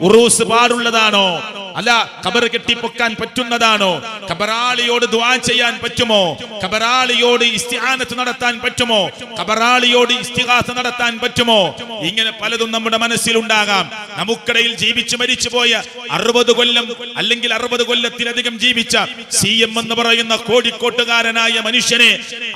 ഉറൂസ് പാടുള്ളതാണോ? അല്ല, ഖബർ കെട്ടിപ്പൊക്കാൻ പറ്റുന്നതാണോ? ഖബറാളിയോട് ദുആ ചെയ്യാൻ പറ്റുമോ? ഖബറാളിയോട് ഇസ്തിആനത്ത് നടത്താൻ പറ്റുമോ? ഖബറാളിയോട് ഇസ്തിഗാസ നടത്താൻ പറ്റുമോ? ഇങ്ങനെ പലതും നമ്മുടെ മനസ്സിലുണ്ടാകാം. നമുക്കിടയിൽ ജീവിച്ചു മരിച്ചുപോയ 60 കൊല്ലം അല്ലെങ്കിൽ 60 കൊല്ലത്തിലധികം ജീവിച്ച CM എന്ന് പറയുന്ന കോഴിക്കോട്ടുകാരനായ മനുഷ്യനെ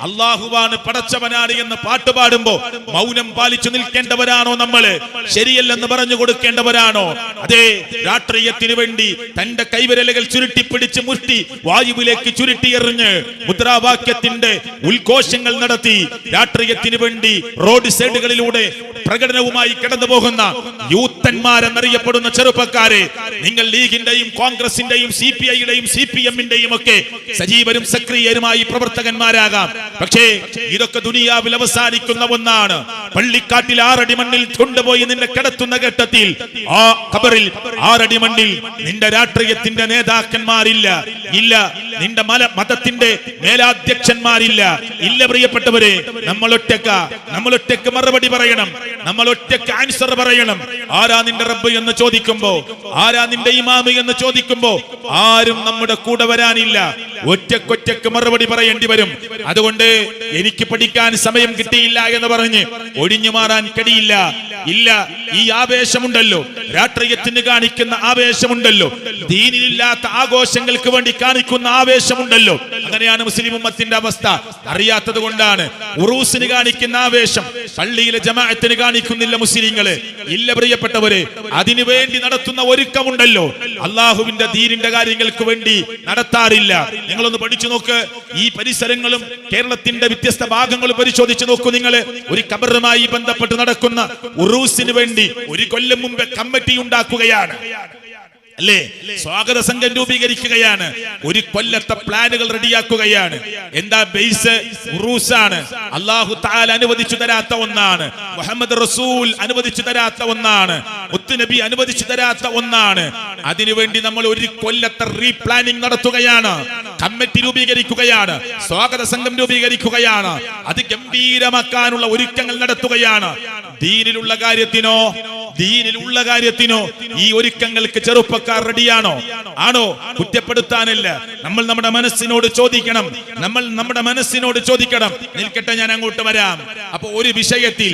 അള്ളാഹുവാണ് പടച്ചവനാണ് എന്ന് പാട്ടുപാടുമ്പോ മൗനം പാലിച്ചു നിൽക്കേണ്ടവരാണോ നമ്മള്? ശരിയല്ലെന്ന് പറഞ്ഞു കൊടുക്കേണ്ടവരാണോ? അതെ, രാഷ്ട്രീയത്തിന് വേണ്ടി തന്റെ കൈവിരലുകൾ ചുരുട്ടിപ്പിടിച്ച് മുഷ്ടി വായുവിലേക്ക് ചുരുട്ടിയെറിഞ്ഞ് മുദ്രാവാക്യത്തിന്റെ ഉദ്ഘോഷങ്ങൾ നടത്തി രാഷ്ട്രീയത്തിന് വേണ്ടി റോഡ് സൈഡുകളിലൂടെ പ്രകടനവുമായി കടന്നു പോകുന്ന യൂത്തന്മാരെന്നറിയപ്പെടുന്ന ചെറുപ്പക്കാരെ, നിങ്ങൾ ലീഗിന്റെയും കോൺഗ്രസിന്റെയും CPI-യുടെയും CPM-ന്റെയും ഒക്കെ സജീവരും സക്രിയരുമായി പ്രവർത്തകന്മാരാകാം. പക്ഷേ ഇതൊക്കെ ദുനിയാവിൽ അവസാനിക്കുന്ന ഒന്നാണ്. പള്ളിക്കാട്ടിൽ 6 അടി മണ്ണിൽ കൊണ്ടുപോയി നിന്നെ കിടത്തുന്ന ഘട്ടത്തിൽ ആ ഖബറിൽ 6 അടി മണ്ണിൽ നിന്റെ രാഷ്ട്രീയത്തിന്റെ നേതാക്കന്മാരില്ല, ഇല്ല. നിന്റെ മതത്തിന്റെ മേലാധ്യക്ഷന്മാരില്ല, ഇല്ല. പ്രിയപ്പെട്ടവരെ, നമ്മൾ ഒറ്റക്ക് മറുപടി പറയണം, നമ്മൾ ഒറ്റക്ക് ആൻസർ പറയണം. ആരാ നിന്റെ റബ്ബ് എന്ന് ചോദിക്കുമ്പോ, ആരാ നിന്റെ ഇമാമ് എന്ന് ചോദിക്കുമ്പോ ആരും നമ്മുടെ കൂടെ വരാനില്ല. ഒറ്റക്ക് മറുപടി പറയേണ്ടി വരും. അതുകൊണ്ട് എനിക്ക് പഠിക്കാൻ സമയം കിട്ടിയില്ല എന്ന് പറഞ്ഞ് ഒഴിഞ്ഞു മാറാൻ കഴിയില്ല. ഇല്ല, ഈ ആവേശമുണ്ടല്ലോ, രാഷ്ട്രീയത്തിന് കാണിക്കുന്ന ആവേശമുണ്ടല്ലോ, ദീനിലില്ലാത്ത ആഘോഷങ്ങൾക്ക് വേണ്ടി കാണിക്കുന്ന ആവേശമുണ്ടല്ലോ. അങ്ങനെയാണ് മുസ്ലിം ഉമ്മത്തിന്റെ അവസ്ഥ. അറിയാത്തത് കൊണ്ടാണ്. ഉറൂസിന് കാണിക്കുന്ന ആവേശം പള്ളിയിലെ ജമാഅത്തിന് കാണിക്കുന്നില്ല മുസ്ലിങ്ങള്. ഇല്ല പ്രിയപ്പെട്ടവരെ, അതിനു വേണ്ടി നടത്തുന്ന ഒരുക്കമുണ്ടല്ലോ, അള്ളാഹുവിന്റെ ദീനിന്റെ കാര്യങ്ങൾക്ക് വേണ്ടി നടത്താറില്ല. നിങ്ങളൊന്ന് പഠിച്ചു നോക്ക്. ഈ പരിസരങ്ങളും കേരളത്തിന്റെ വ്യത്യസ്ത ഭാഗങ്ങളും പരിശോധിച്ചു നോക്കൂ. നിങ്ങൾ ഒരു ഖബറുമായി ബന്ധപ്പെട്ട് നടക്കുന്ന ഉറൂസിന് വേണ്ടി 1 കൊല്ലം മുമ്പ് കമ്മിറ്റി ഉണ്ടാക്കുകയാണ്, അല്ലേ? സ്വാഗത സംഘം രൂപീകരിക്കുകയാണ്, 1 കൊല്ലത്തെ പ്ലാനുകൾ റെഡിയാക്കുകയാണ്. എന്താ ബേസ്? ഉറൂസാണ്. അല്ലാഹു തആല അനുവദിച്ചു തരാത്ത ഒന്നാണ്, മുഹമ്മദ് റസൂൽ അനുവദിച്ചു തരാത്ത ഒന്നാണ്, മുത്തുനബി അനുവദിച്ചു തരാത്ത ഒന്നാണ്. അതിനുവേണ്ടി നമ്മൾ 1 കൊല്ലത്തെ റീപ്ലാനിംഗ് നടത്തുകയാണ്, കമ്മിറ്റി രൂപീകരിക്കുകയാണ്, സ്വാഗത സംഘം രൂപീകരിക്കുകയാണ്. അത് ഗംഭീരമാക്കാനുള്ള ഒരുക്കങ്ങൾ നടത്തുകയാണ്. ദീനിലുള്ള കാര്യത്തിനോ ഈ ഒരുക്കങ്ങൾക്ക് ചെറുപ്പക്കാർ റെഡിയാണോ? ആണോ? കുറ്റപ്പെടുത്താനല്ല, നമ്മൾ നമ്മുടെ മനസ്സിനോട് ചോദിക്കണം. നിൽക്കട്ടെ, ഞാൻ അങ്ങോട്ട് വരാം. അപ്പൊ ഒരു വിഷയത്തിൽ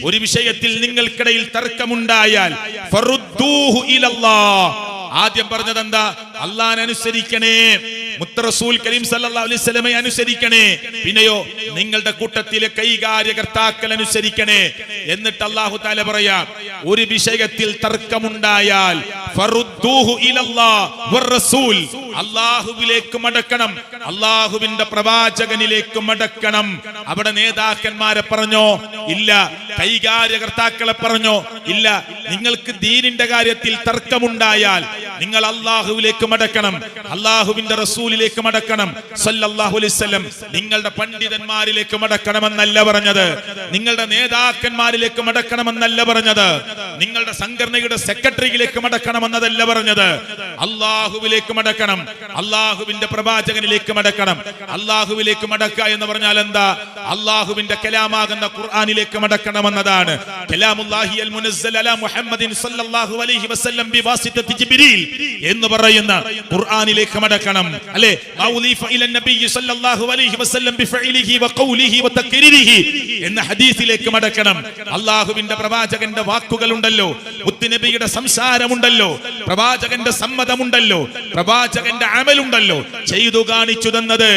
ഒരു വിഷയത്തിൽ നിങ്ങൾക്കിടയിൽ തർക്കമുണ്ടായാൽ ഫറുദ്ദൂഹു ഇലല്ലാഹ്. ആദ്യം പറഞ്ഞത് എന്താ? അല്ലാഹനെ അനുസരിക്കണേ, മുത്തറസൂൽ കരീം സല്ലല്ലാഹു അലൈഹി വസല്ലമയെ അനുസരിക്കണേ. പിന്നെയോ നിങ്ങളുടെ കൂട്ടത്തിലെ കൈകാര്യകർത്താക്കൾ അനുസരിക്കണേ. എന്നിട്ട് അല്ലാഹു തആല പറയാം, ഒരു വിഷയത്തിൽ തർക്കമുണ്ടായാൽ ഫറുദ്ദൂഹു ഇലല്ലാഹ് വറസൂൽ, അല്ലാഹുവിലേക്ക് മടക്കണം, അല്ലാഹുവിന്റെ പ്രവാചകനിലേക്ക് മടക്കണം. അവിടെ നേതാക്കന്മാരെ പറഞ്ഞോ? ഇല്ല. കൈകാര്യകർത്താക്കളെ പറഞ്ഞോ? ഇല്ല. നിങ്ങൾക്ക് ദീനിന്റെ കാര്യത്തിൽ തർക്കമുണ്ടായാൽ നിങ്ങൾ അല്ലാഹുവിലേക്ക് മടക്കണം, അല്ലാഹുവിന്റെ റസൂലിലേക്ക് മടക്കണം സല്ലല്ലാഹു അലൈഹി വസല്ലം. നിങ്ങളുടെ പണ്ഡിതന്മാരിലേക്ക് മടക്കണമെന്നല്ല പറഞ്ഞത്, നിങ്ങളുടെ നേതാക്കന്മാരിലേക്ക് മടക്കണമെന്നല്ല പറഞ്ഞത്, നിങ്ങളുടെ സംഘടനയുടെ സെക്രട്ടറിയിലേക്ക് മടക്കണമെന്നതല്ല പറഞ്ഞത്. അല്ലാഹുവിലേക്ക് മടക്കണം, അല്ലാഹുവിന്റെ പ്രവാചകനിലേക്ക് മടക്കണം. അല്ലാഹുവിലേക്ക് മടക്കുക എന്ന് പറഞ്ഞാൽ എന്താ? അല്ലാഹുവിന്റെ കലാമാകുന്ന ഖുർആനിലേക്ക് മടക്കണമെന്നതാണ്. കലാമുല്ലാഹി അൽ മുനസ്സൽ അലാ മുഹമ്മദിൻ സല്ലല്ലാഹു അലൈഹി വസല്ലം ബിവാസിതത്തി ജിബ്രീൽ എന്ന് പറയുന്ന ഖുർആനിലേക്ക് മടക്കണം, അല്ലേ? മൗലിഫ ഇലൻ നബി സല്ലല്ലാഹു അലൈഹി വസല്ലം ബിഫഇലിഹി വഖൗലിഹി വതക്രീരിഹി എന്ന ഹദീസിലേക്ക് മടക്കണം. അല്ലാഹുവിന്റെ പ്രവാചകന്റെ വാക്കുകൾ ഉണ്ടല്ലോ, മുത്തുനബിയുടെ സംസാരമുണ്ടല്ലോ, പ്രവാചകന്റെ സമ്മതമുണ്ടല്ലോ, പ്രവാചകന്റെ അമലുണ്ടല്ലോ, ചെയ്തു കാണിച്ചു തന്നത്,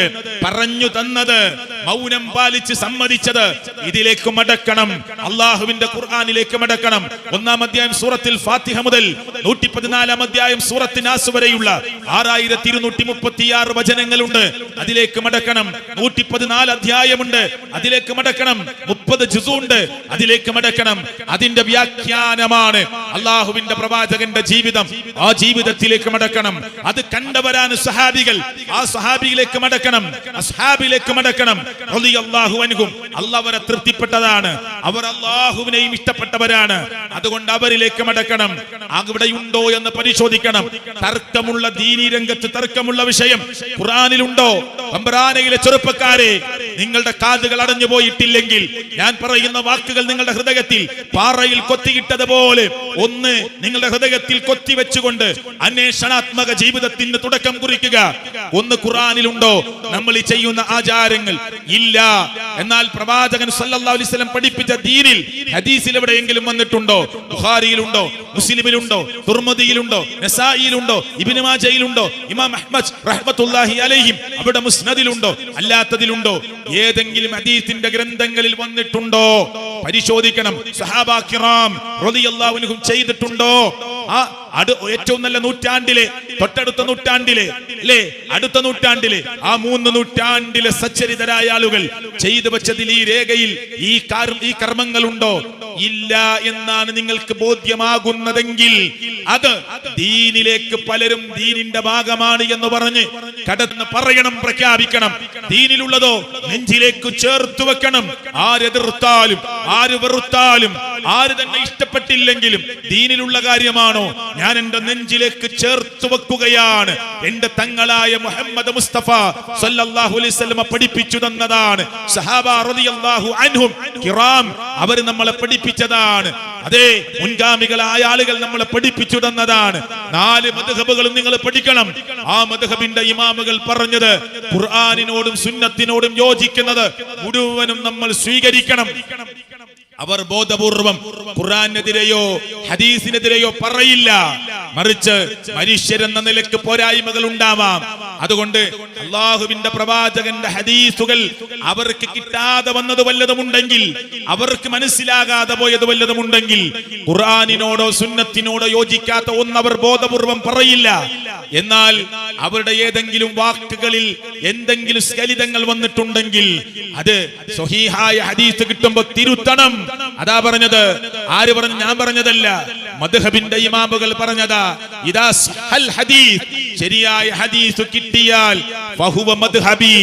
പറഞ്ഞു തന്നത്, മൗനം പാലിച്ച് സമ്മതിച്ചത്, ഇതിലേക്ക് മടക്കണം. അല്ലാഹുവിന്റെ ഖുർആനിലേക്ക് മടക്കണം. 1-ാം അധ്യായം സൂറത്തുൽ ഫാത്തിഹ മുതൽ 114-ാം അധ്യായം സൂറത്ത് നാസ് വരെയുള്ള 6236 വചനങ്ങളുണ്ട്. അതിലേക്ക് മടക്കണം. 114 അധ്യായമുണ്ട്, അതിലേക്ക് മടക്കണം. 30 ജുസു ഉണ്ട്, അതിലേക്ക് മടക്കണം. അതിന്റെ വ്യാഖ്യാനമാണ് അല്ലാഹുവിന്റെ പ്രവാചകന്റെ ജീവിതം. ആ ജീവിതത്തിലേക്ക് മടക്കണം. അത് കണ്ടവരാണ് സഹാബികൾ. ആ സഹാബിയിലേക്ക് മടക്കണം, അസ്ഹാബിലേക്ക് മടക്കണം. റളിയല്ലാഹു അൻഹും, അല്ലാഹു അവരെ തൃപ്തിപ്പെട്ടതാണ്, അവർ അല്ലാഹുവിനെയും ഇഷ്ടപ്പെട്ടവരാണ്. അതുകൊണ്ട് അവരിലേക്ക് മടക്കണം. അവിടെയുണ്ടോ എന്ന് പരിശോധിക്കണം. തർക്കമുള്ള ദീനി രംഗത്ത് തർക്കമുള്ള വിഷയം ഖുർആനിലുണ്ടോ? റംബറാനയിലെ ചെറുപ്പക്കാരെ, നിങ്ങളുടെ കാതുകൾ അടഞ്ഞു പോയിട്ടില്ലെങ്കിൽ ഞാൻ പറയുന്ന വാക്കുകൾ നിങ്ങളുടെ ഹൃദയത്തിൽ പാറയിൽ കൊത്തിയിട്ടതുപോലെ ഒന്ന് നിങ്ങളുടെ ഹൃദയത്തിൽ കൊത്തിവെച്ചുകൊണ്ട് അന്വേഷണാത്മക ജീവിതത്തിന് തുടക്കം കുറിക്കുക. ഒന്ന് ഖുർആനിലുണ്ടോ നമ്മൾ ഈ ചെയ്യുന്ന ആചാരങ്ങൾ? ഇല്ല. എന്നാൽ പ്രവാചകൻ സല്ലല്ലാഹു അലൈഹി വസല്ലം പഠിപ്പിച്ച ദീനിൽ ഹദീസിൽ എവിടെയെങ്കിലും വന്നിട്ടുണ്ടോ? ബുഖാരിയിലുണ്ടോ? മുസ്ലിമിലുണ്ടോ? തുർമുദിയിലുണ്ടോ? നസായിയിലുണ്ടോ? ഇബ്നു മാജയിലുണ്ടോ? ഇമാം അഹ്മദ് റഹ്മത്തുള്ളാഹി അലൈഹിം അവിടെ മുസ്നദിലുണ്ടോ? അല്ലാത്തതിലുണ്ടോ? ഏതെങ്കിലും ഹദീസിന്റെ ഗ്രന്ഥങ്ങളിൽ വന്നിട്ടുണ്ടോ? പരിശോധിക്കണം. സഹാബാ കിറാം റളിയല്ലാഹു അൻഹും ചെയ്തിട്ടുണ്ടോ? ഏറ്റവും നല്ല നൂറ്റാണ്ടിലെ, തൊട്ടടുത്ത നൂറ്റാണ്ടിലെ, അല്ലേ, അടുത്ത നൂറ്റാണ്ടിലെ, ആ 3 നൂറ്റാണ്ടിലെ സച്ചരിതരായ ആളുകൾ ചെയ്തു വെച്ചതിൽ ഈ രേഖയിൽ ഈ കർമ്മങ്ങളുണ്ടോ? ഇല്ല എന്നാണ് നിങ്ങൾക്ക് ബോധ്യമാകുന്നതെങ്കിൽ അത് ദീനിലേക്ക് പലരും ദീനിന്റെ ഭാഗമാണ് എന്ന് പറഞ്ഞ് കടന്ന് പറയണം, പ്രഖ്യാപിക്കണം. ദീനിലുള്ളതോ നെഞ്ചിലേക്ക് ചേർത്ത് വെക്കണം. ആരെതിർത്താലും ആര് വെറുത്താലും ആര് തന്നെ ഇഷ്ടപ്പെട്ടില്ലെങ്കിലും ദീനിലുള്ള കാര്യമാണോ ഞാൻ എന്റെ നെഞ്ചിലേക്ക് ചേർത്ത് വെക്കുകയാണ്. എന്റെ തങ്ങളായ മുഹമ്മദ് മുസ്തഫ സല്ലല്ലാഹു അലൈഹി വസല്ലം പഠിപ്പിച്ചു തന്നതാണ്. സഹാബ റളിയല്ലാഹു അൻഹും കിറാം അവർ നമ്മളെ പഠിപ്പിച്ചതാണ്. അതേ, മുൻഗാമികളായ ആളുകൾ നമ്മളെ പഠിപ്പിച്ചു തന്നതാണ്. 4 മദ്ഹബുകളും നിങ്ങൾ പഠിക്കണം. ആ മദ്ഹബിന്റെ ഇമാമുകൾ പറഞ്ഞത് ഖുർആനിനോടും സുന്നത്തിനോടും യോജിക്കുന്നത് മുഴുവനും നമ്മൾ സ്വീകരിക്കണം. അവർ ബോധപൂർവം ഖുർആനെതിരെയോ ഹദീസിനെതിരെയോ പറയില്ല. മറിച്ച് മനുഷ്യരെന്ന നിലയ്ക്ക് പോരായ്മകൾ ഉണ്ടാവാം. അതുകൊണ്ട് അള്ളാഹുവിന്റെ പ്രവാചകന്റെ ഹദീസുകൾ അവർക്ക് കിട്ടാതെ വന്നത് വല്ലതുമുണ്ടെങ്കിൽ, അവർക്ക് മനസ്സിലാകാതെ പോയത് വല്ലതുമുണ്ടെങ്കിൽ, ഖുർആനിനോടോ സുന്നത്തിനോടോ യോജിക്കാത്ത ഒന്നവർ ബോധപൂർവം പറയില്ല. എന്നാൽ അവരുടെ ഏതെങ്കിലും വാക്കുകളിൽ എന്തെങ്കിലും സ്ഖലിതങ്ങൾ വന്നിട്ടുണ്ടെങ്കിൽ അത് സ്വഹീഹായ ഹദീസ് കിട്ടുമ്പോൾ തിരുത്തണം. അതാ പറഞ്ഞത്. ആര് പറഞ്ഞു? ഞാൻ പറഞ്ഞതല്ല, മദ്ഹബിന്റെ ഇമാമുകൾ പറഞ്ഞതാ. ഇദാ സഹൽ ഹദീസ്, ശരിയായ ഹദീസ് കിട്ടിയാൽ ഫഹുവ മദ്ഹബി,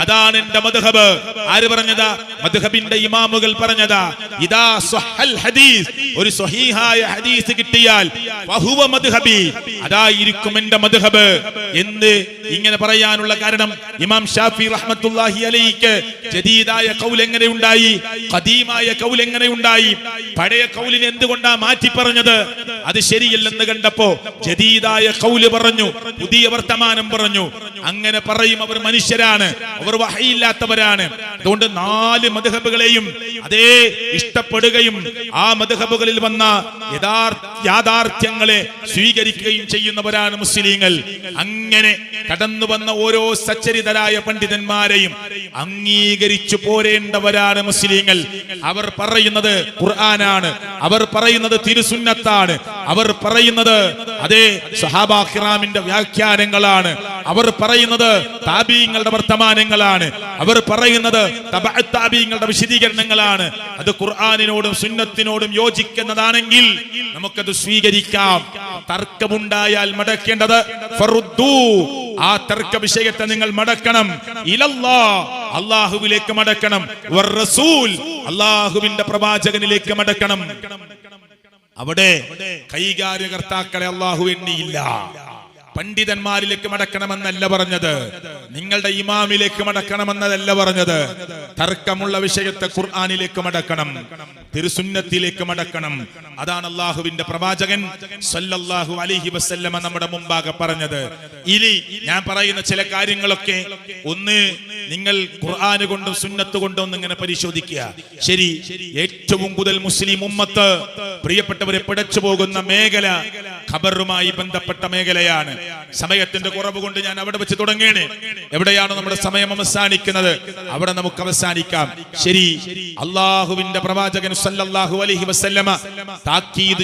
അതാണ് എന്റെ മദ്ഹബ്. ആര് പറഞ്ഞതാ? മദ്ഹബിന്റെ ഇമാമുകൾ പറഞ്ഞതാ. ഇദാ സഹൽ ഹദീസ്, ഒരു സ്വഹീഹായ ഹദീസ് കിട്ടിയാൽ ഫഹുവ മദ്ഹബി, അതായിരിക്കും എന്റെ മദ്ഹബ് എന്ന് ഇങ്ങനെ പറയാനുള്ള കാരണം ഇമാം ഷാഫി റഹ്മത്തുള്ളാഹി അലൈഹിക്ക് ജദീദായ ഖൗൽ എങ്ങനെ ഉണ്ടായി, ഖദീമായ ഖൗൽ എങ്ങനെ ഉണ്ടായി? പഴയ ഖൗലിനെ എന്തുകൊണ്ടാ മാറ്റി പറഞ്ഞത്? അത് ശരിയല്ലെന്ന് കണ്ടപ്പോ ജദീദായ ഖൗല് പറഞ്ഞു, പുതിയ വർത്തമാനം പറഞ്ഞു. അങ്ങനെ പറയും. അവർ മനുഷ്യരാണ്, അവർ വഹയില്ലാത്തവരാണ്. അതുകൊണ്ട് 4 മദ്ഹബുകളെയും അതേ ഇഷ്ടപ്പെടുകയും ആ മദ്ഹബുകളിൽ വന്ന യാഥാർത്ഥ്യങ്ങളെ സ്വീകരിക്കുകയും ചെയ്യുന്നവരാണ് മുസ്ലിങ്ങൾ. അങ്ങനെ കടന്നു വന്ന ഓരോ സച്ചരിതരായ പണ്ഡിതന്മാരെയും അംഗീകരിച്ചു പോരേണ്ടവരാണ് മുസ്ലിങ്ങൾ. അവർ പറയുന്നത് ഖുർആനാണ്, അവർ പറയുന്നത് തിരുസുന്നത്താണ്, അവർ പറയുന്നത് അതേ സഹാബാ കിറാമിന്റെ വ്യാഖ്യാനങ്ങളാണ്, അവർ പറയുന്നത് താബീങ്ങളുടെ വർത്തമാനങ്ങളാണ്, അവർ പറയുന്നത് തബഅ താബീങ്ങളുടെ വിശദീകരണങ്ങളാണ്. അത് ഖുർആനിനോടും സുന്നത്തിനോടും യോജിക്കുന്നതാണെങ്കിൽ നമുക്കത് സ്വീകരിക്കാം. തർക്കമുണ്ടായാൽ മടക്കേണ്ടത് ഫറുദ്ദൂ, ആ തർക്ക വിഷയത്തെ നിങ്ങൾ മടക്കണം. ഇലല്ലാഹ്, അല്ലാഹുവിലേക്ക് മടക്കണം. വറസൂൽ, അല്ലാഹുവിന്റെ പ്രവാചകനിലേക്ക് മടക്കണം. അവിടെ കൈകാര്യകർത്താക്കളെ അല്ലാഹു എണ്ണിയില്ല. പണ്ഡിതന്മാരിലേക്ക് മടക്കണമെന്നല്ല പറഞ്ഞത്, നിങ്ങളുടെ ഇമാമിലേക്ക് മടക്കണമെന്നതല്ല പറഞ്ഞത്. തർക്കമുള്ള വിഷയത്തെ ഖുർആനിലേക്ക് മടക്കണം, തിരുസുന്നത്തിലേക്ക് മടക്കണം. അതാണ് അല്ലാഹുവിന്റെ പ്രവാചകൻ സല്ലല്ലാഹു അലൈഹി വസല്ലമ നമ്മുടെ മുമ്പാകെ പറഞ്ഞത്. ഇനി ഞാൻ പറയുന്ന ചില കാര്യങ്ങളൊക്കെ ഒന്ന് നിങ്ങൾ ഖുർആന് കൊണ്ടും സുന്നത്ത് കൊണ്ടും ഇങ്ങനെ പരിശോധിക്കുക. ശരി, ഏറ്റവും കൂടുതൽ മുസ്ലിം ഉമ്മത്ത് പ്രിയപ്പെട്ടവരെ പിടച്ചു പോകുന്ന മേഖല ഖബറുമായി ബന്ധപ്പെട്ട മേഖലയാണ്. സമയത്തിന്റെ കുറവ് കൊണ്ട് ഞാൻ അവിടെ വെച്ച് തുടങ്ങേണ്. എവിടെയാണ് നമ്മുടെ സമയം അവസാനിക്കുന്നത് അവിടെ നമുക്ക് അവസാനിക്കാം. ശരി, അള്ളാഹുവിന്റെ പ്രവാചകൻ സല്ലല്ലാഹു അലൈഹി വസല്ലമ താക്കീത്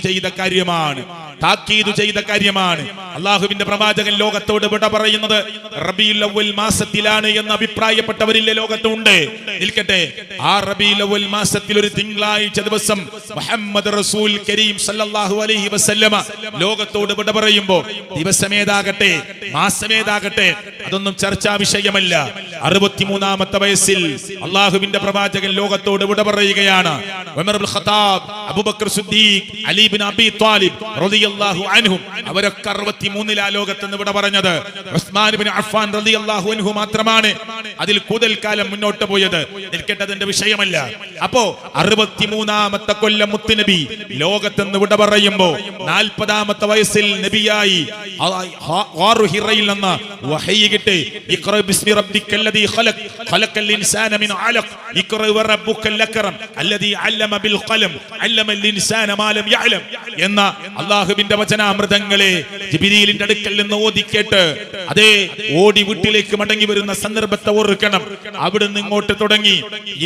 ചെയ്ത കാര്യമാണ്. അള്ളാഹുവിന്റെ പ്രവാചകൻ ലോകത്തോട് വിട പറയുന്നത് റബീഉൽ അവ്വൽ മാസത്തിലാണ് എന്ന് അഭിപ്രായപ്പെട്ടവരില്ലേ ലോകത്തുണ്ട്. നിൽക്കട്ടെ, ആ റബീഉൽ അവ്വൽ മാസത്തിൽ ഒരു തിങ്കളാഴ്ച ദിവസം മുഹമ്മദ് റസൂൽ കരീം സല്ലല്ലാഹു അലൈഹി വസല്ലമ ലോകത്തോട് വിട പറയുമ്പോൾ ദിവസമേതാകട്ടെ മാസമേതാകട്ടെ അതൊന്നും ചർച്ചാ വിഷയമല്ല. 63-ാമത്തെ വയസ്സിൽ അള്ളാഹുവിന്റെ പ്രവാചകൻ ലോകത്തോട് വിട പറയുകയാണ്. ഉമർ ഇബ്നുൽ ഖത്താബ്, അബൂബക്കർ സിദ്ദീഖ്, അലി ഇബ്നു അബീ ത്വാലിബ് റളിയല്ലാഹു അൻഹും അവരൊക്കെ 63-ലാ ലോകത്ത് നിന്ന് വിട പറഞ്ഞത്. ഉസ്മാൻ ഇബ്നു അഫ്ഫാൻ റളിയല്ലാഹു അൻഹു മാത്രമാണ് അതിൽ കൂടുതൽ കാലം മുന്നോട്ട് പോയത്. നിൽക്കേണ്ടതിന്റെ വിഷയമല്ല. അപ്പോ 63-ാമത്തെ കൊല്ലം മുത്തുനബി ലോകത്ത് നിന്ന് വിട പറയുമ്പോ 40-ാമത്തെ വയസ്സിൽ നബിയായി ഹിറയിൽ നിന്ന് വഹയി കിട്ടി. ഇഖ്റ ബിസ്മി റബ്ബിക്കല്ലദീ ഖലഖ് ഖലഖൽ ഇൻസാന മിൻ അലഖ് ഇഖ്റ വറബ്ബുക്കൽ അക്രം അല്ലദീ അല്ലമ ബിൽ ഖലം അല്ലമൽ ഇൻസാന മാ ലം യഅലം എന്ന അല്ലാഹുവിന്റെ വചനാമൃതങ്ങളെ ജിബ്രീലിന്റെ അടുക്കൽ നിന്ന് ഓതി കേട്ട് അതേ ഓടി വീട്ടിലേക്ക് മടങ്ങി വരുന്ന സന്ദർഭത്തെ ഓർക്കണം. അവിടുന്ന് ഇങ്ങോട്ട് തുടങ്ങി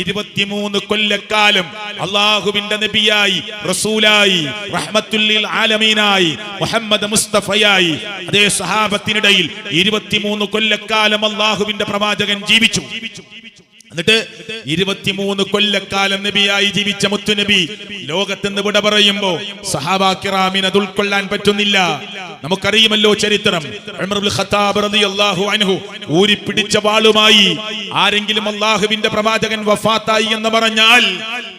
23 കൊല്ലക്കാലം അല്ലാഹുവിന്റെ നബിയായി, റസൂലായി, റഹ്മത്തുൽ ലിൽ ആലമീനായി, മുഹമ്മദ് മുസ്തഫയായി അതേ സഹാബത്തിനിടയിൽ 23 കൊല്ലക്കാലം അല്ലാഹുവിന്റെ പ്രവാചകൻ ജീവിച്ചു. എന്നിട്ട് 23 കൊല്ലക്കാലം നബിയായി ജീവിച്ച മുത്തുനബി ലോകത്ത് വിട പറയുമ്പോ സഹാബാ കിറാമിന് അത് ഉൾക്കൊള്ളാൻ പറ്റുന്നില്ല. നമുക്കറിയുമല്ലോ ചരിത്രം. ഉമർ ഇബ്നുൽ ഖത്താബ് റളിയല്ലാഹു അൻഹു ഊരിപ്പിടിച്ച വാളുമായി ആരെങ്കിലും അല്ലാഹുവിന്റെ പ്രവാചകൻ വഫാത്തായി എന്ന് പറഞ്ഞാൽ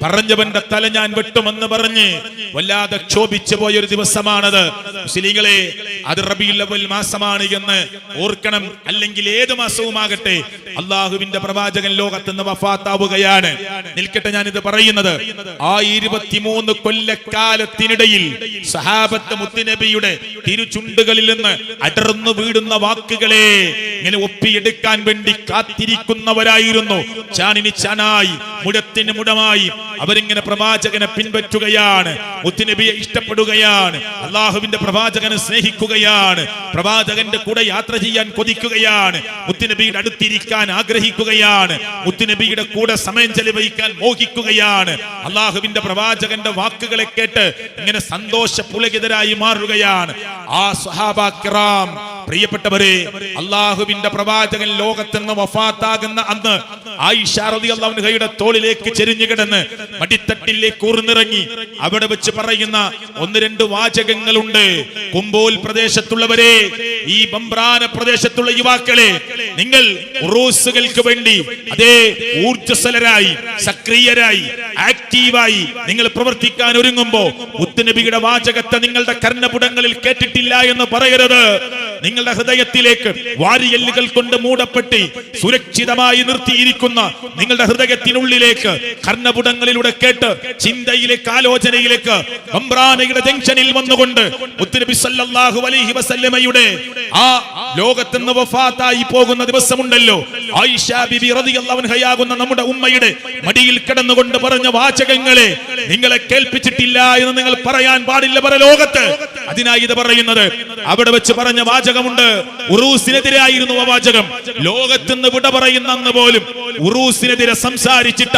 പറഞ്ഞവന്റെ തല ഞാൻ വെട്ടുമെന്ന് പറഞ്ഞ് വല്ലാതെ ക്ഷോഭിച്ചു പോയ ഒരു ദിവസമാണത്. മുസ്ലിങ്ങളെ, അത് റബീഉൽ അവ്വൽ മാസമാണ് എന്ന് ഓർക്കണം. അല്ലെങ്കിൽ ഏത് മാസവുമാകട്ടെ അല്ലാഹുവിന്റെ പ്രവാചകൻ ലോകത്ത് നിന്ന് വഫാത്താവുകയാണ്. നിൽക്കട്ടെ, ഞാനിത് പറയുന്നത് ആ 23 കൊല്ലക്കാലത്തിനിടയിൽ സഹാബത്ത് മുത്തുനബിയുടെ തിരുചുണ്ടുകളിൽ നിന്ന് അടർന്നു വീടുന്ന വാക്കുകളെ ഇങ്ങനെ ഒപ്പിയെടുക്കാൻ വേണ്ടി കാത്തിരിക്കുന്നവരായിരുന്നു. ചാണിന് ചാനായി, മുടത്തിന് മുടമായി അവരിങ്ങനെ പ്രവാചകനെ പിൻപറ്റുകയാണ്, മുത്തുനബിയെ ഇഷ്ടപ്പെടുകയാണ്, അള്ളാഹുവിന്റെ പ്രവാചകനെ സ്നേഹിക്കുകയാണ്, പ്രവാചകന്റെ കൂടെ യാത്ര ചെയ്യാൻ കൊതിക്കുകയാണ്, മുത്തുനബിയുടെ അടുത്തിരിക്കാൻ ആഗ്രഹിക്കുകയാണ്, മുത്തുനബിയുടെ കൂടെ സമയം ചെലവഴിക്കാൻ മോഹിക്കുകയാണ്. അള്ളാഹുവിന്റെ പ്രവാചകന്റെ വാക്കുകളെ കേട്ട് ഇങ്ങനെ സന്തോഷ പുളകിതരായി മാറുകയാണ് ആ സ്വഹാബാ കിറാം. പ്രിയപ്പെട്ടവരെ, അള്ളാഹുവിന്റെ പ്രവാചകൻ ലോകത്ത് നിന്ന് വഫാത്താകുന്ന അന്ന് ആയിഷ റളിയല്ലാഹു അൻഹയുടെ തോളിലേക്ക് ചെരിഞ്ഞു കിടന്ന് മടിത്തട്ടിലേക്ക് ഊർന്നിറങ്ങി അവിടെ വെച്ച് പറയുന്ന 1-2 വാചകങ്ങളുണ്ട്. കുമ്പോൽ പ്രദേശത്തുള്ളവരെ, ഈ ബംബ്രാന പ്രദേശത്തുള്ള യുവാക്കളെ, നിങ്ങൾ ഉറൂസുകൾക്ക് വേണ്ടി അതേ ഊർജ്ജസ്വലരായി, സക്രിയരായി, ആക്റ്റീവായി നിങ്ങൾ പ്രവർത്തിക്കാൻ ഒരുങ്ങുമ്പോ മുത്തുനബിയുടെ വാചകത്തെ നിങ്ങളുടെ കർണപുടങ്ങളിൽ കേട്ടിട്ടില്ല എന്ന് പറയരുത്. നിങ്ങളുടെ ഹൃദയത്തിലേക്ക് വാരിയെല്ലുകൾ കൊണ്ട് മൂടപ്പെട്ട് സുരക്ഷിതമായി നിർത്തിയിരിക്കുന്ന നിങ്ങളുടെ ഹൃദയത്തിനുള്ളിലേക്ക് കർണപുടങ്ങളിലൂടെ കേട്ട് ചിന്തയിലേക്ക്, ആലോചനയിലേക്ക് ബംബ്രാനയുടെ ജംഗ്ഷനിൽ വന്നുകൊണ്ട് മുത്തുനബി സല്ലല്ലാഹു അലൈഹി വസല്ലമയുടെ ആ ലോകത്ത് നിന്ന് വഫാത്തായി പോകുന്ന ദിവസമുണ്ടല്ലോ, ആയിഷ ബിബി റളിയല്ലാഹു അൻഹയാകുന്ന നമ്മുടെ ഉമ്മയുടെ മടിയിൽ കിടന്നുകൊണ്ട് പറഞ്ഞ വാചകങ്ങളെ നിങ്ങളെ കേൾപ്പിച്ചിട്ടില്ല എന്ന് നിങ്ങൾ പറയാൻ പാടില്ല പരലോകത്ത്. അതിനായി ഇത് പറയുന്നത്. അവിടെ വെച്ച് പറഞ്ഞ വാചകമുണ്ട്, ഉറൂസിനെതിരായിരുന്നു ആ വാചകം. ലോകത്തുനിന്ന് വിട പറയുന്ന അന്ന് പോലും ഉറൂസിനെതിരെ സംസാരിച്ചിട്ട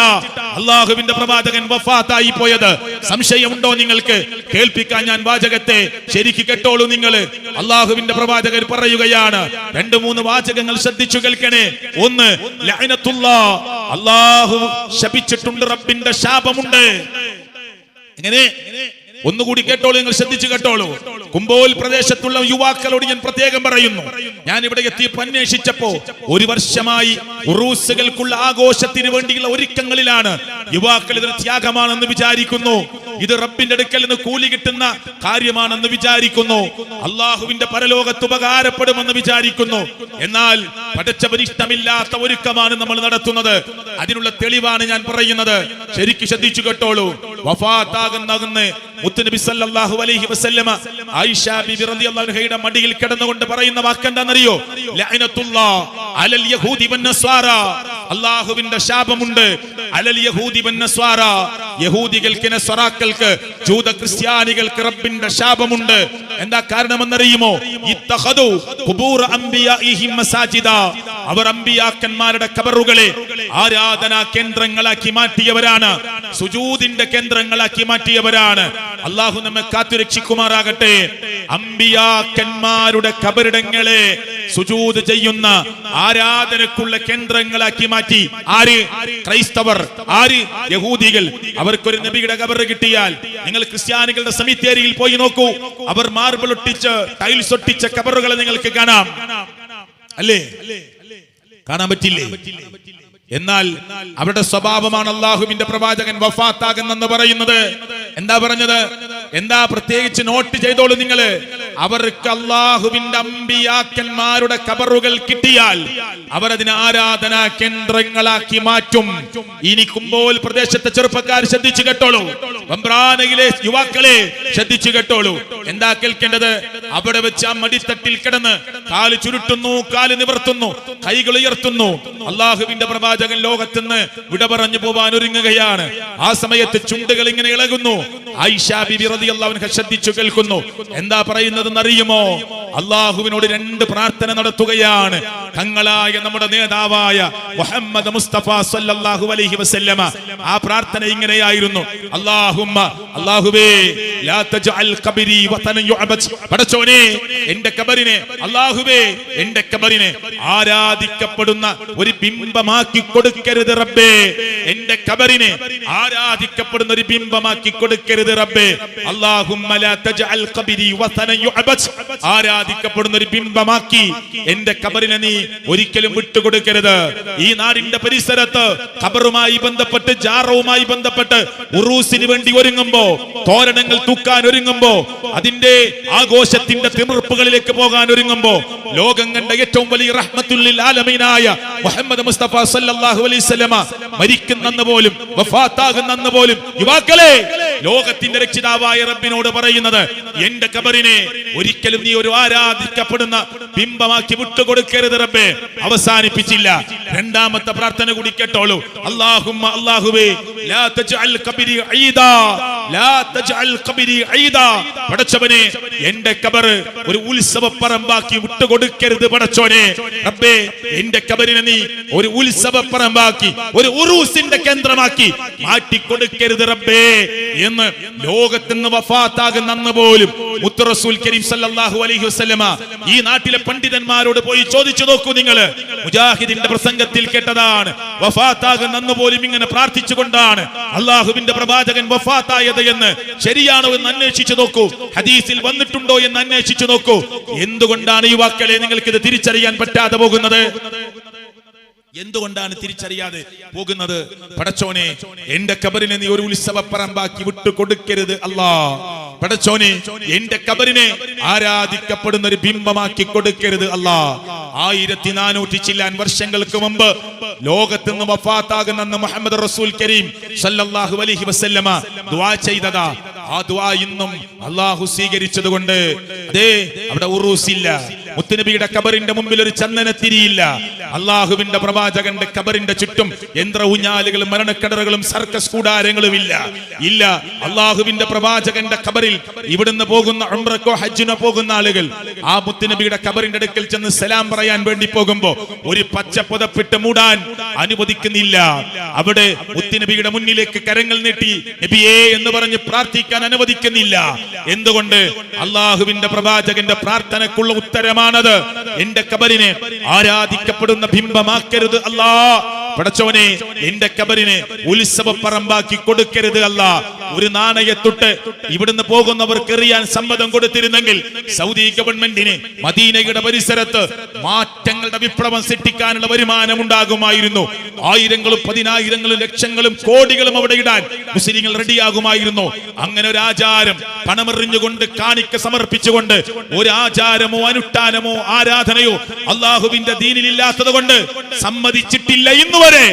അള്ളാഹുവിന്റെ പ്രവാചകൻ വഫാത്തായി പോയത്. സംശയമുണ്ടോ നിങ്ങൾക്ക്? കേൾപ്പിക്കാൻ ഞാൻ വാചകത്തെ ശരിക്ക് കേട്ടോളൂ. നിങ്ങൾ അള്ളാഹുവിന്റെ പ്രവാചകൻ പറയുകയാണ്, 2-3 വാചകങ്ങൾ ശ്രദ്ധിച്ചു കേൾക്കണേ. ഒന്ന്, ലഅനത്തുല്ലാഹ്, അള്ളാഹു ശപിച്ചിട്ടുണ്ട്, റബ്ബിന്റെ ശാപമുണ്ട്. എങ്ങനെ? ഒന്നുകൂടി കേട്ടോളൂ, നിങ്ങൾ ശ്രദ്ധിച്ചു കേട്ടോളൂ. കുമ്പോൽ പ്രദേശത്തുള്ള യുവാക്കളോട് ഞാൻ പ്രത്യേകം പറയുന്നു. ഞാൻ ഇവിടെ എത്തിയപ്പോൾ അന്വേഷിച്ചപ്പോ 1 വർഷമായി ഉറൂസുകൾക്കുള്ള ആഘോഷത്തിന് വേണ്ടിയുള്ള ഒരുക്കങ്ങളിലാണ് യുവാക്കൾ. ഇതൊരു ത്യാഗമാണെന്ന് വിചാരിക്കുന്നു, ഇത് റബ്ബിന്റെ അടുക്കൽ നിന്ന് കൂലി കിട്ടുന്ന കാര്യമാണെന്ന് വിചാരിക്കുന്നു, അള്ളാഹുവിന്റെ പരലോകത്ത് ഉപകാരപ്പെടുമെന്ന് വിചാരിക്കുന്നു. എന്നാൽ പടച്ചവനിഷ്ടമില്ലാത്ത ഒരുക്കമാണ് നമ്മൾ നടത്തുന്നത്. അതിനുള്ള തെളിവാണ് ഞാൻ പറയുന്നത്. ശരിക്കും ശ്രദ്ധിച്ചു കേട്ടോളൂ. വഫാത്താകുന്ന മുത്തുനബി സല്ലല്ലാഹു അലൈഹി വസല്ലമ ആയിഷ ബിബി റളിയല്ലാഹു അൻഹയുടെ മടിയിൽ കിടന്നുകൊണ്ട് പറയുന്ന വാക്കെന്താണെന്നറിയോ? ലഅനത്തുല്ലാഹ് അലൽ യഹൂദി വന്നസ്വാറ, അല്ലാഹുവിന്റെ ശാപമുണ്ട് അലൽ യഹൂദി വന്നസ്വാറ, യഹൂദികൾക്ക്, നസ്വാറാക്കൾക്ക്, ജൂത ക്രിസ്ത്യാനികൾക്ക് റബ്ബിന്റെ ശാപമുണ്ട്. എന്താ കാരണമെന്നറിയുമോ? ഇത്തഖദു ഖുബൂർ അംബിയാഇഹിം മസാജിദ, അവർ അമ്പിയാക്കന്മാരുടെ ഖബറുകളെ ആരാധനാ കേന്ദ്രങ്ങളാക്കി മാറ്റിയവരാണ്, സുജൂദിന്റെ കേന്ദ്രങ്ങളാക്കി മാറ്റിയവരാണ്. അല്ലാഹു നമ്മെ കാത്തുരക്ഷിക്കുമാറാകട്ടെ. അമ്പിയാക്കന്മാരുടെ ഖബറിടങ്ങളെ സുജൂദ് ചെയ്യുന്ന ആരാധനക്കുള്ള കേന്ദ്രങ്ങളാക്കി മാറ്റി. ആര്? ക്രൈസ്തവർ. ആര്? യഹൂദികൾ. അവർക്കൊരു നബിയുടെ ഖബർ കിട്ടിയാൽ, നിങ്ങൾ ക്രിസ്ത്യാനികളുടെ സെമിത്തേരിയിൽ പോയി നോക്കൂ, അവർ മാർബിൾ ഒട്ടിച്ച്, ടൈൽസ് ഒട്ടിച്ച ഖബറുകളെ നിങ്ങൾക്ക് കാണാം, അല്ലേ? കാണാൻ പറ്റില്ലേ? എന്നാൽ അവരുടെ സ്വഭാവമാണ് അള്ളാഹുവിന്റെ പ്രവാചകൻ വഫാത്താകുന്നെന്ന് പറയുന്നത്. എന്താ പറഞ്ഞത്? എന്താ പ്രത്യേകിച്ച് നോട്ട് ചെയ്തോളൂ നിങ്ങള്. അവർക്ക് അള്ളാഹുവിന്റെ അമ്പിയാക്കന്മാരുടെ ഖബറുകൾ കിട്ടിയാൽ അവർ അതിനെ ആരാധനാ കേന്ദ്രങ്ങളാക്കി മാറ്റും. ഇനി കുമ്പോൾ പ്രദേശത്തെ ചെറുപ്പക്കാർ ശ്രദ്ധിച്ചു കേട്ടോളൂ, വമ്പ്രാനയിലെ യുവാക്കളെ ശ്രദ്ധിച്ചു കേട്ടോളൂ. എന്താ കേൾക്കേണ്ടത്? അവിടെ വെച്ച് ആ മടിത്തട്ടിൽ കിടന്ന് കാല് ചുരുട്ടുന്നു, കാല് നിവർത്തുന്നു, കൈകൾ ഉയർത്തുന്നു. അള്ളാഹുവിന്റെ പ്രവാചകൻ ലോകത്തുനിന്ന് വിട പറഞ്ഞു പോവാൻ ഒരുങ്ങുകയാണ്. ആ സമയത്ത് ചുണ്ടുകൾ ഇങ്ങനെ ഇളകുന്നു. ആയിഷ ബിബി റളിയല്ലാഹു അൻഹ ശ്രദ്ധിച്ചു കേൾക്കുന്നു. എന്താ പറയുന്നതെന്ന് അറിയുമോ? അള്ളാഹുവിനോട് 2 പ്രാർത്ഥന നടത്തുകയാണ്. തങ്ങളായ നമ്മുടെ നേതാവായ മുഹമ്മദ് മുസ്തഫ സല്ലല്ലാഹു അലൈഹി വസല്ലമ ആ പ്രാർത്ഥന ഇങ്ങനെയായിരുന്നു: അല്ലാഹുമ്മ, അല്ലാഹുവേ, ലാ തജ്അൽ ഖബരി വതനൻ യുഅബദ്. പടച്ചോനെ, എന്റെ ഖബറിനെ, അല്ലാഹുവേ, എന്റെ ഖബറിനെ ആരാധിക്കപ്പെടുന്ന ഒരു ബിംബമാക്കി കൊടുക്കരുത് റബ്ബേ. എന്റെ ഖബറിനെ ആരാധിക്കപ്പെടുന്ന ഒരു ബിംബമാക്കി കൊടുക്കരുത് റബ്ബേ. അല്ലാഹുമ്മ ലാ തജ്അൽ ഖബരി വതനൻ യുഅബദ്. ആരാധിക്കപ്പെടുന്ന ഒരു ബിംബമാക്കി എന്റെ ഖബറിനെ നീ ഒരിക്കലും വിട്ടുകൊടുക്കരുത്. ഈ നാടിന്റെ പരിസരത്ത് ഖബറുമായി ബന്ധപ്പെട്ട്, ജാറവുമായി ബന്ധപ്പെട്ട് ഉറൂസിന് വേണ്ടി ഒരുങ്ങുമ്പോ, തോരണങ്ങൾ തൂക്കാൻ ഒരുങ്ങുമ്പോ, അതിന്റെ ആഘോഷത്തിന്റെ തിമിർപ്പുകളിലേക്ക് പോകാൻ ഒരുങ്ങുമ്പോ, ലോകം കണ്ട ഏറ്റവും വലിയ റഹ്മത്തുൽ ലിൽ ആലമീനായ മുഹമ്മദ് മുസ്തഫ സല്ലല്ലാഹു അലൈഹി വസല്ലമ മരിക്കുന്നന്ന് പോലും, വഫാത്താകുന്നന്ന് പോലും യുവാക്കളെ, ലോകത്തിന്റെ രക്ഷിതാവായ റബ്ബിനോട് പറയുന്നത്, എന്റെ ഖബറിനെ ഒരിക്കലും നീ ഒരു ആരാധിക്കപ്പെടുന്ന ബിംബമാക്കി വിട്ടുകൊടുക്കരുത് റബ്ബേ. അവസാനിപ്പിച്ചില്ല. 2ാമത്തെ പ്രാർത്ഥന കൂടി കേട്ടോളൂ. അല്ലാഹുമ്മ, അല്ലാഹുവേ, ലാ തജ്അൽ ഖബരി ഈദാ, ലാ തജ്അൽ ഖബരി ഈദാ. പടച്ചവനെ, എന്റെ ഖബർ ഒരു ഉത്സവ പറമ്പാക്കി വിട്ടുകൊടുക്കരുത് പടച്ചോനെ. റബ്ബേ, എന്റെ ഖബറിനെ നീ ഒരു ഉത്സവ പറമ്പാക്കി, ഒരു ഉറൂസിന്റെ കേന്ദ്രമാക്കി മാറ്റിക്കൊടുക്കരുത് റബ്ബേ എന്ന് ലോകത്തുനിന്ന് വഫാത്താകുന്ന പോലും മുത്ത് റസൂൽ കരീം സല്ലല്ലാഹു അലൈഹി വസല്ലമ ഈ നാട്ടിലെ പണ്ഡിതന്മാരോട് പോയി ചോദിച്ചു നോക്കൂ നിങ്ങൾ. മുജാഹിദിന്റെ പ്രസംഗത്തിൽ കേട്ടതാണ്. വഫാത്താകുന്ന പോലും ഇങ്ങനെ പ്രാർത്ഥിച്ചുകൊണ്ടാണ് അള്ളാഹുവിന്റെ പ്രവാചകൻ വഫാത്തായത് എന്ന് ശരിയാണോ എന്ന് അന്വേഷിച്ചു നോക്കൂ. ഹദീസിൽ വന്നിട്ടുണ്ടോ എന്ന് അന്വേഷിച്ചു നോക്കൂ. എന്തുകൊണ്ടാണ് യുവാക്കളെ നിങ്ങൾക്ക് ഇത് തിരിച്ചറിയാൻ പറ്റാതെ പോകുന്നത്? എന്തുകൊണ്ടാണ് തിരിച്ചറിയാതെ പോകുന്നത്? പടച്ചോനെ, എന്റെ ഖബറിനെ നീ ഒരു ഉത്സവ പറമ്പാക്കി വിട്ടുകൊടുക്കരുത് അല്ലാ. പടച്ചോനെ, എന്റെ ഖബറിനെ ആരാധിക്കപ്പെടുന്ന ഒരു ബിംബമാക്കി കൊടുക്കരുത് അല്ലാ. 1400 ചില്ലാൻ വർഷങ്ങൾക്ക് മുമ്പ് ലോകത്ത് നിന്ന് വഫാത്താകുന്ന മുഹമ്മദ് റസൂൽ കരീം സല്ലല്ലാഹു അലൈഹി വസല്ലമ ദുആ ചെയ്തതാ. ആ ദുആ ഇന്നും അല്ലാഹു സ്വീകരിച്ചതുകൊണ്ട് അതേ അവിടെ ഉറൂസില്ല. മുത്തുനബിയുടെ ഖബറിന്റെ മുമ്പിൽ ഒരു ചന്ദനത്തിരിയില്ല. അല്ലാഹുവിന്റെ പ്രവാചകന്റെ ഖബറിന്റെ ചുറ്റും യന്ത്ര ഊഞ്ഞാലുകളും മരണക്കടറുകളും സർക്കസ് കൂടാരങ്ങളും ഇല്ല. അല്ലാഹുവിന്റെ പ്രവാചകന്റെ ഖബറിൽ ഇവിടുന്ന് പോകുന്ന ഉംറക്കോ ഹജ്ജിനോ പോകുന്ന ആളുകൾ ആ മുത്തുനബിയുടെ ഖബറിന്റെ അടുക്കൽ ചെന്ന് സലാം പറയാൻ വേണ്ടി പോകുമ്പോ ഒരു പച്ച പുതപ്പിട്ട് മൂടാൻ അനുവദിക്കുന്നില്ല. അവിടെ മുത്തുനബിയുടെ മുന്നിലേക്ക് കരങ്ങൾ നീട്ടി നബിയേ എന്ന് പറഞ്ഞ് പ്രാർത്ഥിക്കാൻ അനുവദിക്കുന്നില്ല. എന്തുകൊണ്ട്? അല്ലാഹുവിന്റെ പ്രവാചകന്റെ പ്രാർത്ഥനക്കുള്ള ഉത്തരമാണത്. എന്റെ ഖബറിനെ ആരാധിക്കപ്പെടുന്ന ബിംബമാക്കരുത് അല്ലാ. പടച്ചോനെ, എന്റെ ഖബറിനെ ഉത്സവ പറമ്പാക്കി കൊടുക്കരുത് അല്ലാ. ഒരു നാണയത്തൊട്ട് ഇവിടുന്ന് പോകുന്നവർക്ക് എറിയാൻ സമ്മതം കൊടുത്തിരുന്നെങ്കിൽ സൗദി ഗവൺമെന്റിന് മദീനയുടെ പരിസരത്ത് മാറ്റങ്ങളുടെ വിപ്ലവം സൃഷ്ടിക്കാനുള്ള വരുമാനം ഉണ്ടാകുമായിരുന്നു. ആയിരങ്ങളും പതിനായിരങ്ങളും ലക്ഷങ്ങളും കോടികളും അവിടെ ഇടാൻ മുസ്ലിങ്ങൾ റെഡിയാകുമായിരുന്നു. അങ്ങനെ ഒരു ആചാരം പണമെറിഞ്ഞുകൊണ്ട് കാണിക്ക സമർപ്പിച്ചുകൊണ്ട് ഒരു ആചാരമോ അനുഷ്ഠാനമോ ആരാധനയോ അള്ളാഹുവിന്റെ ദീനിലില്ലാത്തത് കൊണ്ട് സമ്മതിച്ചിട്ടില്ല. ഇന്നുവരെ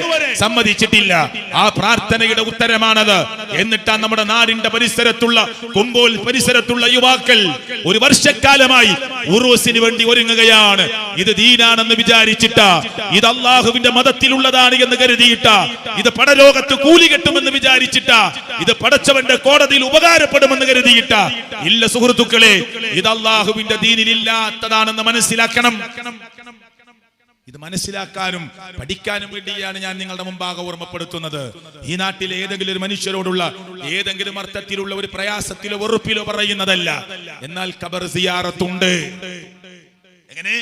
സമ്മതിച്ചിട്ടില്ല. ആ പ്രാർത്ഥനയുടെ ഉത്തരമാണത്. എന്നിട്ടാണ് നമ്മുടെ നാടിന്റെ പരിസരത്തുള്ള കുമ്പോൾ പരിസരത്തുള്ള യുവാക്കൾ ഒരു വർഷക്കാലമായി ഉറൂസിന് വേണ്ടി ഒരുങ്ങുകയാണ്. ഇത് ദീനാണെന്ന് വിചാരിച്ചിട്ട, ഇത് അള്ളാഹുവിന്റെ മതത്തിലുള്ളതാണ് എന്ന് കരുതിയിട്ട, ഇത് പടലോകത്ത് കൂലി കെട്ടുമെന്ന് വിചാരിച്ചിട്ട, ഇത് പടച്ചവന്റെ കോടതിയിൽ ഉപകാരപ്പെടുമെന്ന് കരുതിയിട്ട ഇല്ല സുഹൃത്തുക്കളെ. ഇത് അള്ളാഹുവിന്റെ ദീനിലില്ലാത്തതാണെന്ന് മനസ്സിലാക്കണം. ഇത് മനസ്സിലാക്കാനും പഠിക്കാനും വേണ്ടിയാണ് ഞാൻ നിങ്ങളുടെ മുമ്പാകെ ഓർമ്മപ്പെടുത്തുന്നത്. ഈ നാട്ടിലെ ഏതെങ്കിലും ഒരു മനുഷ്യരോടുള്ള ഏതെങ്കിലും അർത്ഥത്തിലുള്ള ഒരു പ്രയാസത്തിലോ വെറുപ്പിലോ പറയുന്നതല്ല. എന്നാൽ ഖബർ സിയാറത്തുണ്ട്. എങ്ങനെ?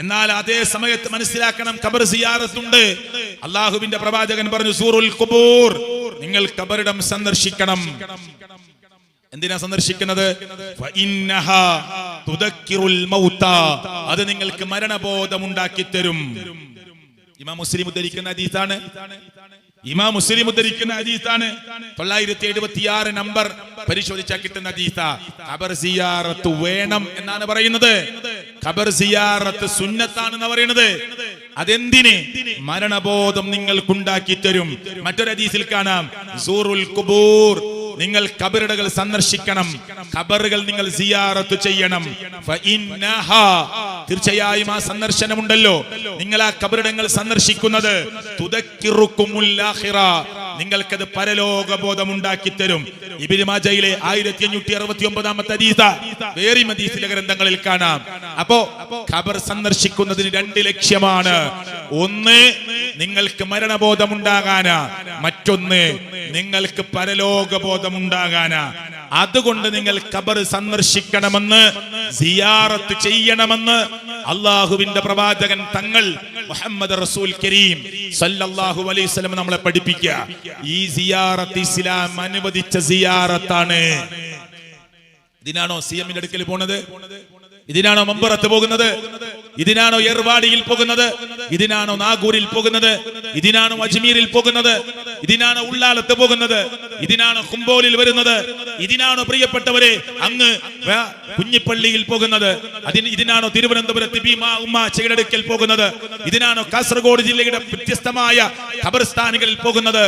എന്നാൽ അതേ സമയത്ത് മനസ്സിലാക്കണം, ഖബർ സിയാറത്തുണ്ട്. അള്ളാഹുവിന്റെ പ്രവാചകൻ പറഞ്ഞു, സൂറുൽ ഖുബൂർ, നിങ്ങൾ ഖബറിടം സന്ദർശിക്കണം. എന്തിനാ സന്ദർശിക്കുന്നത്? അത് നിങ്ങൾക്ക് മരണബോധം ഉണ്ടാക്കി തരും. ഇമാം മുസ്ലിം ഉദ്ധരിക്കുന്ന ഹദീസാണ്. ഇമാം മുസ്ലിം ഉദ്ധരിക്കുന്ന ഹദീസാണ്. 976 നമ്പർ പരിശോധിച്ചാൽ കിട്ടുന്ന ഹദീസാ. ഖബർ സിയാറത്ത് വേണം എന്നാണ് പറയുന്നത്. ഖബർ സിയാറത്ത് സുന്നത്താണെന്ന് പറയുന്നത്. അതെന്തിന്? മരണബോധം നിങ്ങൾക്കുണ്ടാക്കി തരും. മറ്റൊരു ഹദീസിൽ കാണാം, സൂറുൽ ഖുബൂർ, നിങ്ങൾ ഖബറുകൾ സന്ദർശിക്കണം, ഖബറുകൾ നിങ്ങൾ സിയാറത്ത് ചെയ്യണം. ഫഇന്നഹാ, തീർച്ചയായും ആ സന്ദർശനമുണ്ടല്ലോ, നിങ്ങൾ ആ ഖബറുകൾ സന്ദർശിക്കുന്നത് തുദക്കിറുകുമുൽ ആഖിറ, നിങ്ങൾക്കത് പരലോക ബോധം ഉണ്ടാക്കി തരും. ഇബ്നു മാജയിലെ 1569 ഹദീസ്, വേറെ ഹദീസിലെ ഗ്രന്ഥങ്ങളിൽ കാണാം. അപ്പോ ഖബർ സന്ദർശിക്കുന്നതിന് 2 ലക്ഷ്യമാണ്. ഒന്ന്, നിങ്ങൾക്ക് മരണബോധം ഉണ്ടാകാനാ. മറ്റൊന്ന്, നിങ്ങൾക്ക് പരലോക ബോധം ഉണ്ടാകാനാ. അതുകൊണ്ട് നിങ്ങൾ ഖബർ സന്ദർശിക്കണമെന്ന്, സിയാറത്ത് ചെയ്യണമെന്ന് അള്ളാഹുവിന്റെ പ്രവാചകൻ തങ്ങൾ മുഹമ്മദ് റസൂൽ കരീം സല്ലല്ലാഹു അലൈഹി വസല്ലം നമ്മളെ പഠിപ്പിക്കുക. ഈ സിയാറത്ത് ഇസ്ലാം അനുവദിച്ച സിയാറത്താണ്. ഇതിനാണോ സിഎമ്മിന്റെ അടുക്കൽ പോണത്? ഇതിനാണോ മമ്പറത്ത് പോകുന്നത്? ഇതിനാണോ ഏർവാടിയിൽ പോകുന്നത്? ഇതിനാണോ നാഗൂരിൽ പോകുന്നത്? ഇതിനാണോ അജ്മീരിൽ പോകുന്നത്? ഇതിനാണോ ഉള്ളാലത്ത് പോകുന്നത്? ഇതിനാണോ കുമ്പോലിൽ വരുന്നത്? ഇതിനാണോ പ്രിയപ്പെട്ടവരെ അങ്ങ് കുഞ്ഞിപ്പള്ളിയിൽ പോകുന്നത്? ഇതിനാണോ തിരുവനന്തപുരത്ത് ഭീമാ ഉമ്മാച്ചയുടെ അടുക്കൽ പോകുന്നത്? ഇതിനാണോ കാസർഗോഡ് ജില്ലയുടെ വ്യത്യസ്തമായ ഖബർസ്ഥാനുകളിൽ പോകുന്നത്?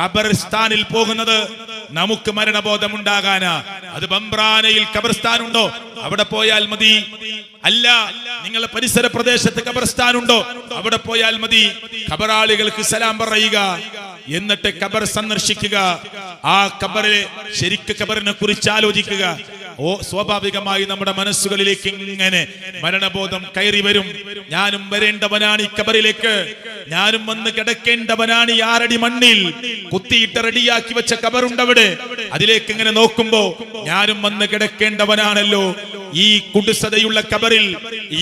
ഖബർസ്ഥാനിൽ പോകുന്നത് നമുക്ക് മരണബോധം ഉണ്ടാകാനാ. അത് ബംബ്രാനയിൽ ഖബർസ്ഥാനുണ്ടോ? അവിടെ പോയാൽ മതി. അല്ല, നിങ്ങളുടെ പരിസര പ്രദേശത്ത് ഖബർസ്ഥാനുണ്ടോ? അവിടെ പോയാൽ മതി. ഖബറാളികൾക്ക് സലാം പറയുക, എന്നിട്ട് ഖബർ സന്ദർശിക്കുക. ആ ഖബറിലെ ശരിക്ക് ഖബറിനെ കുറിച്ച് ആലോചിക്കുക. സ്വാഭാവികമായി നമ്മുടെ മനസ്സുകളിലേക്ക് ഇങ്ങനെ മരണബോധം കയറി വരും. ഞാനും വരേണ്ടവനാണ് ഈ ഖബറിലേക്ക്, ഞാനും വന്ന് കിടക്കേണ്ടവനാണ് ഈ 6 അടി മണ്ണിൽ കുത്തിയിട്ട് റെഡിയാക്കി വെച്ച ഖബറുണ്ടവിടെ. അതിലേക്ക് ഇങ്ങനെ നോക്കുമ്പോ ഞാനും വന്ന് കിടക്കേണ്ടവനാണല്ലോ ഈ കുടുസതയുള്ള ഖബറിൽ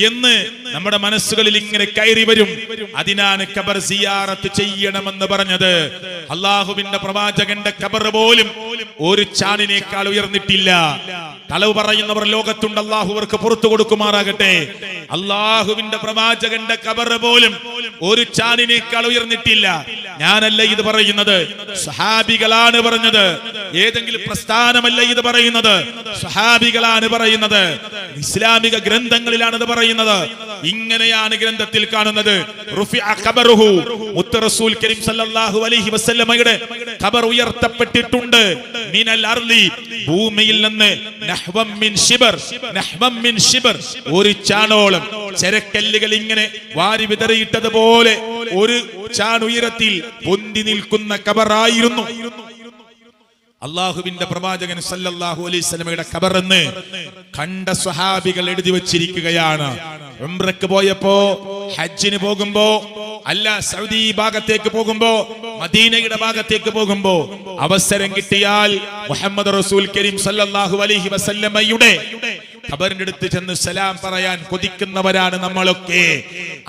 എന്ന് നമ്മുടെ മനസ്സുകളിൽ ഇങ്ങനെ കയറി വരും. അതിനാണ് ഖബർ സിയാറത്ത് ചെയ്യണമെന്ന് പറഞ്ഞത്. അള്ളാഹുവിന്റെ പ്രവാചകന്റെ ഖബർ പോലും ഒരു ചാണിനേക്കാൾ ഉയർന്നിട്ടില്ല. കളവ് പറയുന്നവർ ലോകത്തുണ്ട്, അള്ളാഹു അവർക്ക് പുറത്തു കൊടുക്കുമാറാകട്ടെ. അള്ളാഹുവിന്റെ പ്രവാചകന്റെ ഖബർ പോലും ഒരു ചാണിനേക്കാൾ ഉയർന്നിട്ടില്ല. ഞാനല്ല ഇത് പറയുന്നത്, സ്വഹാബികളാണ് പറഞ്ഞത്. ഏതെങ്കിലും പ്രസ്ഥാനമല്ല ഇത് പറയുന്നത്, സ്വഹാബികളാണ് പറയുന്നത്. ഇസ്ലാമിക ഗ്രന്ഥങ്ങളിലാണ് ഇത് പറയുന്നത്. ഇങ്ങനെയാണ് ഗ്രന്ഥത്തിൽ കാണുന്നത്. റുഫിഅ ഖബറുഹു, മുത്ത് റസൂൽ കരീം സല്ലല്ലാഹു അലൈഹി വസല്ലമയുടെ ഖബർ ഉയർത്തപ്പെട്ടിട്ടുണ്ട്. മിനൽ അർളി, ഭൂമിയിൽ നിന്ന് നഹ്വം മിൻ ശിബർ, നഹ്വം മിൻ ശിബർ, ഒരു ചാണോളം ചരക്കല്ലുകൾ ഇങ്ങനെ വാരി വിതറിയിട്ടതുപോലെ ഒരു ചാണുയരത്തിൽ പൊന്തി നിൽക്കുന്ന ഖബറായിരുന്നു അള്ളാഹുവിന്റെ പ്രവാചകൻ സല്ലല്ലാഹു അലൈഹി വസല്ലമയുടെ ഖബറെന്ന് കണ്ട സ്വഹാബികൾ എഴുതി വച്ചിരിക്കുകയാണ്. ഉംറക്ക് പോയപ്പോ, ഹജ്ജിന് പോകുമ്പോ, അല്ല സൗദി ഭാഗത്തേക്ക് പോകുമ്പോ, മദീനയുടെ ഭാഗത്തേക്ക് പോകുമ്പോ അവസരം കിട്ടിയാൽ മുഹമ്മദ് റസൂൽ കരീം സല്ലല്ലാഹു അലൈഹി വസല്ലമയുടെ ഖബറിന്റെ അടുത്ത് ചെന്ന് സലാം പറയാൻ കൊതിക്കുന്നവരാണ് നമ്മളൊക്കെ.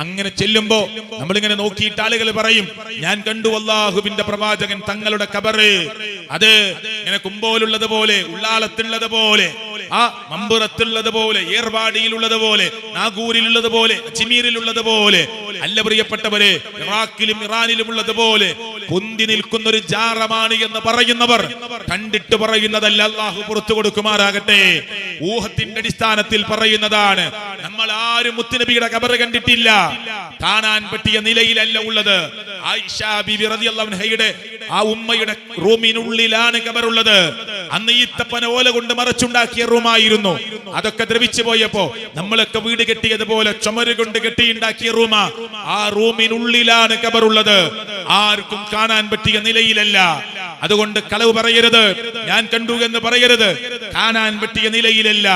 അങ്ങനെ ചെല്ലുമ്പോ നമ്മളിങ്ങനെ നോക്കിയിട്ട് ആളുകൾ പറയും, ഞാൻ കണ്ടു അള്ളാഹുവിന്റെ പ്രവാചകൻ തങ്ങളുടെ ഖബറ്. അത് ഇങ്ങനെ കുമ്പോലുള്ളത് പോലെ, ഉള്ളാളത്തുള്ളത് പോലെ, ആ മമ്പുറത്തുള്ളത് പോലെ, ഏർവാടിയിലുള്ളത് പോലെ, നാഗൂരിലുള്ളത് പോലെ, അജ്മീരിലുള്ളത് പോലെ, അല്ല പ്രിയപ്പെട്ടവരെ, ഇറാഖിലും ഇറാനിലും ഉള്ളത് പോലെ പൊന്തി നിൽക്കുന്ന ഒരു ജാറമാണ് എന്ന് പറയുന്നവർ കണ്ടിട്ട് പറയുന്നതല്ല. അള്ളാഹു പുറത്തു കൊടുക്കുമാറാകട്ടെ. ഊഹത്തിന്റെ അടിസ്ഥാനത്തിൽ പറയുന്നതാണ്. നമ്മൾ ആരും മുത്തുനബിയുടെ ഖബർ കണ്ടിട്ടില്ല, കാണാൻ പറ്റിയ നിലയിലല്ല ഉള്ളത്. ആയിഷ ബീവി റളിയല്ലാഹു അൻഹയുടെ ആ ഉമ്മയുടെ റൂമിനുള്ളിലാണ് ഖബറുള്ളത്. അന്ന് ഈത്തപ്പന ഓല കൊണ്ട് മറച്ചുണ്ടാക്കിയ റൂമായിരുന്നു. അതൊക്കെ ദ്രവിച്ചു പോയപ്പോ നമ്മളൊക്കെ വീട് കെട്ടിയതുപോലെ ചുമര് കൊണ്ട് കെട്ടിയുണ്ടാക്കിയ റൂമാ. ആ റൂമിനുള്ളിലാണ് ഖബറുള്ളത്. ആർക്കും കാണാൻ പറ്റിയ നിലയിലല്ല. അതുകൊണ്ട് കളവ് പറയരുത്, ഞാൻ കണ്ടു എന്ന് പറയരുത്. കാണാൻ പറ്റിയ നിലയിലല്ല.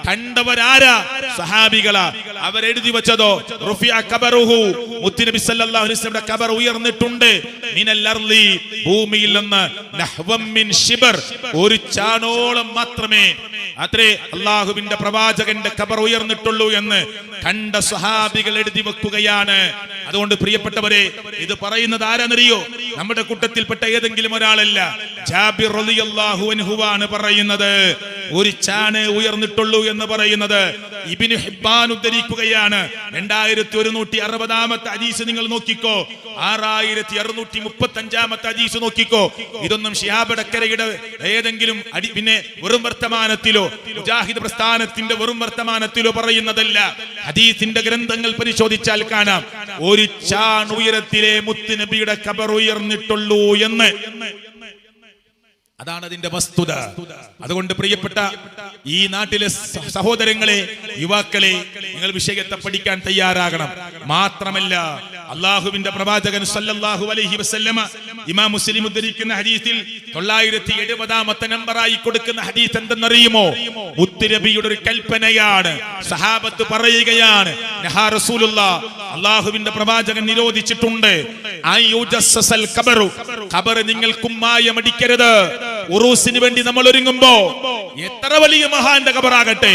കണ്ടവരാരാ? സഹാബികളാ. അവരെഴുതി വെച്ചതോ റുഫിഅ ഖബറുഹു, മുത്തുനബി സല്ലല്ലാഹു അലൈഹി വസല്ലമയുടെ ഖബർ ഉയർന്നിട്ടുണ്ട്. മിനൽ അർളി, ഭൂമിയിൽ നിന്ന് നഹ്വം മിൻ ശിബർ, ഒരു ചാണോളം മാത്രമേ അത്രേ അള്ളാഹുവിന്റെ പ്രവാചകന്റെ ഖബർ ഉയർന്നിട്ടുള്ളൂ എന്ന് കണ്ട സ്വഹാബികൾ എഴുതി വെക്കുകയാണ്. അതുകൊണ്ട് പ്രിയപ്പെട്ടവരെ, ഇത് പറയുന്നത് ആരാന്നറിയോ? നമ്മുടെ കൂട്ടത്തിൽപ്പെട്ട ഏതെങ്കിലും ഒരാളല്ല. ജാബിർ റളിയല്ലാഹു അൻഹു ആണ് പറയുന്നത്. ഒരു ചാണ് ഉയർന്നിട്ടുള്ളൂ എന്ന് പറയുന്നത്. ഇബ്നു ഹിബ്ബാൻ ഉദ്ധരിക്കുകയാണ്. 2160 ഹദീസ് നിങ്ങൾ നോക്കിക്കോ, 6635 ഹദീസ് നോക്കിക്കോ. ഇതൊന്നും ശിഹാബ് അടക്കരയുടെ ഏതെങ്കിലും പിന്നെ വെറും വർത്തമാനത്തിലോ മുജാഹിദ് പ്രസ്ഥാനത്തിന്റെ വെറും വർത്തമാനത്തിലോ പറയുന്നതല്ല. ഹദീസിന്റെ ഗ്രന്ഥങ്ങൾ പരിശോധിച്ചാൽ കാണാം, ഒരു ചാൺ ഉയരത്തിലെ മുത്തുനബിയുടെ ഖബർ ഉയർന്നിട്ടുള്ളൂ എന്ന്. അതാണ് അതിന്റെ വസ്തുത. അതുകൊണ്ട് പ്രിയപ്പെട്ട ഈ നാട്ടിലെ സഹോദരങ്ങളെ, യുവാക്കളെ, നിങ്ങൾ വിഷയത്തെ പഠിക്കാൻ തയ്യാറാകണം. മാത്രമല്ല, അള്ളാഹുവിന്റെ പ്രവാചകൻ സല്ലല്ലാഹു അലൈഹി വസല്ലമ ഇമാം മുസ്ലിം ഉദ്ധരിക്കുന്ന ഹദീസിൽ 970 നമ്പറായി കൊടുക്കുന്ന ഹദീസ് എന്തെന്നറിയുമോ? മുത്തുനബിയുടെ ഒരു കൽപ്പനയാണ്. സഹാബത്ത് പറയുകയാണ്, നഹാ റസൂലുള്ളാഹ്, അള്ളാഹുവിന്റെ പ്രവാചകൻ നിരോധിച്ചിട്ടുണ്ട്, ഖബർ നിങ്ങൾ കുമ്മായമടിക്കരുത്. ഉറൂസിന് വേണ്ടി നമ്മൾ ഒരുങ്ങുമ്പോ എത്ര വലിയ മഹാന്റെ ഖബറാകട്ടെ,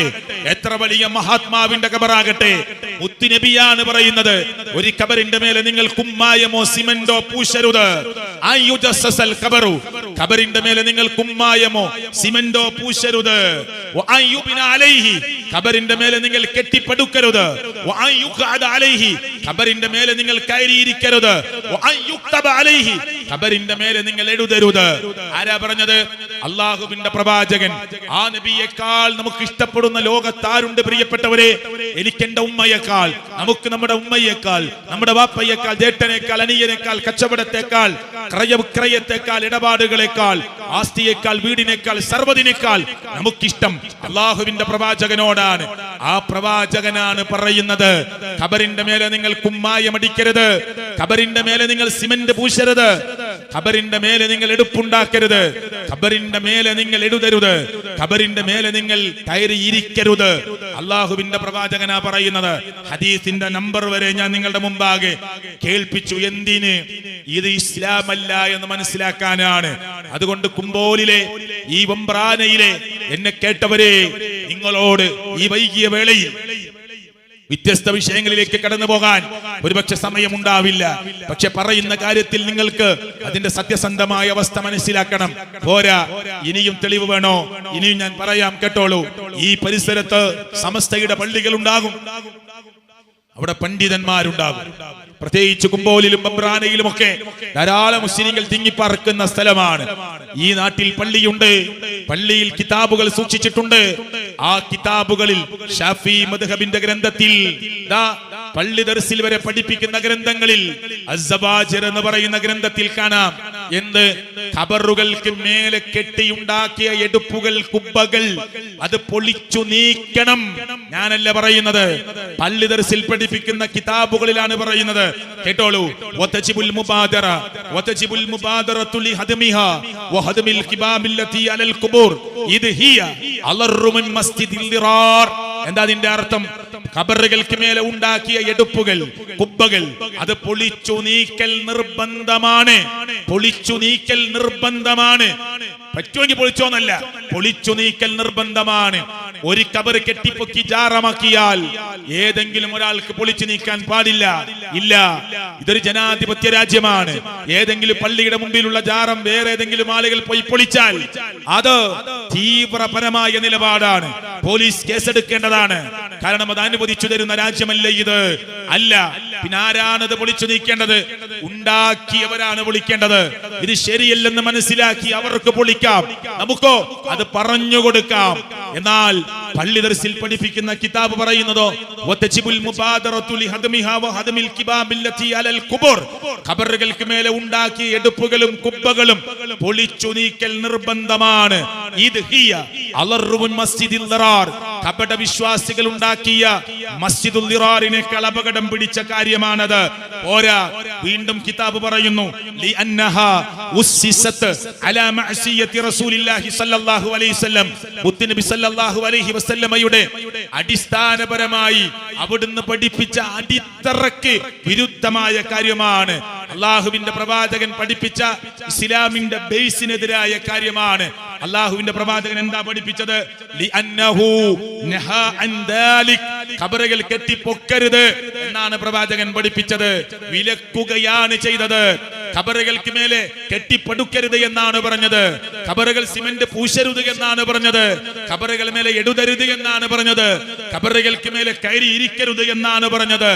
എത്ര വലിയ മഹാത്മാവിന്റെ ഖബറാകട്ടെ, മുത്തുനബിയാണ് പറയുന്നത്, ഒരു ഖബറിന്റെ മേലെ നിങ്ങൾ കുമ്മായമോ സിമന്റോ പൂശരുത്. ഖബറിന്റെ മേലെ നിങ്ങൾ കുമ്മായമോ സിമന്റോ പൂശരുത്. ഖബറിന്റെ മേലെ നിങ്ങൾ കെട്ടിപ്പടുക്കരുത്. ഖബറിന്റെ മേലെ നിങ്ങൾ കയറിയിരിക്കരുത്. ഖബറിന്റെ മേലെ നിങ്ങൾ എഴുതരുത്. ആരാ പറഞ്ഞത്? അള്ളാഹുവിന്റെ പ്രവാചകൻ. ആ നബിയേക്കാൾ നമുക്ക് ഇഷ്ടപ്പെടുന്ന ലോകത്താരുണ്ട് പ്രിയപ്പെട്ടവരെ? എനിക്ക് എന്റെ ഉമ്മയേക്കാൾ, നമുക്ക് നമ്മുടെ ഉമ്മയേക്കാൾ, നമ്മുടെ വാപ്പയേക്കാൾ, ജേട്ടനേക്കാൾ, അനിയനേക്കാൾ, കച്ചവടത്തെക്കാൾ, ക്രയവിക്രയത്തെക്കാൾ, ഇടപാടുകളെക്കാൾ, ആസ്തിയേക്കാൾ, വീടിനേക്കാൾ, സർവ്വതിനേക്കാൾ നമുക്കിഷ്ടം അള്ളാഹുവിന്റെ പ്രവാചകനോടാണ്. ആ പ്രവാചകനാണ് പറയുന്നത്, ഖബറിന്റെ മേലെ നിങ്ങൾ കുമ്മായമടിക്കരുത്, ഖബറിന്റെ മേലെ നിങ്ങൾ സിമന്റ് പൂശരുത്, ഖബറിന്റെ മേലെ നിങ്ങൾ എടുപ്പുണ്ടാക്കരുത്, ഖബറിന്റെ മേലെ നിങ്ങൾ എഴുതരുത്, ഖബറിന്റെ മേലെ നിങ്ങൾ കയറിയിരിക്കരുത്. അള്ളാഹുവിന്റെ പ്രവാചകനാ പറയുന്നത്. ഹദീസിന്റെ നമ്പർ വരെ ഞാൻ നിങ്ങളുടെ മുമ്പാകെ കേൾപ്പിച്ചു. എന്തിന്? ഇത് ഇസ്ലാമല്ല എന്ന് മനസ്സിലാക്കാനാണ്. അതുകൊണ്ട് കുമ്പോലിലെ ഈ വമ്പ്രാനയിലെ എന്നെ കേട്ടവരെ, നിങ്ങളോട് ഈ വൈകിയ വേളയിൽ വ്യത്യസ്ത വിഷയങ്ങളിലേക്ക് കടന്നു പോകാൻ ഒരുപക്ഷെ സമയമുണ്ടാവില്ല. പക്ഷെ പറയുന്ന കാര്യത്തിൽ നിങ്ങൾക്ക് അതിന്റെ സത്യസന്ധമായ അവസ്ഥ മനസ്സിലാക്കണം. പോരാ, ഇനിയും തെളിവ് വേണോ? ഇനിയും ഞാൻ പറയാം, കേട്ടോളൂ. ഈ പരിസരത്ത് സമസ്തയുടെ പള്ളികൾ ഉണ്ടാകും, അവിടെ പണ്ഡിതന്മാരുണ്ടാകും. പ്രത്യേകിച്ച് കുമ്പോലിലും ബംബ്രാനയിലും ഒക്കെ ധാരാളം മുസ്ലിങ്ങൾ തിങ്ങിപ്പാർക്കുന്ന സ്ഥലമാണ്. ഈ നാട്ടിൽ പള്ളിയുണ്ട്, പള്ളിയിൽ കിതാബുകൾ സൂക്ഷിച്ചിട്ടുണ്ട്. ആ കിതാബുകളിൽ ഷാഫി മദ്ഹബിന്റെ ഗ്രന്ഥത്തിൽ, പള്ളി ദർസിൽ വരെ പഠിപ്പിക്കുന്ന ഗ്രന്ഥങ്ങളിൽ അസ്സബാജിർ എന്ന് പറയുന്ന ഗ്രന്ഥത്തിൽ കാണാം, എന്ത്? ഖബറുകൾക്ക് മേലെ കെട്ടിയുണ്ടാക്കിയ എടുപ്പുകൾ, കുബ്ബകൾ, അത് പൊളിച്ചു നീക്കണം. ഞാനല്ല പറയുന്നത്, പള്ളി ദർസിൽ പഠിപ്പിക്കുന്ന കിതാബുകളിലാണ് പറയുന്നത്. കേട്ടോളൂ. വതജിബുൽ മുബാദറ വതജിബുൽ മുബാദറതു ലിഹദ്മിഹാ വഹദ്മിൽ ഖിബാബില്ലതി അലൽ ഖുബൂർ ഇദ് ഹിയ അലറു മിൻ മസ്ജിദിൽ ദിറാർ. എന്താ അതിന്റെ അർത്ഥം? ഖബറുകൾക്ക് മേലെ ഉണ്ടാക്കിയ എടുപ്പുകൾ, കുബ്ബകൾ, അത് പൊളിച്ചു നീക്കൽ നിർബന്ധമാണ്. പൊളിച്ചു നീക്കൽ നിർബന്ധമാണ്. പറ്റുമെങ്കിൽ പൊളിച്ചോന്നല്ല, പൊളിച്ചു നീക്കൽ നിർബന്ധമാണ്. ഒരു ഖബർ കെട്ടിപ്പൊക്കി ജാറമാക്കിയാൽ ഏതെങ്കിലും ഒരാൾക്ക് പൊളിച്ചു നീക്കാൻ പാടില്ല. ഇല്ല, ഇതൊരു ജനാധിപത്യ രാജ്യമാണ്. ഏതെങ്കിലും പള്ളിയുടെ മുമ്പിലുള്ള ജാറം വേറെ ഏതെങ്കിലും ആളുകൾ പോയി പൊളിച്ചാൽ അത് തീവ്രപരമായ നിലപാടാണ്. പോലീസ് കേസെടുക്കേണ്ടതാണ്. കാരണം അത് അനുവദിച്ചു തരുന്ന രാജ്യമല്ല ഇത്. അല്ല, പിന്നെ ആരാണത് പൊളിച്ചു നീക്കേണ്ടത്? ഉണ്ടാക്കിയവരാണ് പൊളിക്കേണ്ടത്. ഇത് ശരിയല്ലെന്ന് മനസ്സിലാക്കി അവർക്ക് പൊളിക്കാം, നമുക്കോ അത് പറഞ്ഞു കൊടുക്കാം. എന്നാൽ പള്ളി ദർസിൽ പഠിപ്പിക്കുന്ന കിതാബ് പറയുന്നതോ വതജിബുൽ മുബാദറതു ലിഹദ്മിഹാ വഹദ്മിൽ ഖിബാബില്ലതി അലൽ ഖുബൂർ. ഖബറുകൾക്ക് മേലെ ഉണ്ടാക്കിയ എടുപ്പുകളും കുബ്ബകളും പൊളിച്ചു നീക്കൽ നിർബന്ധമാണ്. ഇത് ഹിയ അലറു മിൻ മസ്ജിദിൽ ദിറാർ. കപട വിശ്വാസികൾ ഉണ്ടാക്കിയ മസ്ജിദുൽ ദിറാറിനേക്കാൾ അപകടം പിടിച്ച കാര്യമാണത്. പോരാ, വീണ്ടും കിതാബ് പറയുന്നു, ലിഅന്നഹാ ഉസ്സിസത് അലാ മഅസിയത്തി റസൂലില്ലാഹി സ്വല്ലല്ലാഹു അലൈഹി വസല്ലം. മുത്തുനബി സ്വല്ലല്ലാഹു അലൈഹി വസല്ലമയുടെ അടിസ്ഥാനപരമായി അവിടുന്ന് പഠിപ്പിച്ച അടിത്തറക്ക് വിരുദ്ധമായ കാര്യമാണ്. അള്ളാഹുവിന്റെ പ്രവാചകൻ പഠിപ്പിച്ച ഇസ്ലാമിന്റെ ബേസിനെതിരായ കാര്യമാണ്. അള്ളാഹുവിന്റെ പ്രവാചകൻ എന്താ പഠിപ്പിച്ചത്? ലിഅന്നഹു നഹാ അൻ ദാലിക്. ഖബറുകൾ കെട്ടിപ്പൊക്കരുത് എന്നാണ് പ്രവാചകൻ പഠിപ്പിച്ചത്. വിലക്കുകയാണ് ചെയ്തത്. ഖബറുകൾക്ക് മേലെ കെട്ടിപ്പടുക്കരുത് എന്നാണ് പറഞ്ഞത്. ഖബറുകൾ സിമന്റ് പൂശരുത് എന്നാണ് പറഞ്ഞത്. ഖബറുകൾ മേലെ എടുതരുത് എന്നാണ് പറഞ്ഞത്. ഖബറുകൾക്ക് മേലെ കയറി ഇരിക്കരുത് എന്നാണ് പറഞ്ഞത്.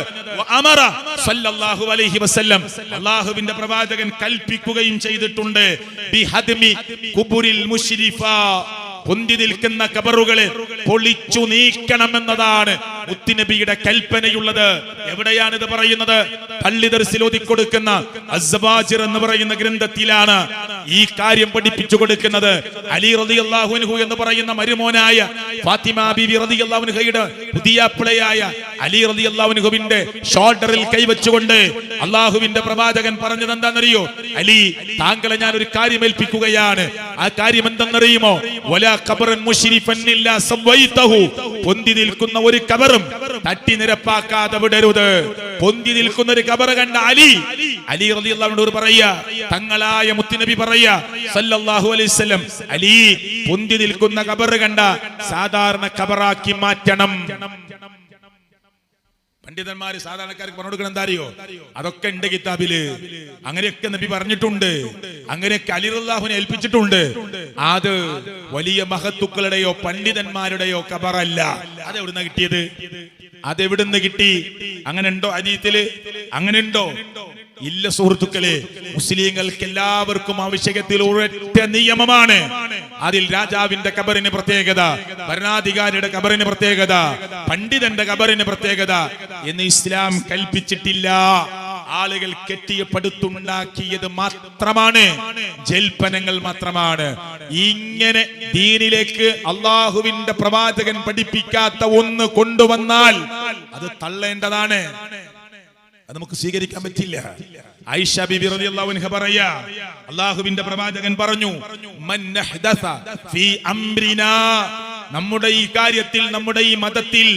അമറ സല്ലല്ലാഹു അലൈഹി വസല്ലം, അല്ലാഹുവിന്റെ പ്രവാചകൻ കൽപ്പിക്കുകയും ചെയ്തിട്ടുണ്ട്. ബിഹദ്മി ഖുബുരിൽ മുശ്രിഫ, പൊന്തി നിൽക്കുന്ന ഖബറുകളെ പൊളിച്ചു നീക്കണമെന്നതാണ് മുത്തുനബിയുടെ കൽപ്പനയുള്ളത്. എവിടെയാണ് ഇത് പറയുന്നത്? പള്ളി ദർസിൽ ഓതിക്കൊടുക്കുന്ന അസ്സവാജിർ എന്ന് പറയുന്ന ഗ്രന്ഥത്തിലാണ് ഈ കാര്യം പഠിപ്പിച്ചു കൊടുക്കുന്നത്. അലി റളിയല്ലാഹു അൻഹു എന്ന് പറയുന്ന മരുമോനായ ഫാത്തിമ ബീവി റളിയല്ലാഹു അൻഹയുടെ പുതിയാപ്പിളയായ അലി റളിയല്ലാഹു അൻഹുവിന്റെ ഷോൾഡറിൽ കൈവച്ചുകൊണ്ട് അല്ലാഹുവിന്റെ പ്രവാചകൻ പറഞ്ഞത് എന്താണെന്നറിയോ? അലി, താങ്കളെ ഞാൻ ഒരു കാര്യം ഏൽപ്പിക്കുകയാണ്. ആ കാര്യം എന്തെന്നറിയുമോ? വലാ ഖബറൻ മുശ്രിഫൻ ഇല്ലാ സവൈതഹു, പൊന്തി നിൽക്കുന്ന ഒരു ഖബറും തട്ടി നിരപ്പാക്കാതെ വിടരുത്. പൊന്തി നിൽക്കുന്ന ഒരു ഖബർ കണ്ട അലി റളിയല്ലാഹു അൻഹു പറയാ, തങ്ങളായ മുത്തുനബി പറയാ സല്ലല്ലാഹു അലൈഹി വസല്ലം, അലി, പൊന്തി നിൽക്കുന്ന ഖബർ കണ്ട സാധാരണ ഖബറാക്കി മാറ്റണം. പണ്ഡിതന്മാര് സാധാരണക്കാർക്ക് പറഞ്ഞു കൊടുക്കണം. എന്താ അറിയോ? അതൊക്കെ ഉണ്ട് കിതാബില്. അങ്ങനെയൊക്കെ നബി പറഞ്ഞിട്ടുണ്ട്. അങ്ങനെയൊക്കെ അലി റളിയല്ലാഹുവിനെ ഏൽപ്പിച്ചിട്ടുണ്ട്. അത് വലിയ മഹത്തുക്കളുടെയോ പണ്ഡിതന്മാരുടെയോ ഖബറല്ല. അതെവിടുന്ന കിട്ടിയത്? അതെവിടുന്ന് കിട്ടി? അങ്ങനെ ഉണ്ടോ ഹദീസില്? അങ്ങനെ ഉണ്ടോ? ഇല്ല സുഹൃത്തുക്കളെ. മുസ്ലിങ്ങൾക്ക് എല്ലാവർക്കും ആവശ്യകത്തിൽ ഒരൊറ്റ നിയമമാണ്. അതിൽ രാജാവിന്റെ ഖബറിന് പ്രത്യേകത, ഭരണാധികാരിയുടെ ഖബറിന് പ്രത്യേകത, പണ്ഡിതന്റെ ഖബറിന് പ്രത്യേകത എന്ന് ഇസ്ലാം കൽപ്പിച്ചിട്ടില്ല. ആളുകൾ കെട്ടിയപ്പെടുത്തുണ്ടാക്കിയത് മാത്രമാണ്, ജൽപ്പനങ്ങൾ മാത്രമാണ്. ഇങ്ങനെ ദീനിലേക്ക് അള്ളാഹുവിന്റെ പ്രവാചകൻ പഠിപ്പിക്കാത്ത ഒന്ന് കൊണ്ടുവന്നാൽ അത് തള്ളേണ്ടതാണ്. അത് നമുക്ക് സ്വീകരിക്കാൻ പറ്റില്ല. ആയിഷ ബീബി റളിയല്ലാഹു അൻഹ പറയാ, അല്ലാഹുവിന്റെ പ്രവാചകൻ പറഞ്ഞു, മൻ അഹ്ദസ ഫീ അംരിനാ, നമ്മുടെ ഈ കാര്യത്തിൽ, നമ്മുടെ ഈ മതത്തിൽ,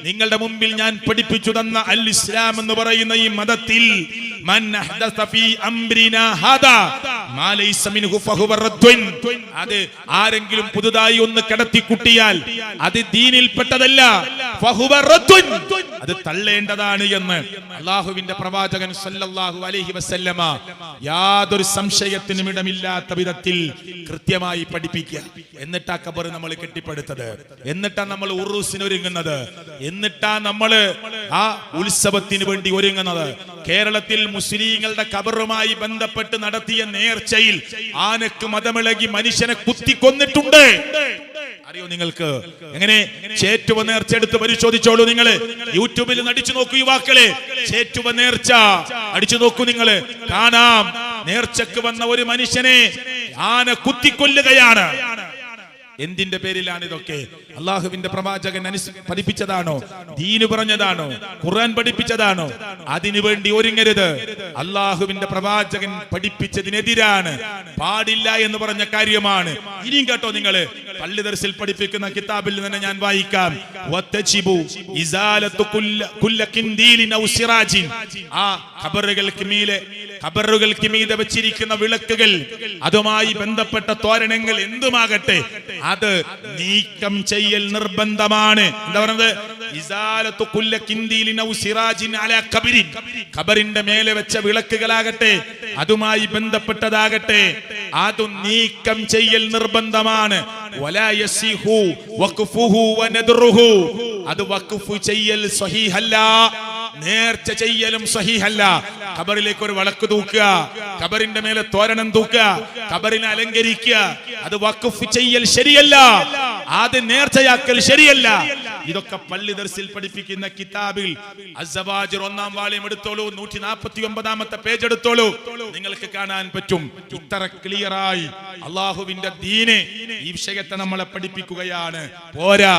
നിങ്ങളുടെ മുമ്പിൽ ഞാൻ പഠിപ്പിച്ചു തന്ന അൽ ഇസ്ലാം എന്ന് പറയുന്ന ഈ മതത്തിൽ, മൻ അഹ്ദസ ഫീ അംരിനാ ഹാദാ മാ ലൈസ മിൻഹു ഫഹുവ റദ്ദുൻ, അത് ആരെങ്കിലും പുതുതായി ഒന്ന് കടത്തി കുട്ടിയാൽ അത് ദീനിൽപ്പെട്ടതല്ല, ഫഹുവ റദ്ദുൻ, അത് തള്ളേണ്ടതാണ് എന്ന് അല്ലാഹുവിന്റെ പ്രവാചകൻ സല്ലല്ലാഹു അലൈഹി വസല്ലമ യാതൊരു സംശയത്തിനും ഇടമില്ലാത്ത വിധത്തിൽ കൃത്യമായി പഠിപ്പിക്കുക. എന്നിട്ടാ ഖബർ നമ്മൾ കെട്ടിപ്പടുത്തത്, എന്നിട്ടാ നമ്മൾ ഉറൂസിന് ഒരുങ്ങുന്നത്, എന്നിട്ടാ നമ്മൾ ആ ഉത്സവത്തിന് വേണ്ടി ഒരുങ്ങുന്നത്. കേരളത്തിൽ മുസ്ലിങ്ങളുടെ ഖബറുമായി ബന്ധപ്പെട്ട് നടത്തിയ നേർച്ചയിൽ ആനക്ക് മതമിളകി മനുഷ്യനെ കുത്തിക്കൊന്നിട്ടുണ്ട്. അറിയോ നിങ്ങൾക്ക്? എങ്ങനെ? ചേറ്റുവ നേർച്ച എടുത്ത് പരിശോധിച്ചോളൂ നിങ്ങൾ. യൂട്യൂബിൽ അടിച്ചു നോക്കൂ യുവാക്കളെ, ചേറ്റുവ നേർച്ച അടിച്ചു നോക്കൂ നിങ്ങൾ, കാണാം. നേർച്ചക്ക് വന്ന ഒരു മനുഷ്യനെ ആന കുത്തിക്കൊല്ലുകയാണ്. എന്തിന്റെ പേരിലാണ് ഇതൊക്കെ? അള്ളാഹുവിന്റെ പ്രവാചകൻ പഠിപ്പിച്ചതാണോ? ദീന് പറഞ്ഞതാണോ? ഖുർആൻ പഠിപ്പിച്ചതാണോ? അതിനു വേണ്ടി ഒരുങ്ങരുത്. അള്ളാഹുവിന്റെ പ്രവാചകൻ പഠിപ്പിച്ചതിനെതിരാണ്, പാടില്ല എന്ന് പറഞ്ഞ കാര്യമാണ്. ഇനിയും കേട്ടോ നിങ്ങള്, പള്ളി ദർസിൽ പഠിപ്പിക്കുന്ന കിതാബിൽ തന്നെ ഞാൻ വായിക്കാം. ആ ഖബറുകൾക്ക് മീതെ വെച്ചിരിക്കുന്ന വിളക്കുകൾ, അതുമായി ബന്ധപ്പെട്ട തോരണങ്ങൾ എന്തുമാകട്ടെ, അത് നീക്കം ചെയ്യൽ നിർബന്ധമാണ്. എന്താ പറയുന്നത്? ഖബറിന്റെ മേലെ വെച്ച വിളക്കുകളാകട്ടെ, അതുമായി ബന്ധപ്പെട്ടതാകട്ടെ, അത് നീക്കം ചെയ്യൽ നിർബന്ധമാണ്. അത് വഖഫ് ചെയ്യൽ സ്വഹീഹല്ല, നേർച്ച ചെയ്യലും സ്വഹീഹല്ല. ഖബറിലേക്ക് ഒരു വിളക്ക് തൂക്കുക, ഖബറിന്റെ മേലെ തോരണം തൂക്കുക, ഖബറിനെ അലങ്കരിക്കുക, അത് വഖഫ് ചെയ്യൽ ശരിയല്ല, അത് നേർച്ചയാക്കൽ ശരിയല്ല. ഇതൊക്കെ പള്ളി ദർസിൽ പഠിപ്പിക്കുന്ന കിതാബിൽ അസ്സവാജിർ 1-ാം വാള്യം എടുത്തോളൂ, 149-ാമത്തെ പേജ് എടുത്തോളൂ, നിങ്ങൾക്ക് കാണാൻ പറ്റും. ഇത്ര ക്ലിയറായി അള്ളാഹുവിന്റെ ദീന് ഈ വിഷയത്തെ നമ്മളെ പഠിപ്പിക്കുകയാണ്. പോരാ,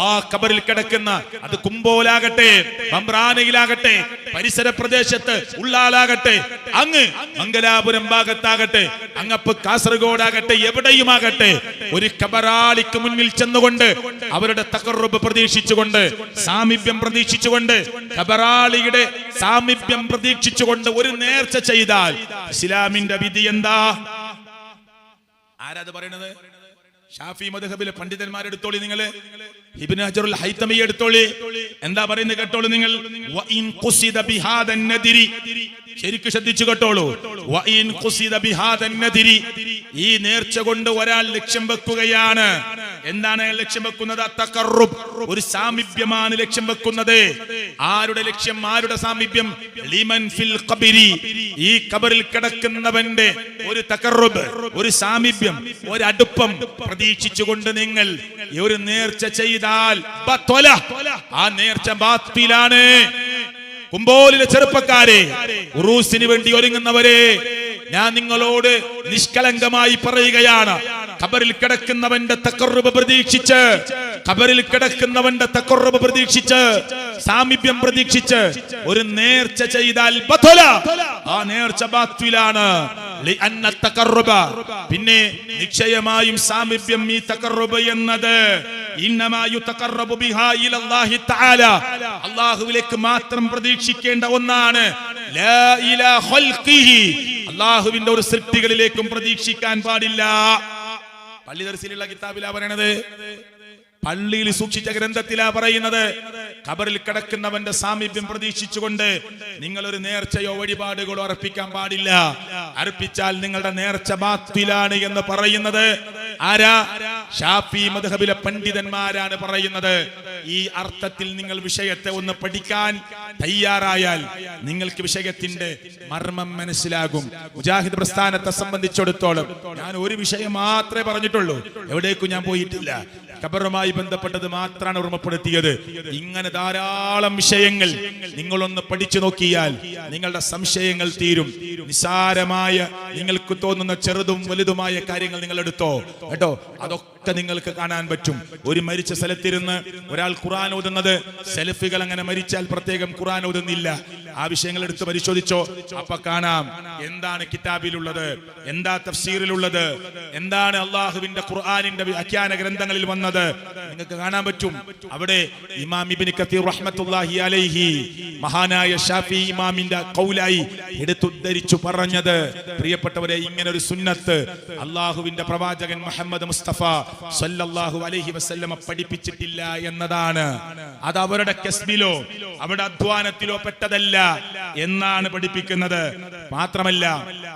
ആ ഖബറിൽ കിടക്കുന്ന, അത് കുമ്പോലാകട്ടെ, ബംബ്രാനയിലാകട്ടെ, പരിസര പ്രദേശത്ത് ഉള്ളാലാകട്ടെ, അങ്ങ് മംഗലാപുരം ഭാഗത്താകട്ടെ, അങ്ങപ്പ് കാസർഗോഡാകട്ടെ, എവിടെയുമാകട്ടെ, ഒരു ഖബറാളിക്ക് മുന്നിൽ ചെന്നുകൊണ്ട് അവരുടെ തഖർറുബ് പ്രതീക്ഷിച്ചുകൊണ്ട്, സാമീപ്യം പ്രതീക്ഷിച്ചുകൊണ്ട്, ഖബറാളിയുടെ സാമീപ്യം പ്രതീക്ഷിച്ചുകൊണ്ട് ഒരു നേർച്ച ചെയ്താൽ ഇസ്ലാമിന്റെ വിധി എന്താ? ആരാത് പറയണത്? ഷാഫി മദ്ഹബിലെ പണ്ഡിതന്മാരെടുത്തോളി നിങ്ങൾ, ഇബ്നു ഹജറുൽ ഹൈതമി എടുത്തോളി. എന്താ പറയുന്നത് കേട്ടോളൂ നിങ്ങൾ. വഇൻ ഖുസിദ ബിഹാദൻ നദിരി, ശരിക്ക് ശ്രദ്ധിച്ചു കേട്ടോളൂ. വഇൻ ഖുസിദ ബിഹാദൻ നദിരി, ഈ നേർച്ച കൊണ്ട് ഒരാൾ ലക്ഷ്യം വെക്കുകയാണ്. എന്താണ് ലക്ഷ്യം വെക്കുന്നത്? തഖർറുബ്, ഒരു സാമീപ്യമാണ് ലക്ഷ്യം വെക്കുന്നത്. ആരുടെ ലക്ഷ്യം? ആരുടെ സാമീപ്യം? ലിമൻ ഫിൽ ഖബരി, ഈ ഖബറിൽ കിടക്കുന്നവന്റെ ഒരു തഖർറുബ്, ഒരു സാമീപ്യം, ഒരു അടുപ്പം പ്രതീക്ഷിച്ചുകൊണ്ട് നിങ്ങൾ ഒരു നേർച്ച ചെയ്താൽ ബത്വല, ആ നേർച്ച ബാത്തിലാണ്. കുമ്പോലിലെ ചെറുപ്പക്കാരെ, ഉറൂസിന് വേണ്ടി ഒരുങ്ങുന്നവരെ, ഞാൻ നിങ്ങളോട് നിഷ്കളങ്കമായി പറയുകയാണ്, ഖബറിൽ കിടക്കുന്നവന്റെ തഖർറുബ് പ്രതീക്ഷിച്ച്, ഖബറിൽ കിടക്കുന്നവന്റെ തഖർറുബ് പ്രതീക്ഷിച്ച്, സാമീപ്യം പ്രതീക്ഷിച്ച് ഒരു നേർച്ച ചെയ്താൽ ബത്വല, ആ നേർച്ച ബാത്തിലാണ്. ലിഅന്ന തഖർറുബ, പിന്നെ നിശ്ചയമായും സാമീപ്യം, ഈ തഖർറുബ് എന്നത് ഇന്നമാ യുതഖറബു ബിഹാ ഇലല്ലാഹി തആല, അല്ലാഹുവിലേക്ക് മാത്രം പ്രതീക്ഷിക്കേണ്ട ഒന്നാണ്. ലാ ഇലാ ഖൽഖിഹി, അല്ലാഹുവിന്റെ ഒരു സൃഷ്ടികളിലേക്കും പ്രതീക്ഷിക്കാൻ പാടില്ല. പള്ളി ദർസിലുള്ള കിതാബിലാ പറയണത്, പള്ളിയിൽ സൂക്ഷിച്ച ഗ്രന്ഥത്തിലാ പറയുന്നത്, ഖബറിൽ കിടക്കുന്നവന്റെ സാമീപ്യം പ്രതീക്ഷിച്ചുകൊണ്ട് നിങ്ങൾ ഒരു നേർച്ചയോ വഴിപാടുകളോ അർപ്പിക്കാൻ പാടില്ല. അർപ്പിച്ചാൽ നിങ്ങളുടെ നേർച്ച ബാത്തിലാണ് എന്ന് പറയുന്നത് ആരാ? ഷാഫി മദ്ഹബിലെ പണ്ഡിതന്മാരാണ് പറയുന്നത്. ഈ അർത്ഥത്തിൽ നിങ്ങൾ വിഷയത്തെ ഒന്ന് പഠിക്കാൻ തയ്യാറായാൽ നിങ്ങൾക്ക് വിഷയത്തിന്റെ മർമ്മം മനസ്സിലാകും. മുജാഹിദ് പ്രസ്ഥാനത്തെ സംബന്ധിച്ചിടത്തോളം ഞാൻ ഒരു വിഷയം മാത്രമേ പറഞ്ഞിട്ടുള്ളൂ, എവിടേക്കും ഞാൻ പോയിട്ടില്ല. ഖബറുമായി ബന്ധപ്പെട്ടത് മാത്രമാണ് ഓർമ്മപ്പെടുത്തിയത്. ഇങ്ങനെ ധാരാളം വിഷയങ്ങൾ നിങ്ങളൊന്ന് പഠിച്ചു നോക്കിയാൽ നിങ്ങളുടെ സംശയങ്ങൾ തീരും. നിസ്സാരമായ നിങ്ങൾക്ക് തോന്നുന്ന ചെറുതും വലുതുമായ കാര്യങ്ങൾ നിങ്ങൾ എടുത്തോ കേട്ടോ, അതൊക്കെ നിങ്ങൾക്ക് കാണാൻ പറ്റും. ഒരു മരിച്ച സ്ഥലത്തിരുന്ന് ഒരാൾ ഖുർആൻ ഓതുന്നത്, സെൽഫികൾ അങ്ങനെ മരിച്ചാൽ പ്രത്യേകം ഖുർആൻ ഓതുന്നില്ല. ആ വിഷയങ്ങൾ എടുത്ത് പരിശോധിച്ചോ, അപ്പൊ കാണാം എന്താണ് കിതാബിലുള്ളത്, എന്താ തഫ്സീറിലുള്ളത്, എന്താണ് അള്ളാഹുവിന്റെ ഖുർആനിന്റെ വ്യാഖ്യാന ഗ്രന്ഥങ്ങളിൽ വന്നത് നിങ്ങൾക്ക് കാണാൻ പറ്റും. അവിടെ ഇമാം ഇബ്നു കതീർ റഹ്മത്തുള്ളാഹി അലൈഹി, മഹാനായ ഷാഫി ഇമാമിന്റെ ഖൗലായി എടുത്തുദ്ധരിച്ചു പറഞ്ഞത്, പ്രിയപ്പെട്ടവരെ, ഇങ്ങനെ ഒരു സുന്നത്ത് അള്ളാഹുവിന്റെ പ്രവാചകൻ മുഹമ്മദ് മുസ്തഫ സല്ലല്ലാഹു അലൈഹി വസല്ലമ പഠിപ്പിച്ചിട്ടില്ല എന്നതാണ്. അത് അവരുടെ കസ്ബിലോ അവരുടെ അധ്വാനത്തിലോ പെട്ടതല്ല എന്നാണ് പഠിപ്പിക്കുന്നത്. മാത്രമല്ല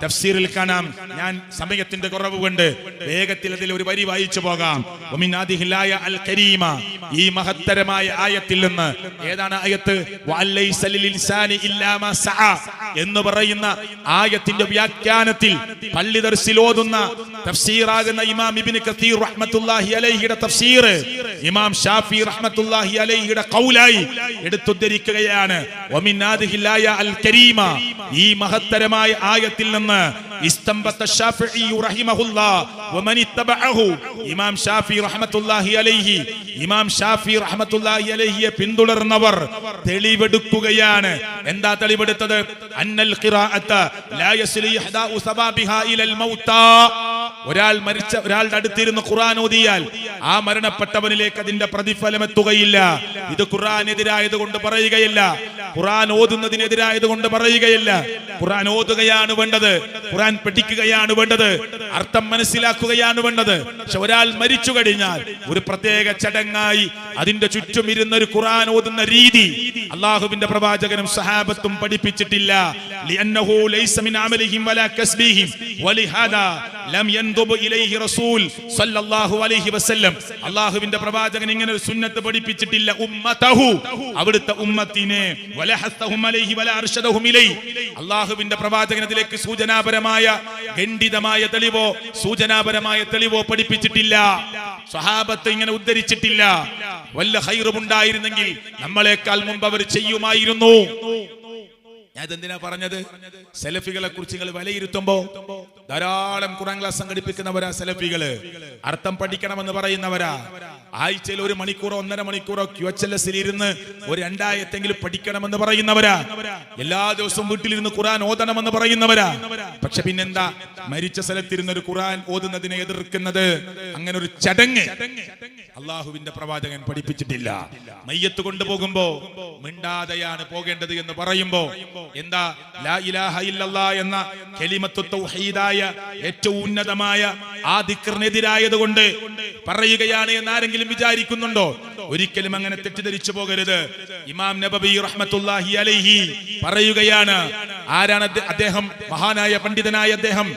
തഫ്സീറിൽ കാണാം, ഞാൻ സമയത്തിന്റെ കുറവ് കൊണ്ട് വേഗത്തിൽ അതിൽ ഒരു വരി വായിച്ചു പോകാം. അൽ കരീമ, ഈ മഹത്തരമായ ആയത്തിൽ നിന്ന്, ഏതാണ് ആയത്ത്? വഅലൈസ ലിൽഇൻസാനി ഇല്ലാ മാ സഅ എന്ന് പറയുന്ന ആയത്തിന്റെ വ്യാഖ്യാനത്തിൽ പള്ളി ദർസിൽ ഓതുന്ന തഫ്സീറാകുന്ന ഇമാം ഇബ്നു കതീർ റഹ്മത്തുള്ളാഹി അലൈഹിയുടെ തഫ്സീർ ഇമാം ഷാഫി റഹ്മത്തുള്ളാഹി അലൈഹിയുടെ ഖൗലായി എടുത്തുദ്ധരിക്കുകയാണ്. വമിൻ ഹാദിഹിൽ ആയ അൽ കരീമ, ഈ മഹത്തരമായ ആയത്തിൽ നിന്ന് ഇസ്തംബത ശാഫിഈ റഹിമഹുല്ലാഹ് വമൻ ഇത്തബഅഹു, ഇമാം ഷാഫി റഹ്മത്തുള്ളാഹി അലൈഹി, ഇമാം ഷാഫി റഹ്മത്തുള്ളാഹി അലൈഹിയെ പിന്തുടർന്നവർ തെളിവെടുക്കുകയാണ്. എന്താ തെളിവെടുത്തത്? അന്നൽ ഖിറാഅത ലാ യസ്ലി ഇഹ്ദാഉ സബാബിഹാ ഇലൽ മൗതാ, ഒരാൾ മരിച്ച ഒരാളുടെ അടുത്തിരുന്ന് ഖുർആൻ ഓതിയാൽ ആ മരണപ്പെട്ടവനിലേക്ക് അതിന്റെ പ്രതിഫലം എത്തുകയില്ല. ഇത് ഖുർആനെതിരായത് കൊണ്ട് പറയുകയില്ല, ഖുർആൻ ഓതുന്നതിനെതിരായത് കൊണ്ട് പറയുകയില്ല. ഖുർആൻ ഓതുകയാണ് വേണ്ടത്, ഖുർആൻ പഠിക്കുകയാണ് വേണ്ടത്, അർത്ഥം മനസ്സിലാക്കുകയാണ് വേണ്ടത്. പക്ഷെ ഒരാൾ മരിച്ചു കഴിഞ്ഞാൽ ഒരു പ്രത്യേക ചടങ്ങായി അതിന്റെ ചുറ്റും ഇരുന്ന ഒരു ഖുർആൻ ഓതുന്ന രീതി അല്ലാഹുവിന്റെ പ്രവാചകനും സഹാബത്തും പഠിപ്പിച്ചിട്ടില്ല. ലിഅന്നഹു ലൈസ മിൻ അമലിഹിം വലാ കസ്ബിഹിം വലിഹാദാ ലം യൻദുബ് ഇലൈഹി റസൂൽ സല്ലല്ലാഹു അലൈഹി വസല്ലം, അല്ലാഹുവിന്റെ പ്രവാചകൻ ഇങ്ങനെ ഒരു സുന്നത്ത് പഠിപ്പിച്ചിട്ടില്ല. ഉമ്മതഹു, അവിടുത്തെ ഉമ്മത്തിനെ, വലഹസ്തഹും അലൈഹി വലാ അർശദഹും ഇലൈഹി, അല്ലാഹുവിന്റെ പ്രവാചകൻ ഇതിലേക്ക് സൂചനാപരമായ ഖണ്ഡിതമായ തെളിവോ സൂചനാപരമായ തെളിവോ പഠിപ്പിച്ചിട്ടില്ല. സ്വഹാബത്ത് ഇങ്ങനെ ഉദ്ധരിച്ചിട്ടില്ല. വല്ല ഖൈറും ഉണ്ടായിരുന്നെങ്കിൽ നമ്മളെക്കാൾ മുമ്പ് അവർ ചെയ്യുമായിരുന്നു. ഞാൻ ഇതെന്തിനാ പറഞ്ഞത്? സെലഫികളെ കുറിച്ച് നിങ്ങൾ വിലയിരുത്തുമ്പോ ധാരാളം ഖുർആൻ ക്ലാസ് സംഘടിപ്പിക്കുന്നവരാ സെലഫികള്, അർത്ഥം പഠിക്കണമെന്ന് പറയുന്നവരാ. ആഴ്ചയിൽ 1 മണിക്കൂറോ 1.5 മണിക്കൂറോ QHLS-ൽ ഇരുന്ന് ഒരു 2 ആയത്തെങ്കിലും പഠിക്കണമെന്ന് പറയുന്നവരാ. എല്ലാ ദിവസവും വീട്ടിലിരുന്ന് ഖുർആൻ ഓതണമെന്ന് പറയുന്നവരാ. പക്ഷെ പിന്നെന്താ മരിച്ച സ്ഥലത്തിരുന്ന് ഒരു ഖുർആൻ ഓതുന്നതിനെ എതിർക്കുന്നത്? അങ്ങനെ ഒരു ചടങ്ങ് അള്ളാഹുവിന്റെ പ്രവാചകൻ പഠിപ്പിച്ചിട്ടില്ല. മയ്യത്ത് കൊണ്ടുപോകുമ്പോ മിണ്ടാതെയാണ് പോകേണ്ടത് എന്ന് പറയുമ്പോ എന്താ? ലാ ഇലാഹ ഇല്ലല്ലാഹ് എന്ന കലിമത്തു തൗഹീദായ ഏറ്റവും ഉന്നതമായ ആ ദിക്റിനെതിരായത് കൊണ്ട് പറയുകയാണ് എന്ന് ആരെങ്കിലും വിചാരിക്കുന്നുണ്ടോ? ഒരിക്കലും അങ്ങനെ തെറ്റിദ്ധരിച്ചു പോകരുത്. ഇമാം നബവി റഹ്മത്തുള്ളാഹി അലൈഹി പറയുകയാണ്, ആരാണ് അദ്ദേഹം? മഹാനായ പണ്ഡിതനായ അദ്ദേഹം,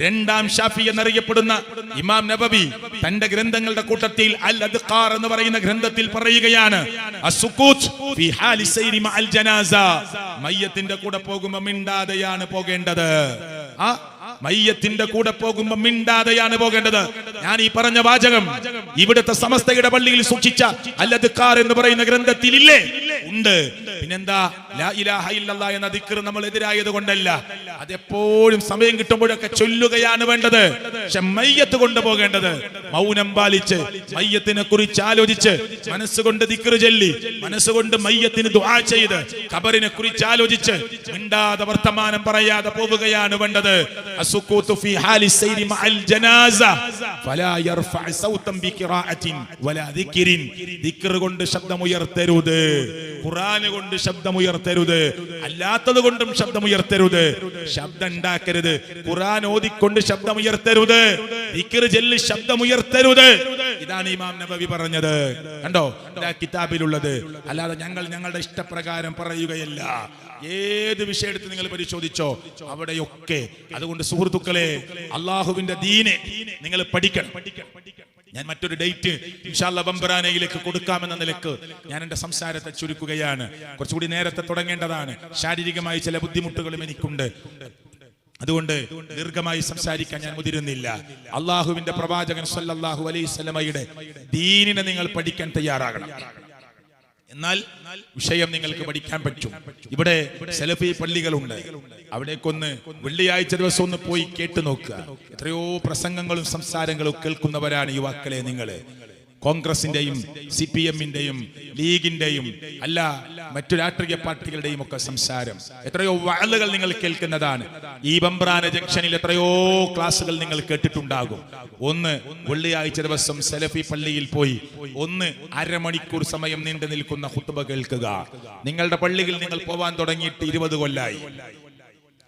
രണ്ടാം ഷാഫി എന്നറിയപ്പെടുന്ന ഇമാം നബവി തന്റെ ഗ്രന്ഥങ്ങളുടെ കൂട്ടത്തിൽ അൽ അദ്ഖാർ എന്ന് പറയുന്ന ഗ്രന്ഥത്തിൽ പറയുകയാണ്, അസ്സുകൂത്ത് ഫീ ഹാലി സൈരി മഅൽ ജനാസ, മയ്യത്തിന്റെ കൂടെ പോകുമ്പോൾ മിണ്ടാതെയാണ് പോകേണ്ടത്. മയ്യത്തിന്റെ കൂടെ പോകുമ്പോൾ മിണ്ടാതെയാണ് പോകേണ്ടത്. ഞാൻ ഈ പറഞ്ഞ വാചകം ഇവിടുത്തെ സമസ്തയുടെ പള്ളിയിൽ സൂക്ഷിച്ച അൽ അദ്ഖാർ എന്ന് പറയുന്ന ഗ്രന്ഥത്തിൽ ഇല്ലേ? ഉണ്ട്. പിന്നെന്താ? ലാ ഇലാഹ ഇല്ലല്ലാഹ് എന്ന ദിക്ർ നമ്മൾ എതിരായത് കൊണ്ടല്ല, അതെപ്പോഴും സമയം കിട്ടുമ്പോഴൊക്കെ ചൊല്ലുകയാണ് വേണ്ടത്. പക്ഷെ മയ്യത്ത് കൊണ്ടുപോകേണ്ടത് മൗനം പാലിച്ച്, മയ്യത്തിനെ കുറിച്ച് ആലോചിച്ച്, മനസ്സുകൊണ്ട് ദിക്ർ ചൊല്ലി, മനസ്സുകൊണ്ട് മയ്യത്തിന് ദുആ ചെയ്ത്, ഖബറിനെ കുറിച്ച് ആലോചിച്ച് മിണ്ടാതെ വർത്തമാനം പറയാതെ പോവുകയാണ് വേണ്ടത്. അസ്സുകൂതു ഫീ ഹാലി സൈരി മഅൽ ജനാസ ഫലാ യർഫഅ സൗതൻ ബിഖിറാഅത്തിൻ വലാ ദിക്രിൻ, ദിക്ർ കൊണ്ട് ശബ്ദമുയർത്തരുത്, ഖുർആൻ കൊണ്ട് ശബ്ദമുയർത്തരുത്, അല്ലാത്തത് കൊണ്ടും ശബ്ദമുയർത്തരുത്, ശബ്ദം ഉണ്ടാക്കരുത്. ഖുർആൻ ഓതിക്കൊണ്ട് ശബ്ദമുയർത്തരുത്, ദിക്ർ ചൊല്ലി ശബ്ദമുയർത്തരുത്. ഇതാണ് ഇമാം നബവി പറഞ്ഞത്. കണ്ടോ കിതാബിലുള്ളത്. അല്ലാതെ ഞങ്ങളുടെ ഇഷ്ടപ്രകാരം പറയുകയല്ല. ഏത് വിഷയം എടുത്ത് നിങ്ങൾ പരിശോധിച്ചോ അവിടെയൊക്കെ. അതുകൊണ്ട് സുഹൃത്തുക്കളെ, അള്ളാഹുവിന്റെ ദീനെ നിങ്ങൾ പഠിക്കണം. ഞാൻ മറ്റൊരു ഡേറ്റ് ഇൻഷാ അല്ലാഹ് ബംബറാനയിലേക്ക് കൊടുക്കാമെന്ന നിലക്ക് ഞാൻ എന്റെ സംസാരത്തെ ചുരുക്കുകയാണ്. കുറച്ചുകൂടി നേരത്തെ തുടങ്ങേണ്ടതാണ്. ശാരീരികമായി ചില ബുദ്ധിമുട്ടുകളും എനിക്കുണ്ട്. അതുകൊണ്ട് ദീർഘമായി സംസാരിക്കാൻ ഞാൻ മുതിരുന്നില്ല. അള്ളാഹുവിന്റെ പ്രവാചകൻ സല്ലല്ലാഹു അലൈഹി വസല്ലമയുടെ ദീനിനെ നിങ്ങൾ പഠിക്കാൻ തയ്യാറാകണം. എന്നാൽ വിഷയം നിങ്ങൾക്ക് പഠിക്കാൻ പറ്റും. ഇവിടെ സലഫി പള്ളികളുണ്ട്. അവിടേക്കൊന്ന് വെള്ളിയാഴ്ച ദിവസം ഒന്ന് പോയി കേട്ടു നോക്കുക. എത്രയോ പ്രസംഗങ്ങളും സംസാരങ്ങളും കേൾക്കുന്നവരാണ് യുവാക്കളെ നിങ്ങൾ. കോൺഗ്രസിന്റെയും CPM-ന്റെയും ലീഗിന്റെയും അല്ല മറ്റു രാഷ്ട്രീയ പാർട്ടികളുടെയും ഒക്കെ സംസാരം, എത്രയോ വഅലുകൾ നിങ്ങൾ കേൾക്കുന്നതാണ്. ഈ ബംബ്രാന ജംഗ്ഷനിൽ എത്രയോ ക്ലാസുകൾ നിങ്ങൾ കേട്ടിട്ടുണ്ടാകും. ഒന്ന് വെള്ളിയാഴ്ച ദിവസം സലഫി പള്ളിയിൽ പോയി ഒന്ന് അരമണിക്കൂർ സമയം നീണ്ടു നിൽക്കുന്ന ഖുത്ബ കേൾക്കുക. നിങ്ങളുടെ പള്ളിയിൽ നിങ്ങൾ പോവാൻ തുടങ്ങിയിട്ട് 20 കൊല്ലായി.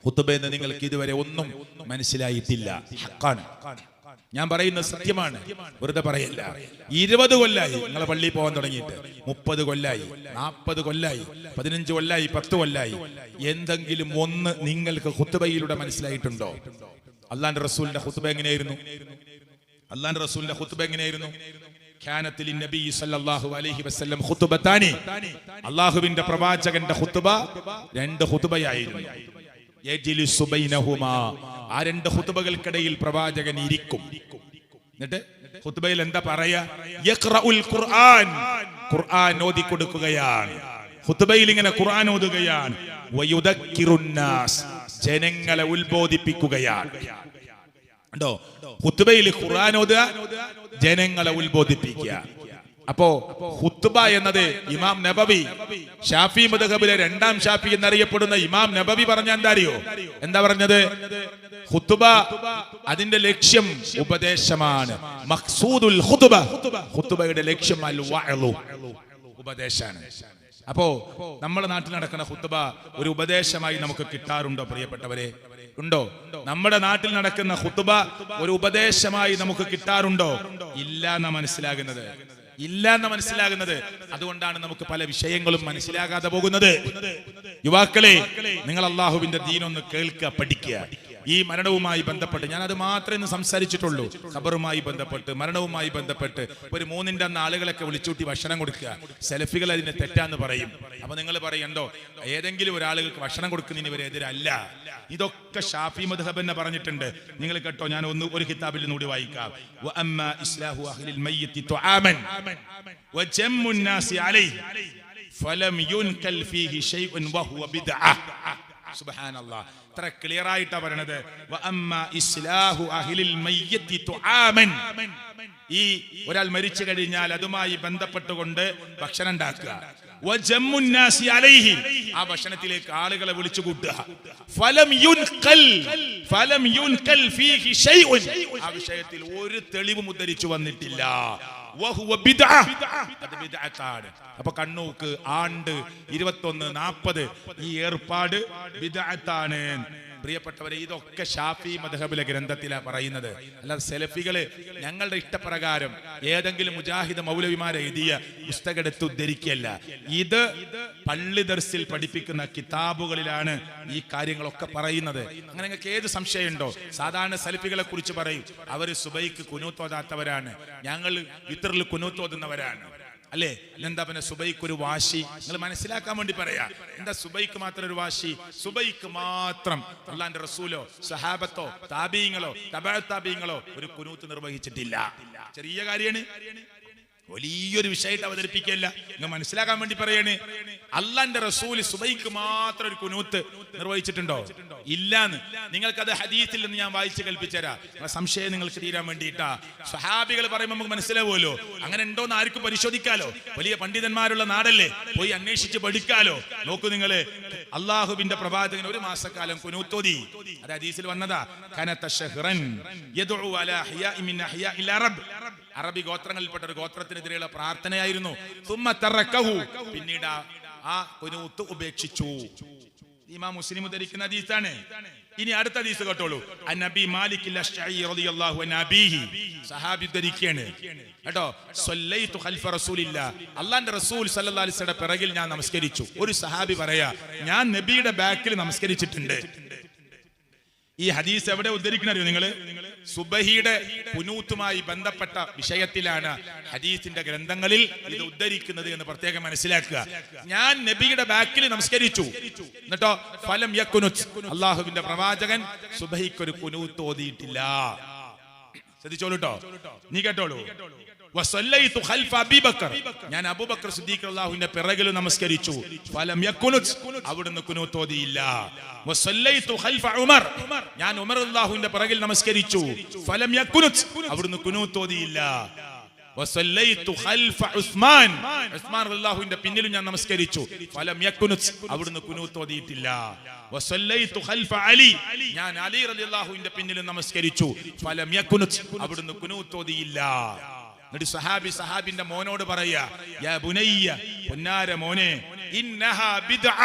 ഖുത്ബയെന്ന് നിങ്ങൾക്ക് ഇതുവരെ ഒന്നും മനസ്സിലായിട്ടില്ല. ഹഖാണ്, ഞാൻ പറയുന്നത് സത്യമാണ്, വെറുതെ പറയല്ല. 20 കൊല്ലായി നിങ്ങളെ പള്ളിയിൽ പോകാൻ തുടങ്ങിയിട്ട്. 30 കൊല്ലായി, 40 കൊല്ലായി, 15 കൊല്ലായി, 10 കൊല്ലായി. എന്തെങ്കിലും ഒന്ന് നിങ്ങൾക്ക് ഖുത്ബയിലൂടെ മനസ്സിലായിട്ടുണ്ടോ? അല്ലാഹുവിന്റെ റസൂലിന്റെ ഖുത്ബ എങ്ങനെയായിരുന്നു? അല്ലാഹുവിന്റെ റസൂലിന്റെ ഖുത്ബ എങ്ങനെയായിരുന്നു? കാനത്തിൽ നബി സല്ലല്ലാഹു അലൈഹി വസല്ലം ഖുത്ബതാനി, അല്ലാഹുവിന്റെ പ്രവാചകന്റെ ഖുത്ബ 2 ഖുത്ബയായിരുന്നു. യജ്ലിസു ബൈനഹുമാ, ആ 2 ഖുത്ബകൾക്കിടയിൽ പ്രവാചകൻ ഇരിക്കും. എന്നിട്ട് ഖുത്ബയിൽ എന്താ പറയാ? യഖ്റഉൽ ഖുർആൻ, ഖുർആൻ ഓതി കൊടുക്കുകയാണ്. ഖുത്ബയിൽ ഇങ്ങനെ ഖുർആൻ ഓതുകയാണ്. വയുദക്കിറുൻ നാസ്, ജനങ്ങളെ ഉത്ബോധിപ്പിക്കുകയാണ്. കണ്ടോ? ഖുത്ബയിൽ ഖുർആൻ ഓതുക, ജനങ്ങളെ ഉത്ബോധിപ്പിക്കുക. അപ്പോ ഖുത്ബ എന്നത് ഇമാം നബവി, ഷാഫി മദ്ഹബിലെ 2ാം ഷാഫി എന്നറിയപ്പെടുന്ന ഇമാം നബവി പറഞ്ഞ എന്താ അറിയോ? എന്താ പറഞ്ഞത്? ഖുത്ബ അതിന്റെ ലക്ഷ്യം ഉപദേശമാണ്. മഖ്സൂദുൽ ഖുത്ബ, ഖുത്ബയുടെ ലക്ഷ്യം അൽ വഅലു, ഉപദേശമാണ്. അപ്പോ നമ്മുടെ നാട്ടിൽ നടക്കുന്ന ഖുത്ബ ഒരു ഉപദേശമായി നമുക്ക് കിട്ടാറുണ്ടോ പ്രിയപ്പെട്ടവരെ? ഉണ്ടോ? നമ്മുടെ നാട്ടിൽ നടക്കുന്ന ഖുത്ബ ഒരു ഉപദേശമായി നമുക്ക് കിട്ടാറുണ്ടോ? ഇല്ല എന്നാ മനസ്സിലാകുന്നത്, ഇല്ല എന്ന് മനസ്സിലാകുന്നത്. അതുകൊണ്ടാണ് നമുക്ക് പല വിഷയങ്ങളും മനസ്സിലാകാതെ പോകുന്നത്. യുവാക്കളെ, നിങ്ങൾ അള്ളാഹുവിന്റെ ദീനൊന്ന് കേൾക്കുക, പഠിക്കുക. ഈ മരണവുമായി ബന്ധപ്പെട്ട് ഞാൻ അത് മാത്രമേ ഇന്ന് സംസാരിച്ചിട്ടുള്ളൂ. ഖബറുമായി ബന്ധപ്പെട്ട്, മരണവുമായി ബന്ധപ്പെട്ട് ഒരു 3ന്റെ അന്ന് ആളുകളൊക്കെ വിളിച്ചൂട്ടി ഭക്ഷണം കൊടുക്കുക. സെലഫികൾ അതിനെ തെറ്റാന്ന് പറയും. അപ്പൊ നിങ്ങൾ പറയണ്ടോ ഏതെങ്കിലും ഒരാളുകൾക്ക് ഭക്ഷണം കൊടുക്കുന്നതിന് ഇവരെ എതിരല്ല. ഇതൊക്കെ ഷാഫി മദ്ഹബ് എന്ന് പറഞ്ഞിട്ടുണ്ട്. നിങ്ങൾ കേട്ടോ, ഞാൻ ഒരു കിതാബിൽ നിന്നൂടി വായിക്കാം. വഅമ്മാ ഇസ്ലാഹു അഹ്ലിൽ മയ്യിത്തി തുആമൻ വജമ്മുൻ നാസി അലൈഹി ഫലം യുൻകൽ ഫീഹി ശൈഉൻ വഹുവ ബിദ്അ. സുബ്ഹാനല്ലാഹ്, ഇത്ര ക്ലിയർ ആയിട്ടാ പറയണത്. വഅമ്മാ ഇസ്ലാഹു അഹ്ലിൽ മയ്യിത്തി തുആമൻ, ഈ ഒരാൾ മരിച്ചു കഴിഞ്ഞാൽ അതുമായി ബന്ധപ്പെട്ടുകൊണ്ട് ഭക്ഷണം ഉണ്ടാക്കുക. വജമ്മുൻ നാസി അലൈഹി, ആ ഭക്ഷണത്തിലേക്ക് ആളുകളെ വിളിച്ചു കൂട്ടുക. ഫലം യുൻകൽ ഫീഹി ശൈഉൻ, ആ വിഷയത്തിൽ ഒരു തെളിവും ഉദ്ധരിച്ചു വന്നിട്ടില്ല. വഹുവ ബിദ്അ, അത് ബിദ്അത്താണ്. അപ്പൊ കണ്ണൂക്ക് ആണ്ട് 21, 40 ഈ ഏർപ്പാട് ബിദ്അത്താണ്. പ്രിയപ്പെട്ടവരെ, ഇതൊക്കെ ഷാഫി മദ്ഹബിലെ ഗ്രന്ഥത്തിലാണ് പറയുന്നത്. അല്ലാതെ സെലഫികള് ഞങ്ങളുടെ ഇഷ്ടപ്രകാരം ഏതെങ്കിലും മുജാഹിദ് മൗലവിമാരെ എഴുതിയ പുസ്തകം എടുത്ത് ഉദ്ധരിക്കുകയല്ല. ഇത് പള്ളി ദർസിൽ പഠിപ്പിക്കുന്ന കിതാബുകളിലാണ് ഈ കാര്യങ്ങളൊക്കെ പറയുന്നത്. അങ്ങനെ നിങ്ങൾക്ക് ഏത് സംശയമുണ്ടോ? സാധാരണ സലഫികളെ കുറിച്ച് പറയും, അവര് സുബൈക്ക് കുനൂത്ത് ഓതാത്തവരാണ്, ഞങ്ങൾ വിത്റിൽ കുനൂത്ത് ഓതുന്നവരാണ്, അല്ലേ? എന്താ പിന്നെ സുബൈക്ക് ഒരു വാശി? നിങ്ങൾ മനസ്സിലാക്കാൻ വേണ്ടി പറയാ. എന്താ സുബൈക്ക് മാത്രം ഒരു വാശി? സുബൈക്ക് മാത്രം അല്ലാഹുവിന്റെ റസൂലോ സഹാബത്തോ താബീങ്ങളോ തബഅ താബീങ്ങളോ ഒരു കുനൂത്ത് നിർവഹിച്ചിട്ടില്ല. ചെറിയ കാര്യമാണ്, വലിയൊരു വിഷയമായിട്ട് അവതരിപ്പിക്കുകയല്ല, നിങ്ങൾ മനസ്സിലാക്കാൻ വേണ്ടി പറയാണ്. അല്ലാഹുവിന്റെ റസൂൽ സുബൈക്ക് മാത്രം ഒരു കുനൂത്ത് നിർവഹിച്ചിട്ടുണ്ടോ? ഇല്ലാന്ന്. നിങ്ങൾക്കത് ഹദീസിൽ നിന്ന് ഞാൻ വായിച്ച് കൽപ്പിച്ചുതരാം. സംശയം നിങ്ങൾക്ക് തീരാൻ വേണ്ടിയിട്ടാ. സ്വഹാബികൾ പറയുമ്പോൾ നമുക്ക് മനസ്സിലാവുമല്ലോ. അങ്ങനെ ഉണ്ടോന്ന് ആർക്കും പരിശോധിക്കാലോ. വലിയ പണ്ഡിതന്മാരുള്ള നാടല്ലേ, പോയി അന്വേഷിച്ച് പഠിക്കാലോ. നോക്കൂ നിങ്ങള്, അള്ളാഹുവിന്റെ പ്രവാചകൻ ഒരു മാസക്കാലം കുനൂത്തോതി. അത് ഹദീസിൽ വന്നതാ. കനത ശഹ്റൻ യദ്ഉ അലാ അഹ്യാഇ മിൻ അഹ്യാഇൽ അറബ്. അറബി ഗോത്രങ്ങളിൽപ്പെട്ട ഒരു ഗോത്രത്തിനെതിരെയുള്ള പ്രാർത്ഥനയായിരുന്നു. സുമ്മ തറക്കഹു, പിന്നീട് ആ കുനൂത്ത് ഉപേക്ഷിച്ചു. ഇമാം മുസ്ലിം ഉദ്ധരിക്കുന്ന ഹദീസാണ്. ഇനി അടുത്ത ഹദീസ് കേട്ടോളൂ. അന്നബി മാലിക് അൽ-അശ്അരി റളിയല്ലാഹു അൻഹു അബീഹി, സഹാബി ഉദ്ധരിക്കുകയാണ് കേട്ടോ. സല്ലൈതു ഖൽഫ റസൂലില്ലാഹ്, അല്ലാഹുവിന്റെ റസൂൽ സല്ലല്ലാഹു അലൈഹി വസല്ലം പിറകിൽ ഞാൻ നമസ്കരിച്ചു. ഒരു സഹാബി പറയാ, ഞാൻ നബിയുടെ ബാക്കിൽ നമസ്കരിച്ചിട്ടുണ്ട്. ഈ ഹദീസ് എവിടെ ഉദ്ധരിക്കണോ നിങ്ങള്? സുബഹിയുടെ കുനൂത്തുമായി ബന്ധപ്പെട്ട വിഷയത്തിലാണ് ഹദീസിന്റെ ഗ്രന്ഥങ്ങളിൽ ഇത് ഉദ്ധരിക്കുന്നത് എന്ന് പ്രത്യേകം മനസ്സിലാക്കുക. ഞാൻ നബിയുടെ ബാക്കിൽ നമസ്കരിച്ചു, എന്നിട്ടോ ഫലം യകുനുത്, അള്ളാഹുവിന്റെ പ്രവാചകൻ സുബഹിക്കൊരു കുനൂത്ത് ഓതിയിട്ടില്ല. ശ്രദ്ധിച്ചോളൂ കേട്ടോ, നീ കേട്ടോളൂ. വസല്ലൈതു ഖൽഫ അബീബക്കർ, ഞാൻ അബൂബക്കർ സിദ്ദീഖ് റളിയല്ലാഹുവിന്റെ പിറകിൽ നമസ്കരിച്ചു. ഫലം യകുനുത്, അവിടുന്ന് കുനൂത്ത് ഓതിയില്ല. വസല്ലൈതു ഖൽഫ ഉമർ, ഞാൻ ഉമർ റളിയല്ലാഹുവിന്റെ പിറകിൽ നമസ്കരിച്ചു. ഫലം യകുനുത്, അവിടുന്ന് കുനൂത്ത് ഓതിയില്ല. വസല്ലൈതു ഖൽഫ ഉസ്മാൻ, ഉസ്മാൻ റളിയല്ലാഹുവിന്റെ പിന്നിലും ഞാൻ നമസ്കരിച്ചു. ഫലം യകുനുത്, അവിടുന്ന് കുനൂത്ത് ഓതിയിട്ടില്ല. വസല്ലൈതു ഖൽഫ അലി, ഞാൻ അലി റളിയല്ലാഹുവിന്റെ പിന്നിലും നമസ്കരിച്ചു. ഫലം യകുനുത്, അവിടുന്ന് കുനൂത്ത് ഓതിയില്ല. എന്നിട്ട് സഹാബിന്റെ മോനോട് പറയാ, യാ ബുനയ്യ, പൊന്നാര മോനെ, ഇന്നഹാ ബിദ്അ,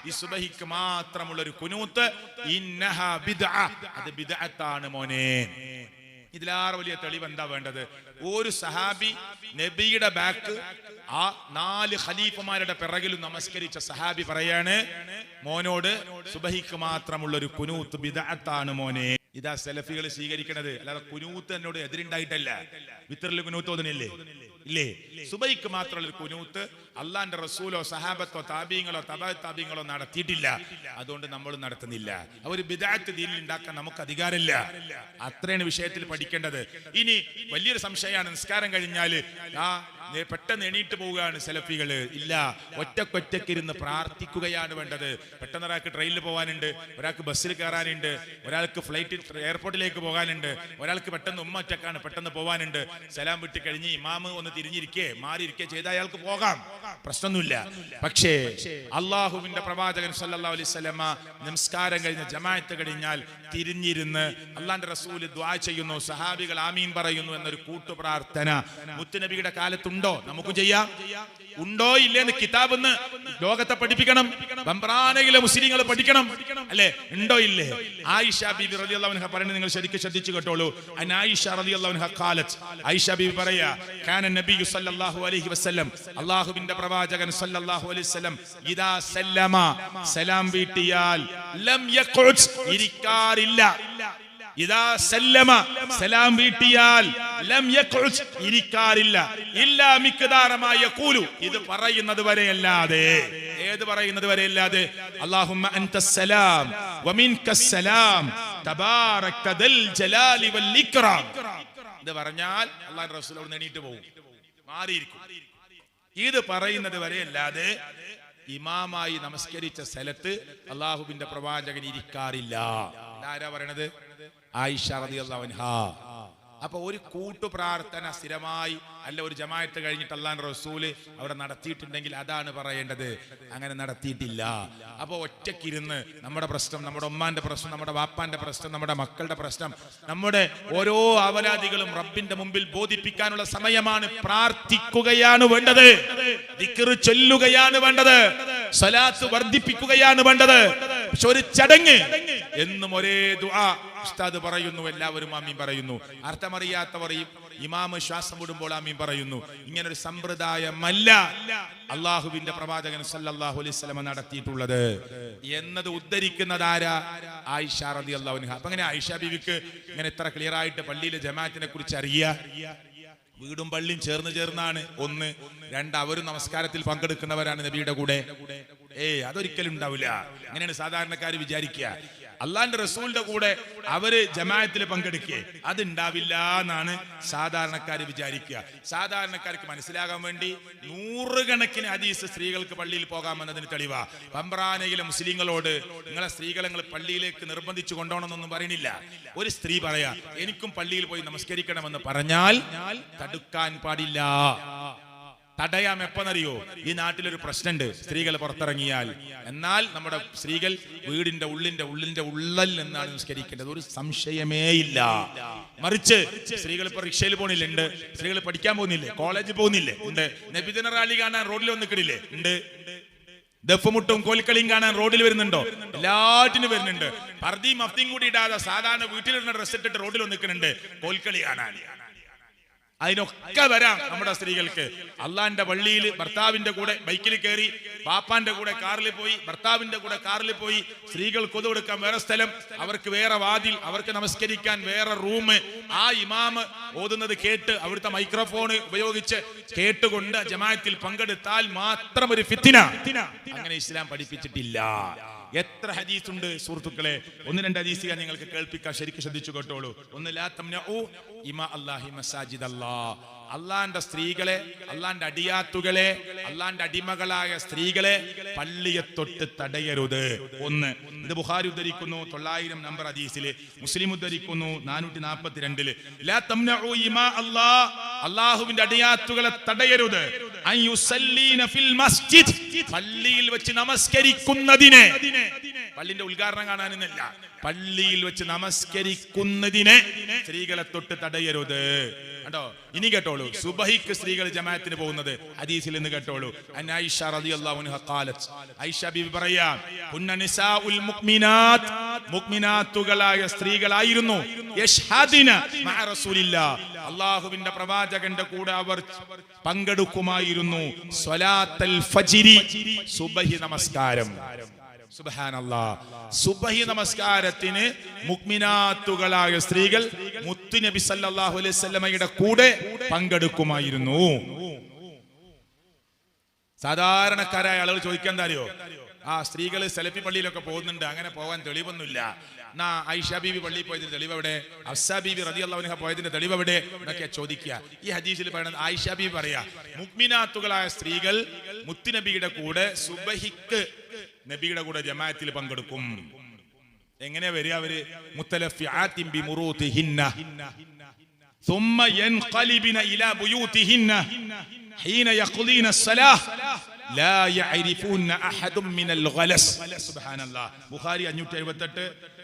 ഈ സുബഹിക്ക് മാത്രമുള്ള ഒരു കുനൂത്ത്, ഇന്നഹാ ബിദ്അ, അത് ബിദ്അത്താണ് മോനെ. ഇതിലാറ് വലിയ തെളിവ് എന്താ വേണ്ടത്? ഒരു സഹാബി നബിയുടെ ബാക്ക് ആ 4 ഖലീഫമാരുടെ പിറകിലും നമസ്കരിച്ച സഹാബി പറയാണ് മോനോട്, സുബഹിക്ക് മാത്രമുള്ള ഒരു കുനൂത്ത് ബിദ്അത്താണ് മോനെ. ഇതാ സെലഫികൾ സ്വീകരിക്കണത്. അല്ലാതെ കുനൂത്ത് എന്നോട് എതിരുണ്ടായിട്ടല്ല. വിത്തറിൽ കുനൂത്ത് ഓതുന്നില്ലേ? ഇല്ലേ? സുബൈക്ക് മാത്രമുള്ള ഒരു കുനൂത്ത് അള്ളാന്റെ റസൂലോ സഹാബത്തോ താബീങ്ങളോ തബഅ താബീങ്ങളോ നടത്തിയിട്ടില്ല. അതുകൊണ്ട് നമ്മൾ നടത്തുന്നില്ല. അവർ ബിദ്അത്ത് ദീനിൽ ഉണ്ടാക്കാൻ നമുക്ക് അധികാരമില്ല. അത്രയാണ് വിഷയത്തിൽ പഠിക്കേണ്ടത്. ഇനി വലിയൊരു സംശയമാണ്, നിസ്കാരം കഴിഞ്ഞാല് പെട്ടെന്ന് എണീറ്റ് പോവുകയാണ് സെലഫികള്. ഇല്ല, ഒറ്റക്കൊറ്റക്കിരുന്ന് പ്രാർത്ഥിക്കുകയാണ് വേണ്ടത്. പെട്ടെന്ന് ഒരാൾക്ക് ട്രെയിനിൽ പോകാനുണ്ട്, ഒരാൾക്ക് ബസ്സിൽ കയറാനുണ്ട്, ഒരാൾക്ക് ഫ്ലൈറ്റിൽ എയർപോർട്ടിലേക്ക് പോകാനുണ്ട്, ഒരാൾക്ക് പെട്ടെന്ന് ഉമ്മ ഒറ്റക്കാണ്, പെട്ടെന്ന് പോകാനുണ്ട്. സലാം വിട്ട് കഴിഞ്ഞ് ഇമാമ് ഒന്ന് തിരിഞ്ഞിരിക്കേ മാറിയിരിക്കേ ചെയ്ത അയാൾക്ക് പോകാം, പ്രശ്നമൊന്നുമില്ല. പക്ഷേ അള്ളാഹുവിന്റെ പ്രവാചകൻ സല്ലല്ലാഹു അലൈഹി വസല്ലമ നമസ്കാരം കഴിഞ്ഞ് ജമാഅത്ത് കഴിഞ്ഞാൽ തിരിഞ്ഞിരുന്ന് അള്ളാന്റെ റസൂല് ദുആ ചെയ്യുന്നു, സഹാബികൾ ആമീൻ പറയുന്നു എന്നൊരു കൂട്ടുപ്രാർത്ഥന മുത്തുനബിയുടെ കാലത്തുണ്ടോ? നമുക്ക് ചെയ്യാം. ഉണ്ടോ ഇല്ലേന്ന് കിതാബെന്ന് ലോകത്തെ പഠിപ്പിക്കണം. ബംബ്രാനയിലെ മുസ്ലിങ്ങൾ പഠിക്കണം, അല്ലേ? ഉണ്ടോ ഇല്ലേ? ആയിഷ ബീബി റളിയല്ലാഹു അൻഹ പറയുന്നത് നിങ്ങൾ ശരിക്കും ശ്രദ്ധിച്ചു കേട്ടോളൂ. ആയിഷ റളിയല്ലാഹു അൻഹ ഖാലത്ത്, ആയിഷ ബീബി പറയാ, കാന നബിയു സല്ലല്ലാഹു അലൈഹി വസല്ലം, അല്ലാഹുവിന്റെ പ്രവാചകൻ സല്ലല്ലാഹു അലൈഹി വസല്ലം ഇദാ സല്ലമ, സലാം വീട്ടിയാൽ ലം യഖുദ്, ഇരിക്കാറില്ല. ഇദാ സല്ലമ, സലാം വീട്ടിയാൽ ലം യഖുദ്, ഇരിക്കാറില്ല. ഇല്ലാ മിഖ്ദാറ മാ യഖൂലു, ഇത് പറയുന്നത് വരെയല്ലാതെ. ഏത് പറയുന്നത് വരെയല്ലാതെ? അല്ലാഹുമ്മ അൻതസ് സലാം വമിൻകസ് സലാം തബാറക ദൽ ജലാലി വൽ ഇക്റാം. ഇത് പറഞ്ഞാൽ അല്ലാഹുവിന്റെ റസൂൽ അവിടെ എണീറ്റ് പോകും, മാറിയിരിക്കും. ഇത് പറയുന്നത് വരെയല്ലാതെ ഇമാമായി നമസ്കരിച്ച സ്ഥലത്ത് അല്ലാഹുവിന്റെ പ്രവാചകൻ ഇരിക്കാറില്ല. ആരാ പറയണത്? ആയിഷ റളിയല്ലാഹു അൻഹാ. അപ്പൊ ഒരു കൂട്ടു പ്രാർത്ഥന സ്ഥിരമായി അല്ല ഒരു ജമാഅത്ത് കഴിഞ്ഞിട്ട് അല്ലാഹുവിന്റെ റസൂല് അവിടെ നടത്തിയിട്ടുണ്ടെങ്കിൽ അതാണ് പറയേണ്ടത്. അങ്ങനെ നടത്തിയിട്ടില്ല. അപ്പൊ ഒറ്റക്കിരുന്ന് നമ്മുടെ പ്രശ്നം, നമ്മുടെ ഉമ്മാന്റെ പ്രശ്നം, നമ്മുടെ വാപ്പാന്റെ പ്രശ്നം, നമ്മുടെ മക്കളുടെ പ്രശ്നം, നമ്മുടെ ഓരോ അവലാദികളും റബ്ബിന്റെ മുമ്പിൽ ബോധിപ്പിക്കാനുള്ള സമയമാണ്. പ്രാർത്ഥിക്കുകയാണ് വേണ്ടത്, ദിക്ർ ചൊല്ലുകയാണ് വേണ്ടത്, സ്വലാത്ത് വർദ്ധിപ്പിക്കുകയാണ് വേണ്ടത്. പക്ഷെ ഒരു ചടങ്ങ് എന്നും ഒരേ ദുആ ഉസ്താദ് പറയുന്നു, എല്ലാവരും ആമീൻ പറയുന്നു. അർത്ഥമറിയാത്തവർ ഇമാമ് ശ്വാസം വിടുമ്പോൾ ആമീൻ പറയുന്നു. ഇങ്ങനൊരു സമ്പ്രദായമല്ല അള്ളാഹുവിന്റെ പ്രവാചകൻ സല്ലല്ലാഹു അലൈഹി വസല്ലം നടത്തിയിട്ടുള്ളത് എന്നത് ഉദ്ധരിക്കുന്നത് ആരാ? ആയിഷ റളിയല്ലാഹു അൻഹ. അപ്പൊ അങ്ങനെ ആയിഷ ബീവിക്ക് ഇങ്ങനെ ഇത്ര ക്ലിയർ ആയിട്ട് പള്ളിയിലെ ജമാഅത്തിനെ കുറിച്ച് അറിയാ? വീടും പള്ളിയും ചേർന്നാണ്. ഒന്ന്. രണ്ട്, അവരും നമസ്കാരത്തിൽ പങ്കെടുക്കുന്നവരാണ് നബിയുടെ കൂടെ. അതൊരിക്കലും ഉണ്ടാവില്ല. അങ്ങനെയാണ് സാധാരണക്കാർ വിചാരിക്കുക. അള്ളാന്റെ റസൂലിന്റെ കൂടെ അവര് ജമാഅത്തിൽ പങ്കെടുക്കുക, അതുണ്ടാവില്ല എന്നാണ് സാധാരണക്കാർ വിചാരിക്കുക. സാധാരണക്കാർക്ക് മനസ്സിലാകാൻ വേണ്ടി നൂറുകണക്കിന് ഹദീസ് സ്ത്രീകൾക്ക് പള്ളിയിൽ പോകാമെന്നതിന് തെളിവാ. പമ്പ്രാനയിലെ മുസ്ലിങ്ങളോട് നിങ്ങളെ സ്ത്രീകളെ പള്ളിയിലേക്ക് നിർബന്ധിച്ചു കൊണ്ടുപോകണമെന്നൊന്നും പറയണില്ല. ഒരു സ്ത്രീ പറയാ എനിക്കും പള്ളിയിൽ പോയി നമസ്കരിക്കണമെന്ന് പറഞ്ഞാൽ തടുക്കാൻ പാടില്ല. തടയാം എപ്പോന്നറിയോ? ഈ നാട്ടിലൊരു പ്രശ്നമുണ്ട്, സ്ത്രീകൾ പുറത്തിറങ്ങിയാൽ. എന്നാൽ നമ്മുടെ സ്ത്രീകൾ വീടിന്റെ ഉള്ളിന്റെ ഉള്ളൽ എന്നാണ് നിസ്കരിക്കേണ്ടത്, ഒരു സംശയമേ ഇല്ല. മറിച്ച് സ്ത്രീകൾ ഇപ്പൊ റിക്ഷയിൽ പോണില്ലേ? ഉണ്ട്. സ്ത്രീകൾ പഠിക്കാൻ പോകുന്നില്ലേ? കോളേജിൽ പോകുന്നില്ലേ? ഉണ്ട്. നബിദിന റാലി കാണാൻ റോഡിൽ വന്നിക്കില്ലേ? ഉണ്ട്. ദഫ്മുട്ടും കോൽക്കളിയും കാണാൻ റോഡിൽ വരുന്നുണ്ടോ? എല്ലാറ്റിനും വരുന്നുണ്ട്. പർദ്ദയും മഫ്തിയും കൂടി ഇടാതെ സാധാരണ വീട്ടിലിരുന്ന ഡ്രസ് ഇട്ടിട്ട് റോഡിൽ വന്നിക്കുന്നുണ്ട് കോൽക്കളി കാണാൻ. അതിനൊക്കെ വരാം നമ്മുടെ സ്ത്രീകൾക്ക്. അള്ളാന്റെ പള്ളിയിൽ ഭർത്താവിന്റെ കൂടെ ബൈക്കിൽ കയറി, പാപ്പാന്റെ കൂടെ കാറിൽ പോയി, ഭർത്താവിന്റെ കൂടെ കാറിൽ പോയി, സ്ത്രീകൾ കൊതു കൊടുക്കാൻ വേറെ സ്ഥലം, അവർക്ക് വേറെ വാതിൽ, അവർക്ക് നമസ്കരിക്കാൻ വേറെ റൂം. ആ ഇമാമ് ഓതുന്നത് കേട്ട് അവിടുത്തെ മൈക്രോഫോൺ ഉപയോഗിച്ച് കേട്ടുകൊണ്ട് ജമാഅത്തിൽ പങ്കെടുത്താൽ മാത്രം ഒരു ഫിത്ന. അങ്ങനെ ഇസ്ലാം പഠിപ്പിച്ചിട്ടില്ല. എത്ര ഹദീസ് ഉണ്ട് സുഹൃത്തുക്കളെ. ഒന്ന് രണ്ട് ഹദീസ് ഞാൻ നിങ്ങൾക്ക് കേൾപ്പിക്കാൻ, ശരിക്കും ശ്രദ്ധിച്ചു കേട്ടോളൂ. ഒന്ന്, ലാ തംനഉ ഇമാ അല്ലാഹി മസാജിദ് അല്ലാഹ്. അള്ളാന്റെ സ്ത്രീകളെ, അള്ളാന്റെ അടിയാത്തുകളെ, അള്ളാന്റെ അടിമകളായ സ്ത്രീകളെ പള്ളിയെ തൊട്ട് തടയരുത്. ഒന്ന്, ഇത് ബുഖാരി ഉദ്ധരിക്കുന്നു 900 നമ്പർ ഹദീസില്, മുസ്ലിം ഉദ്ധരിക്കുന്നു 442. ലാ തംനഉ ഇമാ അല്ലാഹ്, അല്ലാഹുവിന്റെ അടിയാത്തുകളെ തടയരുത്. അൻ യുസല്ലീന ഫിൽ മസ്ജിദ്, പള്ളിയിൽ വെച്ച് നമസ്കരിക്കുന്നതിനെ, പള്ളിന്റെ ഉദ്ഘാടനം കാണാനെന്നല്ല, പള്ളിയിൽ വെച്ച് നമസ്കരിക്കുന്നതിനെ സ്ത്രീകളെ തൊട്ട് തടയരുത്. കണ്ടോ? ഇനി കേട്ടോളൂ, സുബഹിക്ക് സ്ത്രീകൾ ജമാഅത്തിന് പോകുന്നത് ഹദീസിൽ നിന്ന് കേട്ടോളൂ. അൻ ആയിഷ റളിയല്ലാഹു അൻഹ ഖാലത്ത്, ആയിഷ ബീവി പറയാ, കുന്ന നിസാഉൽ മുഅ്മിനാത്ത്, മുഅ്മിനാത്തുകളായ സ്ത്രീകളായിരുന്നു, യശ്ഹദിന മഅ റസൂലില്ലാഹ്, അല്ലാഹുവിന്റെ പ്രവാചകന്റെ കൂടെ അവർ പങ്കെടുക്കുമായിരുന്നു, സ്വലാത്തൽ ഫജ്രി, സുബഹി നമസ്കാരം. സുബ്ഹാനല്ലാഹ്. സുബഹി നമസ്കാരത്തിന് മുഅ്മിനാത്തുകളായ സ്ത്രീകൾ മുത്തുനബി സല്ലല്ലാഹു അലൈഹി വസല്ലമയുടെ കൂടെ പങ്കെടുക്കുമായിരുന്നു. സാധാരണക്കാരായ ആളുകൾ ചോദിക്കാൻ എന്താ അറിയോ? സ്ത്രീകൾ സലഫി പള്ളിയിലൊക്കെ പോകുന്നുണ്ട്, അങ്ങനെ പോകാൻ തെളിവൊന്നുമില്ല. എന്നാ ആയിഷ ബീവി പള്ളിയിൽ പോയതിന്റെ തെളിവ് എവിടെ? ഹഫ്സ ബീവി റളിയല്ലാഹു അൻഹ പോയതിന്റെ തെളിവ് എവിടെ എന്നൊക്കെ ചോദിക്കുക. ഈ ഹദീസിൽ പറയുന്നത് ആയിഷ ബീവി പറയാ, മുഅ്മിനാത്തുകളായ സ്ത്രീകൾ മുത്തുനബിയുടെ കൂടെ സുബഹിക്ക് നബിയുടെ കൂടെ ജമാഅത്തിൽ പങ്കെടുക്കും. എങ്ങനെ വരിക അവര്? മുത്തലഫിആത്തിൻ ബിമുറൂതിഹിന്ന ثم ينقلبن الى بيوتهن حين يقضين الصلاه لا يعرفون احد من الغلس. سبحان الله. ബുഖാരി 578,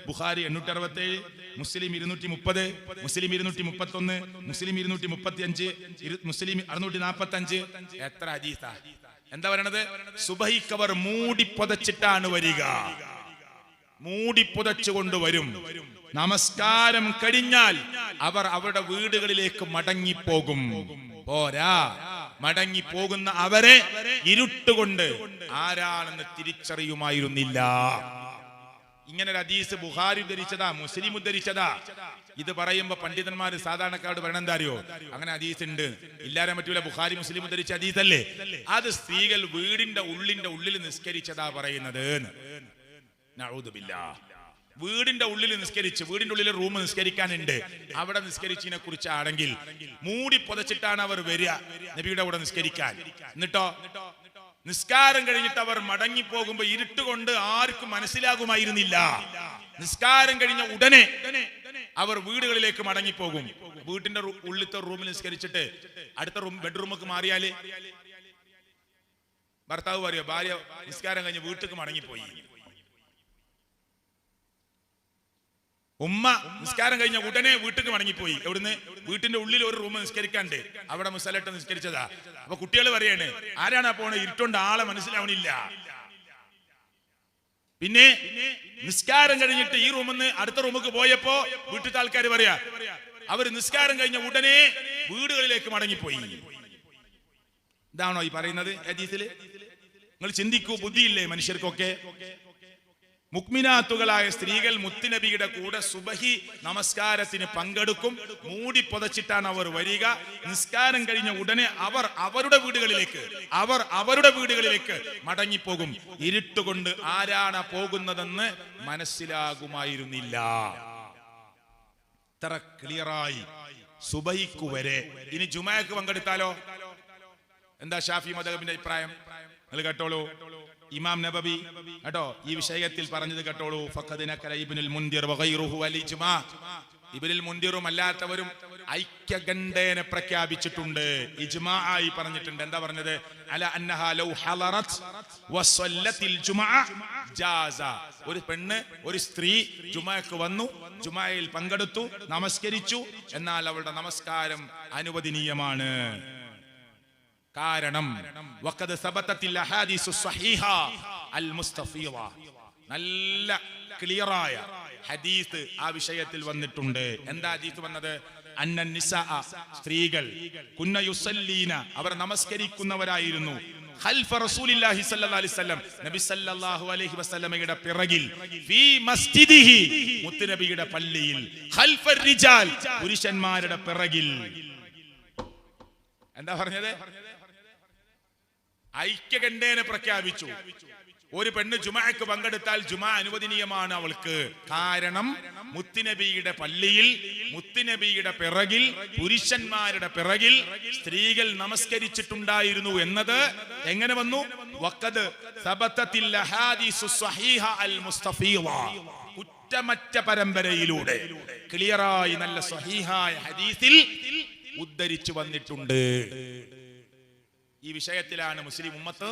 ബുഖാരി 867, മുസ്ലിം 230, മുസ്ലിം 231, മുസ്ലിം 235, മുസ്ലിം 645. എത്ര ഹദീസാ! എന്താ പറയണത്? സുബഹിക്കവർ മൂടി പുതച്ചിട്ടാണ് വരിക, മൂടി പുതച്ചുകൊണ്ട് വരും. നമസ്കാരം കഴിഞ്ഞാൽ അവർ അവരുടെ വീടുകളിലേക്ക് മടങ്ങിപ്പോകും. പോരാ, മടങ്ങിപ്പോകുന്ന അവരെ ഇരുട്ടുകൊണ്ട് ആരാണെന്ന് തിരിച്ചറിയുമായിരുന്നില്ല. ഇങ്ങനെ ഒരു ഹദീസ് ബുഖാരി ഉദ്ധരിച്ചതാ, മുസ്ലിം ഉദ്ധരിച്ചതാ. ഇത് പറയുമ്പോ പണ്ഡിതന്മാര് സാധാരണക്കാരോട് പറയണ എന്താ അറിയോ? അങ്ങനെ ഹദീസ് ഉണ്ട്, ഇല്ലാതെ പറ്റൂല, ബുഖാരി മുസ്ലിം ഉദ്ധരിച്ച ഹദീസല്ലേ. അത് സ്ത്രീകൾ വീടിന്റെ ഉള്ളിൽ നിസ്കരിച്ചതാ പറയുന്നത്. നഊദു ബില്ലാഹ്. വീടിന്റെ ഉള്ളിൽ നിസ്കരിച്ച്, വീടിന്റെ ഉള്ളിൽ റൂം നിസ്കരിക്കാനുണ്ട്, അവിടെ നിസ്കരിച്ചതിനെ കുറിച്ചാണെങ്കിൽ മൂടി പുതച്ചിട്ടാണ് അവർ വരിക നബിയുടെ കൂടെ നിസ്കരിക്കാൻ. എന്നിട്ടോ നിസ്കാരം കഴിഞ്ഞിട്ട് അവർ മടങ്ങി പോകുമ്പോ ഇരുട്ടുകൊണ്ട് ആർക്കും മനസ്സിലാകുമായിരുന്നില്ല. നിസ്കാരം കഴിഞ്ഞ ഉടനെ അവർ വീടുകളിലേക്ക് മടങ്ങിപ്പോകും. വീട്ടിന്റെ ഉള്ളിലത്തെ റൂമിൽ നിസ്കരിച്ചിട്ട് അടുത്ത ബെഡ്റൂമൊക്കെ മാറിയാല് ഭർത്താവ് പറയോ, ഭാര്യ നിസ്കാരം കഴിഞ്ഞ് വീട്ടിലേക്ക് മടങ്ങിപ്പോയി. ഉമ്മ നിസ്കാരം കഴിഞ്ഞ ഉടനെ വീട്ടിലേക്ക് മടങ്ങിപ്പോയി. എവിടുന്ന്? വീട്ടിന്റെ ഉള്ളിൽ ഒരു റൂം നിസ്കരിക്കാണ്ട്, അവിടെ മുസലട്ട് നിസ്കരിച്ചതാ. അപ്പൊ കുട്ടികൾ പറയാണ്, ആരാണ് പോണേ? ഇരുട്ടോണ്ട് ആളെ മനസ്സിലാവണില്ല. പിന്നെ നിസ്കാരം കഴിഞ്ഞിട്ട് ഈ റൂമിൽ നിന്ന് അടുത്ത റൂമിലേക്ക് പോയപ്പോ വീട്ടിലത്തെ ആൾക്കാർ പറയാ അവര് നിസ്കാരം കഴിഞ്ഞ ഉടനെ വീടുകളിലേക്ക് മടങ്ങിപ്പോയി. ഇതാണോ ഈ പറയുന്നത് ഹദീസില്? നിങ്ങൾ ചിന്തിക്കൂ, ബുദ്ധിയില്ലേ മനുഷ്യർക്കൊക്കെ? മുക്മിനാത്തുകളായ സ്ത്രീകൾ മുത്തുനബിയുടെ കൂടെ സുബഹി നമസ്കാരത്തിന് പങ്കെടുക്കും. മൂടി പുതച്ചിട്ടാണ് അവർ വരിക. നിസ്കാരം കഴിഞ്ഞ ഉടനെ അവർ അവരുടെ വീടുകളിലേക്ക് മടങ്ങിപ്പോകും. ഇരുട്ടുകൊണ്ട് ആരാണ് പോകുന്നതെന്ന് മനസ്സിലാകുമായിരുന്നില്ല. ഇത്ര ക്ലിയറായി സുബഹിക്കു വരെ. ഇനി ജുമാക്ക് പങ്കെടുത്താലോ? എന്താ ഷാഫി മദ്ഹബിന്റെ അഭിപ്രായം? നിങ്ങൾ കേട്ടോളൂ. ഇമാം നബവി കേട്ടോ ഈ വിഷയത്തിൽ പറഞ്ഞത് കേട്ടോളൂ. ഫഖദ് നകല ഇബ്നുൽ മുൻദിർ വഗൈറുഹു അൽ ഇജ്മാ. ഇബ്നുൽ മുൻദിറും അല്ലാത്തവരും ഐക്യകണ്ഠേന പ്രഖ്യാപിച്ചിട്ടുണ്ട്, ഇജ്മാ ആയി പറഞ്ഞിട്ടുണ്ട്. എന്താ പറഞ്ഞത്? അല അന്നഹാ ലൗ ഹളറത് വസല്ലത്തിൽ ജുമുഅ ജാസ. ഒരു പെണ്ണ്, ഒരു സ്ത്രീ ജുമുഅക്ക് വന്നു, ജുമുഅയിൽ പങ്കെടുത്തു, നമസ്കരിച്ചു, എന്നാൽ അവളുടെ നമസ്കാരം അനുവദനീയമാണ്. കാരണം വഖദ് സബതത്തിൽ അഹാദീസു സ്വഹീഹ അൽ മുസ്തഫീദ. നല്ല ക്ലിയറായ ഹദീസ് ആ വിഷയത്തിൽ വന്നിട്ടുണ്ട്. എന്താ ഹദീസ് വന്നത്? അന്ന നിസാ, സ്ത്രീകൾ, കുന്ന യുസല്ലീന, അവർ നമസ്കരിക്കുന്നവരായിരുന്നു, ഖൽഫ റസൂലില്ലാഹി സ്വല്ലല്ലാഹു അലൈഹി വസല്ലം, നബി സല്ലല്ലാഹു അലൈഹി വസല്ലമയുടെ പിറകിൽ, ഫീ മസ്ജിദിഹി, മുത്തുനബിയുടെ പള്ളിയിൽ, ഖൽഫ റിജാൽ, പുരുഷന്മാരുടെ പിറകിൽ. എന്താ പറഞ്ഞത്? ഐക്യകണ്ഠേന പ്രഖ്യാപിച്ചു. ഒരു പെണ്ണ് ജുമുഅക്ക് പങ്കെടുത്താൽ ജുമുഅ അനുവദനീയമാണ് അവൾക്ക്. കാരണം മുത്തുനബിയുടെ പള്ളിയിൽ, മുത്തുനബിയുടെ പിറകിൽ, പുരുഷന്മാരുടെ പിറകിൽ സ്ത്രീകൾ നമസ്കരിച്ചിട്ടുണ്ടായിരുന്നു എന്നത് എങ്ങനെ വന്നു? വഖദ് സബതത്തിൽ അഹാദീസു സ്വഹീഹ അൽ മുസ്തഫീദ. കുറ്റമറ്റ പരമ്പരയിലൂടെ ക്ലിയറായി നല്ല സ്വഹീഹായ ഹദീസിൽ ഉദ്ധരിച്ചു വന്നിട്ടുണ്ട്. ഈ വിഷയത്തിലാണ് മുസ്ലിം ഉമ്മത്ത്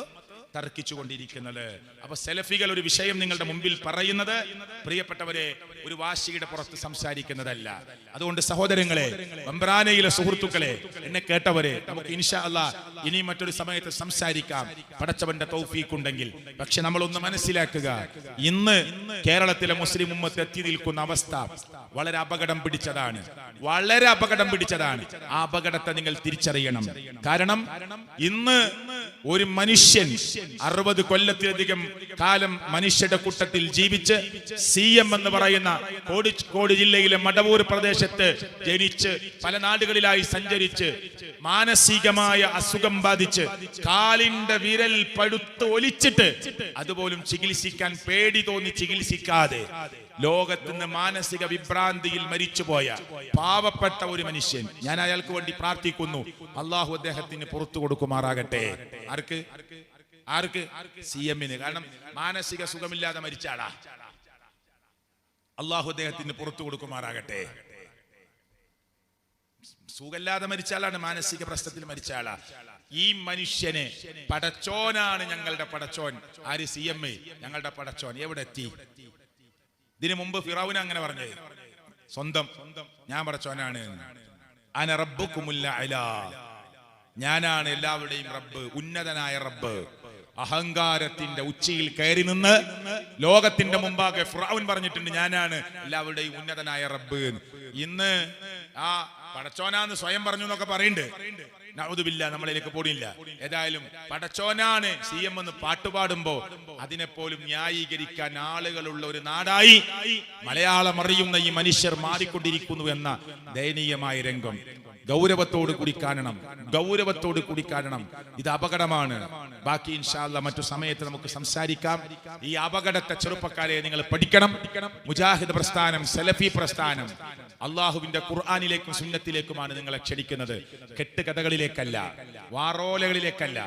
തർക്കിച്ചുകൊണ്ടിരിക്കുന്നത്. അപ്പൊ സലഫികൾ ഒരു വിഷയം നിങ്ങളുടെ മുമ്പിൽ പറയുന്നത്, പ്രിയപ്പെട്ടവരെ, ഒരു വാശിയുടെ പുറത്ത് സംസാരിക്കുന്നതല്ല. അതുകൊണ്ട് സഹോദരങ്ങളെ, ബംബ്രാനയിലെ സുഹൃത്തുക്കളെ, എന്നെ കേട്ടവരെ, നമുക്ക് ഇൻഷാ അല്ലാഹ് ഇനി മറ്റൊരു സമയത്ത് സംസാരിക്കാം, പടച്ചവന്റെ തൗഫീഖ് ഉണ്ടെങ്കിൽ. പക്ഷെ നമ്മളൊന്ന് മനസ്സിലാക്കുക, ഇന്ന് കേരളത്തിലെ മുസ്ലിം ഉമ്മത്ത് എത്തി നിൽക്കുന്ന അവസ്ഥ വളരെ അപകടം പിടിച്ചതാണ്, വളരെ അപകടം പിടിച്ചതാണ്. ആ അപകടത്തെ നിങ്ങൾ തിരിച്ചറിയണം. കാരണം ഇന്ന് ഒരു മനുഷ്യൻ 60 കൊല്ലത്തിലധികം കാലം മനുഷ്യരുടെ കൂട്ടത്തിൽ ജീവിച്ച് CM എന്ന് പറയുന്ന കോഴിക്കോട് ജില്ലയിലെ മടവൂർ പ്രദേശത്ത് ജനിച്ച് പല നാടുകളിലായി സഞ്ചരിച്ച് മാനസികമായ അസുഖം ബാധിച്ച് കാലിന്റെ വിരൽ പഴുത്ത് ഒലിച്ചിട്ട് അതുപോലും ചികിത്സിക്കാൻ പേടി തോന്നി ചികിത്സിക്കാതെ ലോകത്തിന് മാനസിക വിഭ്രാന്തിയിൽ മരിച്ചുപോയ പാവപ്പെട്ട ഒരു മനുഷ്യൻ, ഞാൻ അയാൾക്ക് വേണ്ടി പ്രാർത്ഥിക്കുന്നു. അള്ളാഹു അദ്ദേഹത്തിന് പുറത്തു കൊടുക്കുമാറാകട്ടെ. ആർക്ക്? CM-ന്. കാരണം മാനസിക സുഖമില്ലാതെ മരിച്ച ആളാ. അള്ളാഹു അദ്ദേഹത്തിന് പുറത്തു കൊടുക്കുമാറാകട്ടെ. സുഖമില്ലാതെ മരിച്ച ആളാണ്, മാനസിക പ്രശ്നത്തിൽ മരിച്ച ആളാ. ഈ മനുഷ്യനെ പടച്ചോനാണ് ഞങ്ങളുടെ പടച്ചോൻ. ആര്? CM. ഞങ്ങളുടെ പടച്ചോൻ എവിടെ എത്തി? ഇതിനു മുമ്പ് ഫിറഔൻ അങ്ങനെ പറഞ്ഞേ, സ്വന്തം ഞാൻ പടച്ചോനാണ്. അന റബ്ബുകുമുൽ അഅ്ലാ, ഞാനാണ് എല്ലാവരുടെയും റബ്ബ്, ഉന്നതനായ റബ്ബ്. അഹങ്കാരത്തിന്റെ ഉച്ചിയിൽ കയറി നിന്ന് ലോകത്തിന്റെ മുമ്പാകെ ഫിറഔൻ പറഞ്ഞിട്ടുണ്ട്, ഞാനാണ് എല്ലാവരുടെയും ഉന്നതനായ റബ്ബ്. ഇന്ന് ആ പടച്ചോനാന്ന് സ്വയം പറഞ്ഞു എന്നൊക്കെ പറയുന്നുണ്ട്. നഊദുബില്ലാ, നമ്മളിലേക്ക് പോടില്ല. ഏതായാലും പടച്ചോനാണ് CM എന്ന് പാട്ടുപാടുമ്പോ അതിനെപ്പോലും ന്യായീകരിക്കാൻ ആളുകളുള്ള ഒരു നാടായി മലയാളം അറിയുന്ന ഈ മനുഷ്യർ മാറിക്കൊണ്ടിരിക്കുന്നു എന്ന ദയനീയമായ രംഗം ഗൗരവത്തോട് കൂടി കാണണം. ഇത് അപകടമാണ്. ബാക്കി ഇൻഷാ അല്ലാഹ് മറ്റു സമയത്ത് നമുക്ക് സംസാരിക്കാം. ഈ അപകടത്തെ ചെറുപ്പക്കാരെ നിങ്ങൾ പഠിക്കണം. മുജാഹിദ് പ്രസ്ഥാനം, സലഫി പ്രസ്ഥാനം അള്ളാഹുവിന്റെ ഖുർആനിലേക്കും സുന്നത്തിലേക്കുമാണ് നിങ്ങളെ ക്ഷണിക്കുന്നത്. കെട്ടുകഥകളിലേക്കല്ല, വാറോലകളിലേക്കല്ല,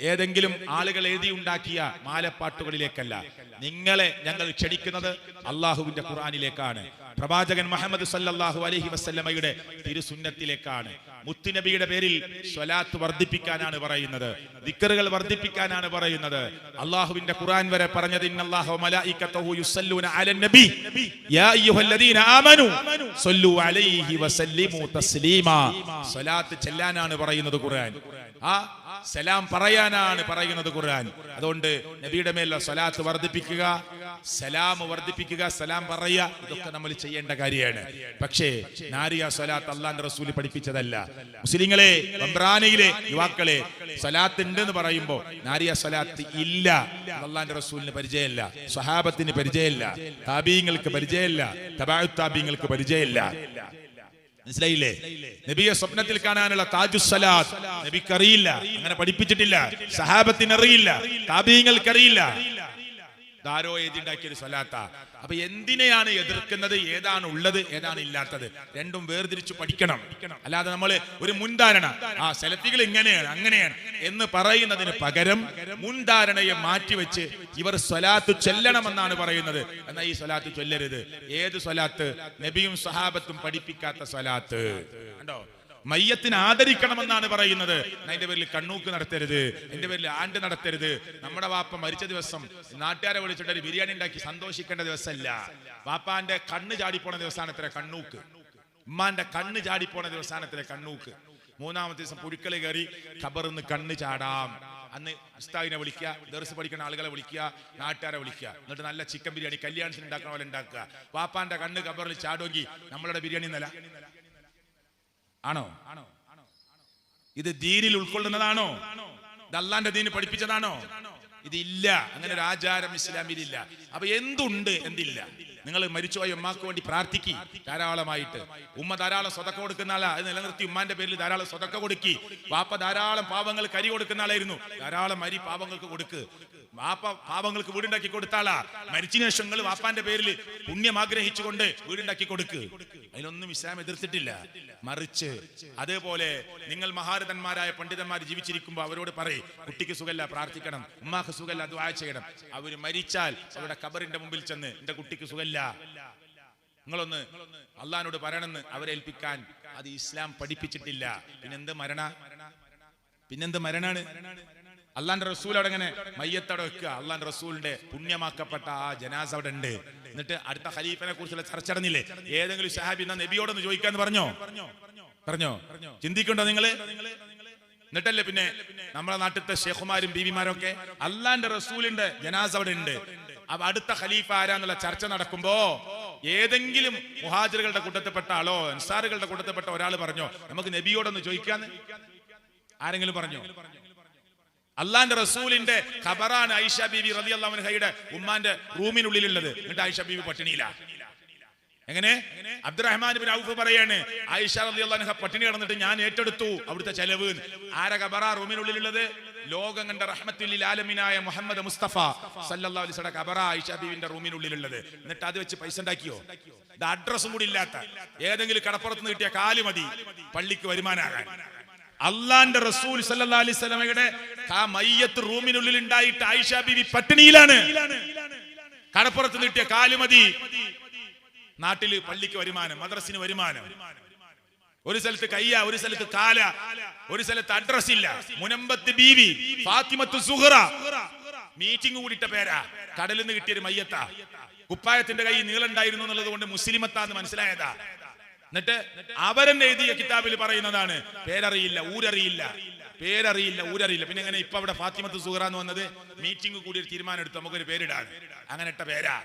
ഏതെങ്കിലും ആളുകൾ എഴുതിയുണ്ടാക്കിയ മാലപ്പാട്ടുകളിലേക്കല്ല. നിങ്ങളെ ഞങ്ങൾ ക്ഷണിക്കുന്നത് അള്ളാഹുവിന്റെ ഖുർആനിലേക്കാണ്, പ്രവാചകൻ മുഹമ്മദ് സല്ലല്ലാഹു അലൈഹി വസല്ലമയുടെ തിരുസുന്നത്തിലേക്കാണ്. മുത്തുനബിയുടെ പേരിൽ സ്വലാത്ത് വർദ്ധിപ്പിക്കാനാണ് പറയുന്നത്, ദിക്റുകൾ വർദ്ധിപ്പിക്കാനാണ് പറയുന്നത്. അള്ളാഹുവിന്റെ ഖുർആൻ വരെ പറഞ്ഞത് ഇന്നല്ലാഹു വമലായികതഹു യുസല്ലൂന അലൻ നബി യാ അയ്യുഹല്ലദീന ആമനു സ്വല്ലു അലൈഹി വസല്ലിമു തസ്ലീമാ. സ്വലാത്ത് ചെല്ലാനാണ് പറയുന്നത് ഖുർആൻ. ആ സലാം പറയാനാണ് പറയുന്നത് ഖുർആൻ. അതുകൊണ്ട് നബിയുടെ മേലുള്ള സ്വലാത്ത് വർദ്ധിപ്പിക്കുക, സലാം വർദ്ധിപ്പിക്കുക, സലാം പറയുക, ഇതൊക്കെ നമ്മൾ ചെയ്യേണ്ട കാര്യമാണ്. പക്ഷേ നാരിയ സ്വലാത്ത് അല്ലാഹുവിന്റെ റസൂൽ പഠിപ്പിച്ചതല്ല. മുസ്ലിങ്ങളെ, റംസാനിലെ യുവാക്കളെ, സ്വലാത്ത് ഉണ്ട് എന്ന് പറയുമ്പോൾ നാരിയ സ്വലാത്ത് ഇല്ല. അല്ലാഹുവിന്റെ റസൂലിന് പരിചയമില്ല, സ്വഹാബത്തിന് പരിചയമില്ല, താബീങ്ങൾക്ക് പരിചയമില്ല, തബഅു താബീങ്ങൾക്ക് പരിചയമില്ല. മനസ്സിലായില്ലേ? നബിയെ സ്വപ്നത്തിൽ കാണാനുള്ള താജുസ് സലാത്ത് നബിക്ക് അറിയില്ല, അങ്ങനെ പഠിപ്പിച്ചിട്ടില്ല. സഹാബത്തിന് അറിയില്ല, താബീങ്ങൾക്ക് അറിയില്ല. ധാരോ എഴുതിണ്ടാക്കിയ ഒരു സ്വലാത്താ. അപ്പൊ എന്തിനെയാണ് എതിർക്കുന്നത്? ഏതാണ് ഉള്ളത്, ഏതാണ് ഇല്ലാത്തത്, രണ്ടും വേർതിരിച്ചു പഠിക്കണം. അല്ലാതെ നമ്മൾ ഒരു മുൻധാരണ, സെലഫികൾ ഇങ്ങനെയാണ് അങ്ങനെയാണ് എന്ന് പറയുന്നതിന് പകരം മുൻധാരണയെ മാറ്റിവെച്ച് ഇവർ സ്വലാത്ത് ചൊല്ലണമെന്നാണ് പറയുന്നത്. എന്നാൽ ഈ സ്വലാത്ത് ചൊല്ലരുത്. ഏത് സ്വലാത്ത്? നബിയും സ്വഹാബത്തും പഠിപ്പിക്കാത്ത സ്വലാത്ത്. കണ്ടോ? മയ്യത്തിന് ആദരിക്കണമെന്നാണ് പറയുന്നത്. അതിന്റെ പേരിൽ കണ്ണൂക്ക് നടത്തരുത്, എന്റെ പേരിൽ ആണ്ട് നടത്തരുത്. നമ്മുടെ വാപ്പ മരിച്ച ദിവസം നാട്ടുകാരെ വിളിച്ചിട്ട് ഒരു ബിരിയാണി ഉണ്ടാക്കി സന്തോഷിക്കേണ്ട ദിവസമല്ല. വാപ്പാന്റെ കണ്ണ് ചാടിപ്പോണ ദിവസമാണ് ഇത്ര കണ്ണൂക്ക്. ഉമ്മാന്റെ കണ്ണ് ചാടിപ്പോണ ദിവസമാണ് ഇത്ര കണ്ണൂക്ക്. മൂന്നാമത്തെ ദിവസം പുഴുക്കളി കയറി ഖബറിന്ന് കണ്ണ് ചാടാം. അന്ന് ഉസ്താദിനെ വിളിക്കുക, ദർസ് പഠിക്കുന്ന ആളുകളെ വിളിക്കുക, നാട്ടുകാരെ വിളിക്കുക. എന്നിട്ട് നല്ല ചിക്കൻ ബിരിയാണി കല്യാണത്തിന് ഉണ്ടാക്കുന്ന പോലെ ഉണ്ടാക്കുക. വാപ്പാന്റെ കണ്ണ് ഖബറിൽ ചാടുമെങ്കിൽ നമ്മളുടെ ബിരിയാണി നില ആണോ? ഇത് ദീനിൽ ഉൾക്കൊള്ളുന്നതാണോ? ഇത് അല്ലാഹുവിന്റെ ദീന് പഠിപ്പിച്ചതാണോ? ഇതില്ല. അങ്ങനെ ഒരു ആചാരം ഇസ്ലാമിലില്ല. അപ്പൊ എന്തുണ്ട്, എന്തില്ല? നിങ്ങൾ മരിച്ചുപോയ ഉമ്മാക്ക് വേണ്ടി പ്രാർത്ഥിക്കി ധാരാളമായിട്ട്. ഉമ്മ ധാരാളം സ്വതക്ക കൊടുക്കുന്ന ആളാ, അത് നിലനിർത്തി ഉമ്മാന്റെ പേരിൽ ധാരാളം സ്വതക്ക കൊടുക്കി. വാപ്പ ധാരാളം പാവങ്ങൾ കരി കൊടുക്കുന്ന ആളായിരുന്നു, ധാരാളം അരി പാവങ്ങൾക്ക് കൊടുക്ക്. വാപ്പ പാവങ്ങൾക്ക് വീടുണ്ടാക്കി കൊടുത്താളാ. മരിച്ചതിന് ശേഷം നിങ്ങൾ വാപ്പാന്റെ പേരിൽ പുണ്യം ആഗ്രഹിച്ചുകൊണ്ട് വീടുണ്ടാക്കി കൊടുക്ക്. അതിലൊന്നും ഇസ്ലാം എതിർത്തിട്ടില്ല. മറിച്ച് അതേപോലെ നിങ്ങൾ മഹാരഥന്മാരായ പണ്ഡിതന്മാർ ജീവിച്ചിരിക്കുമ്പോൾ അവരോട് പറയും, കുട്ടിക്ക് സുഖല്ല പ്രാർത്ഥിക്കണം, ഉമ്മാക്ക് സുഖല്ല ദുആ ചെയ്യണം. അവര് മരിച്ചാൽ അവരുടെ ഖബറിന്റെ മുമ്പിൽ ചെന്ന് എന്റെ കുട്ടിക്ക് സുഖല്ല, നിങ്ങളൊന്ന് അള്ളാഹിനോട് പറയണമെന്ന് അവരെ ഏൽപ്പിക്കാൻ അത് ഇസ്ലാം പഠിപ്പിച്ചിട്ടില്ല. പിന്നെന്ത് മരണാണ്? അള്ളാന്റെ റസൂൽ അവിടെ ഇങ്ങനെ മയ്യത്തവിടെ വെക്കുക. അള്ളാന്റെ റസൂലിന്റെ പുണ്യമാക്കപ്പെട്ട ആ ജനാസ അവിടെ ഉണ്ട്. എന്നിട്ട് അടുത്ത ഖലീഫിനെ കുറിച്ചുള്ള ചർച്ച നടന്നില്ലേ? ഏതെങ്കിലും സഹാബി എന്നാ നബിയോടൊന്ന് ചോദിക്കാന്ന് പറഞ്ഞോ? ചിന്തിക്കണ്ടോ നിങ്ങള്? എന്നിട്ടല്ലേ പിന്നെ നമ്മളെ നാട്ടിലത്തെ ഷേഖുമാരും ബീവിമാരും ഒക്കെ അള്ളാന്റെ റസൂലിന്റെ ജനാസ അവിടെ ഉണ്ട്. അപ്പൊ അടുത്ത ഖലീഫ ആരാന്നുള്ള ചർച്ച നടക്കുമ്പോ ഏതെങ്കിലും മുഹാജിറുകളുടെ കൂട്ടത്തിൽപ്പെട്ട ആളോ അൻസാറുകളുടെ കൂട്ടത്തിൽപ്പെട്ട ഒരാൾ പറഞ്ഞോ നമുക്ക് നബിയോടൊന്ന് ചോദിക്കാന്ന്? ആരെങ്കിലും പറഞ്ഞോ? അള്ളാന്റെ റസൂലിന്റെ ഖബറാണ് ആയിഷ ബീവി റളിയല്ലാഹു അൻഹയുടെ ഉമ്മാന്റെ റൂമിനുള്ളിലുള്ളത്. എന്നിട്ട് ആയിഷ ബീവി പട്ടിണിയില്ല. എങ്ങനെ? അബ്ദുറഹ്മാൻ ഇബ്നു ഔഫ് പറയാണ്, ആയിഷ റളിയല്ലാഹു അൻഹ പട്ടിണി കിടന്നിട്ട് ഞാൻ ഏറ്റെടുത്തു അവിടുത്തെ ചെലവ്. ആരെ ഖബറാ റൂമിനുള്ളിലുള്ളത്? ലോകം കണ്ട റഹ്മത്തുൽ ലിൽ ആലമീനായ മുഹമ്മദ് മുസ്തഫ സല്ലല്ലാഹു അലൈഹി വസല്ലം ഖബറാ ആയിഷ ബീവിന്റെ റൂമിനുള്ളിലുള്ളത്. എന്നിട്ട് അത് വെച്ച് പൈസ ഉണ്ടാക്കിയോ? ഇത് അഡ്രസ്സും കൂടി ഇല്ലാത്ത ഏതെങ്കിലും കടപ്പുറത്ത് നിന്ന് കിട്ടിയ കാല് മതി പള്ളിക്ക് വരുമാനാകാൻ. അള്ളാന്റെ റസൂൽ സല്ലല്ലാഹു അലൈഹി വസല്ലമയുടെ ആ മയ്യത്ത് റൂമിനുള്ളിൽ ഉണ്ടായിട്ട് ആയിഷ ബീവി പട്ടിണിയിലാണ്. കടപ്പുറത്ത് നീട്ടിയ കാലുമതി. നാട്ടില് പള്ളിക്ക് വരുമാനം, മദ്രസിന് വരുമാനം. ഒരു സ്ഥലത്ത് കയ്യ, ഒരു സ്ഥലത്ത് കാല, ഒരു സ്ഥലത്ത് അഡ്രസ് ഇല്ല. മുനമ്പത്ത് ബീവി ഫാത്തിമത്തു സുഹറ മീറ്റിംഗ് കൂടിയിട്ട പേരാ. കടലിൽ നിന്ന് കിട്ടിയൊരു മയ്യത്താ. കുപ്പായത്തിന്റെ കൈ നീളുണ്ടായിരുന്നു എന്നുള്ളത് കൊണ്ട് മുസ്ലിമത്താന്ന് മനസ്സിലായതാ. എന്നിട്ട് അവരെന്നെ എഴുതിയ കിതാബിൽ പറയുന്നതാണ് പേരറിയില്ല, ഊരറിയില്ല. പിന്നെ എങ്ങനെ ഇപ്പൊ അവിടെ ഫാത്തിമത്ത് സുഹറ എന്ന് വന്നത്? മീറ്റിംഗ് കൂടി ഒരു തീരുമാനം എടുത്തു നമുക്കൊരു പേരിടാണ്. അങ്ങനെ ഇട്ട പേരാ.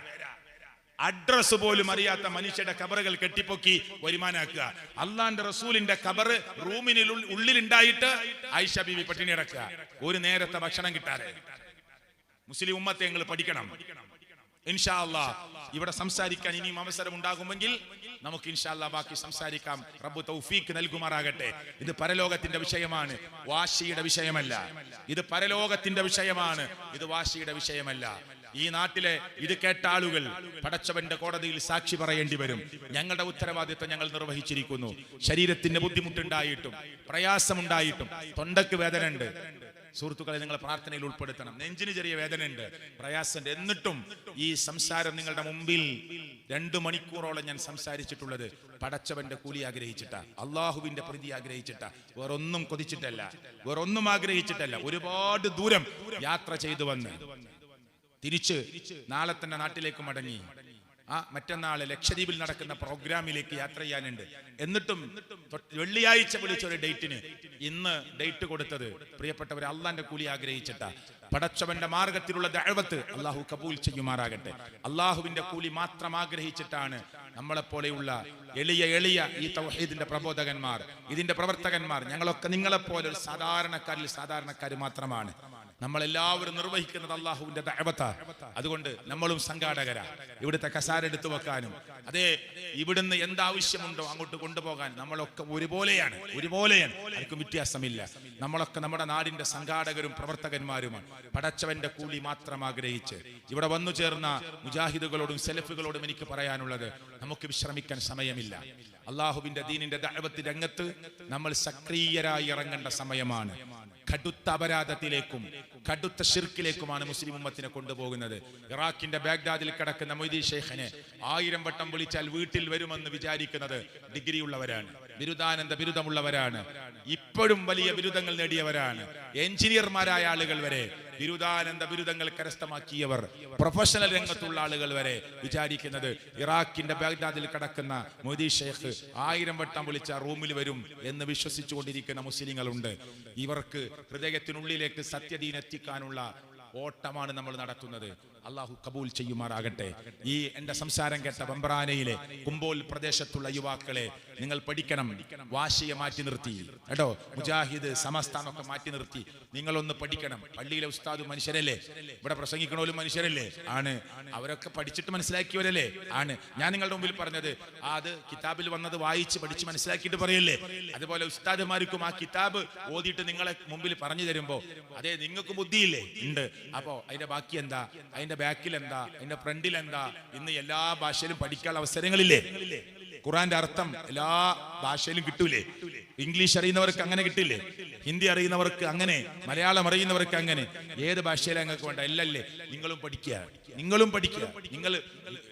അഡ്രസ് പോലും അറിയാത്ത മനുഷ്യരുടെ ഖബറുകൾ കെട്ടിപ്പൊക്കി വരുമാനാക്കുക. അള്ളാന്റെ റസൂലിന്റെ ഖബറ് റൂമിന് ഉള്ളിലുണ്ടായിട്ട് ആയിഷ ബീവി പട്ടിണി കിടക്കുക, ഒരു നേരത്തെ ഭക്ഷണം കിട്ടാതെ. മുസ്ലിം ഉമ്മത്തെ നിങ്ങൾ പഠിക്കണം. ഇൻഷാ അല്ലാഹ് ഇവിടെ സംസാരിക്കാൻ ഇനിയും അവസരം ഉണ്ടാകുമെങ്കിൽ നമുക്ക് ഇൻഷാ അല്ലാഹ് ബാക്കി സംസാരിക്കാം. റബ്ബ് തൗഫീഖ് നൽകുമാറാകട്ടെ. ഇത് പരലോകത്തിന്റെ വിഷയമാണ്, വാശിയുടെ വിഷയമല്ല. ഇത് പരലോകത്തിന്റെ വിഷയമാണ്, ഇത് വാശിയുടെ വിഷയമല്ല. ഈ നാട്ടിലെ ഇത് കേട്ട ആളുകൾ പടച്ചവന്റെ കോടതിയിൽ സാക്ഷി പറയേണ്ടി വരും. ഞങ്ങളുടെ ഉത്തരവാദിത്വം ഞങ്ങൾ നിർവഹിച്ചിരിക്കുന്നു. ശരീരത്തിന്റെ ബുദ്ധിമുട്ടുണ്ടായിട്ടും പ്രയാസമുണ്ടായിട്ടും തൊണ്ടക്ക് വേദന ഉണ്ട്, സുഹൃത്തുക്കളെ നിങ്ങൾ പ്രാർത്ഥനയിൽ ഉൾപ്പെടുത്തണം. നെഞ്ചിന് ചെറിയ വേദന ഉണ്ട്, പ്രയാസം. എന്നിട്ടും ഈ സംസാരം നിങ്ങളുടെ മുമ്പിൽ 2 മണിക്കൂറോളം ഞാൻ സംസാരിച്ചിട്ടുള്ളത് പടച്ചവന്റെ കൂലി ആഗ്രഹിച്ചിട്ടാ, അള്ളാഹുവിന്റെ പ്രീതി ആഗ്രഹിച്ചിട്ടാ, വേറൊന്നും കൊതിച്ചിട്ടല്ല, വേറൊന്നും ആഗ്രഹിച്ചിട്ടല്ല. ഒരുപാട് ദൂരം യാത്ര ചെയ്തു വന്ന് തിരിച്ച് നാളെ തന്നെ നാട്ടിലേക്ക് മടങ്ങി മറ്റന്നാള് ലക്ഷദ്വീപിൽ നടക്കുന്ന പ്രോഗ്രാമിലേക്ക് യാത്ര ചെയ്യാനുണ്ട്. എന്നിട്ടും വെള്ളിയാഴ്ച വിളിച്ച ഒരു ഡേറ്റിന് ഇന്ന് ഡേറ്റ് കൊടുത്തത് പ്രിയപ്പെട്ടവർ അള്ളാന്റെ കൂലി ആഗ്രഹിച്ചിട്ടാ. പടച്ചവന്റെ മാർഗത്തിലുള്ള ദഅവത്ത് അള്ളാഹു കബൂൽ ചെയ്യുമാറാകട്ടെ. അള്ളാഹുവിന്റെ കൂലി മാത്രം ആഗ്രഹിച്ചിട്ടാണ് നമ്മളെപ്പോലെയുള്ള എളിയ ഈ തൗഹീദിന്റെ പ്രബോധകന്മാർ, ഇതിന്റെ പ്രവർത്തകന്മാർ, ഞങ്ങളൊക്കെ നിങ്ങളെപ്പോലെ ഒരു സാധാരണക്കാർ മാത്രമാണ്. നമ്മളെല്ലാവരും നിർവഹിക്കുന്നത് അള്ളാഹുവിന്റെ ദഅവത്താ. അതുകൊണ്ട് നമ്മളും സംഘാടകരാ. ഇവിടുത്തെ കസാര എടുത്തു വെക്കാനും അതേ ഇവിടുന്ന് എന്താവശ്യമുണ്ടോ അങ്ങോട്ട് കൊണ്ടുപോകാൻ നമ്മളൊക്കെ ഒരുപോലെയാണ്. ആർക്കും വ്യത്യാസമില്ല. നമ്മളൊക്കെ നമ്മുടെ നാടിന്റെ സംഘാടകരും പ്രവർത്തകന്മാരുമാണ്. പടച്ചവന്റെ കൂലി മാത്രം ആഗ്രഹിച്ച് ഇവിടെ വന്നു ചേർന്ന മുജാഹിദുകളോടും സെലഫുകളോടും എനിക്ക് പറയാനുള്ളത്, നമുക്ക് വിശ്രമിക്കാൻ സമയമില്ല. അള്ളാഹുവിന്റെ ദീനിന്റെ ദഅവത്ത് രംഗത്ത് നമ്മൾ സക്രിയരായി ഇറങ്ങേണ്ട സമയമാണ്. കടുത്ത അപരാധത്തിലേക്കും കടുത്ത ശിർക്കിലേക്കുമാണ് മുസ്ലിം ഉമ്മത്തിനെ കൊണ്ടുപോകുന്നത്. ഇറാഖിന്റെ ബാഗ്ദാദിൽ കിടക്കുന്ന മൊയ്തീൻ ഷെയ്ഖിനെ 1000 വട്ടം വിളിച്ചാൽ വീട്ടിൽ വരുമെന്ന് വിചാരിക്കുന്നത് ഡിഗ്രി ഉള്ളവരാണ്, ബിരുദാനന്ദ ബിരുദമുള്ളവരാണ്, ഇപ്പോഴും വലിയ ബിരുദങ്ങൾ നേടിയവരാണ്. എഞ്ചിനീയർമാരായ ആളുകൾ വരെ, ബിരുദാനന്ദ ബിരുദങ്ങൾ കരസ്ഥമാക്കിയവർ, പ്രൊഫഷണൽ രംഗത്തുള്ള ആളുകൾ വരെ വിചാരിക്കുന്നത് ഇറാഖിന്റെ ബാഗ്ദാദിൽ കിടക്കുന്ന മൊയ്തീൻ ഷെയ്ഖ് 1000 വട്ടം വിളിച്ച റൂമിൽ വരും എന്ന് വിശ്വസിച്ചുകൊണ്ടിരിക്കുന്ന മുസ്ലിങ്ങളുണ്ട്. ഇവർക്ക് ഹൃദയത്തിനുള്ളിലേക്ക് സത്യദീൻ എത്തിക്കാനുള്ള ഓട്ടമാണ് നമ്മൾ നടത്തുന്നത്. അള്ളാഹു കബൂൽ ചെയ്യുമാറാകട്ടെ. ഈ എന്റെ സംസാരം കേട്ട ബംബ്രാനയിലെ കുമ്പോൽ പ്രദേശത്തുള്ള യുവാക്കളെ, നിങ്ങൾ പഠിക്കണം. വാശിയെ മാറ്റി നിർത്തി കേട്ടോ, മുജാഹിദ് സമസ്താനൊക്കെ മാറ്റി നിർത്തി നിങ്ങളൊന്ന് പഠിക്കണം. പള്ളിയിലെ ഉസ്താദ് മനുഷ്യരല്ലേ, ഇവിടെ പ്രസംഗിക്കണോലും മനുഷ്യരല്ലേ ആണ്, അവരൊക്കെ പഠിച്ചിട്ട് മനസ്സിലാക്കിയവരല്ലേ ആണ്. ഞാൻ നിങ്ങളുടെ മുമ്പിൽ പറഞ്ഞത് അത് കിതാബിൽ വന്നത് വായിച്ച് പഠിച്ച് മനസ്സിലാക്കിയിട്ട് പറയല്ലേ. അതുപോലെ ഉസ്താദുമാർക്കും ആ കിതാബ് ഓതിയിട്ട് നിങ്ങളെ മുമ്പിൽ പറഞ്ഞു തരുമ്പോ അതെ നിങ്ങൾക്ക് ബുദ്ധിയില്ലേ ഉണ്ട്. അപ്പോ അതിന്റെ ബാക്കി എന്താ, അതിന്റെ ബാക്കിൽ എന്താ, അതിന്റെ ഫ്രണ്ടിൽ എന്താ, ഇന്ന് എല്ലാ ഭാഷയിലും പഠിക്കാനുള്ള അവസരങ്ങളില്ലേ. ഖുർആന്റെ അർത്ഥം എല്ലാ ഭാഷയിലും കിട്ടൂലേ. ഇംഗ്ലീഷ് അറിയുന്നവർക്ക് അങ്ങനെ കിട്ടില്ലേ, ഹിന്ദി അറിയുന്നവർക്ക് അങ്ങനെ, മലയാളം അറിയുന്നവർക്ക് അങ്ങനെ. ഏത് ഭാഷയിലാണ് നിങ്ങൾക്ക് വേണ്ട എല്ലല്ലേ. നിങ്ങളും പഠിക്കുക. നിങ്ങൾ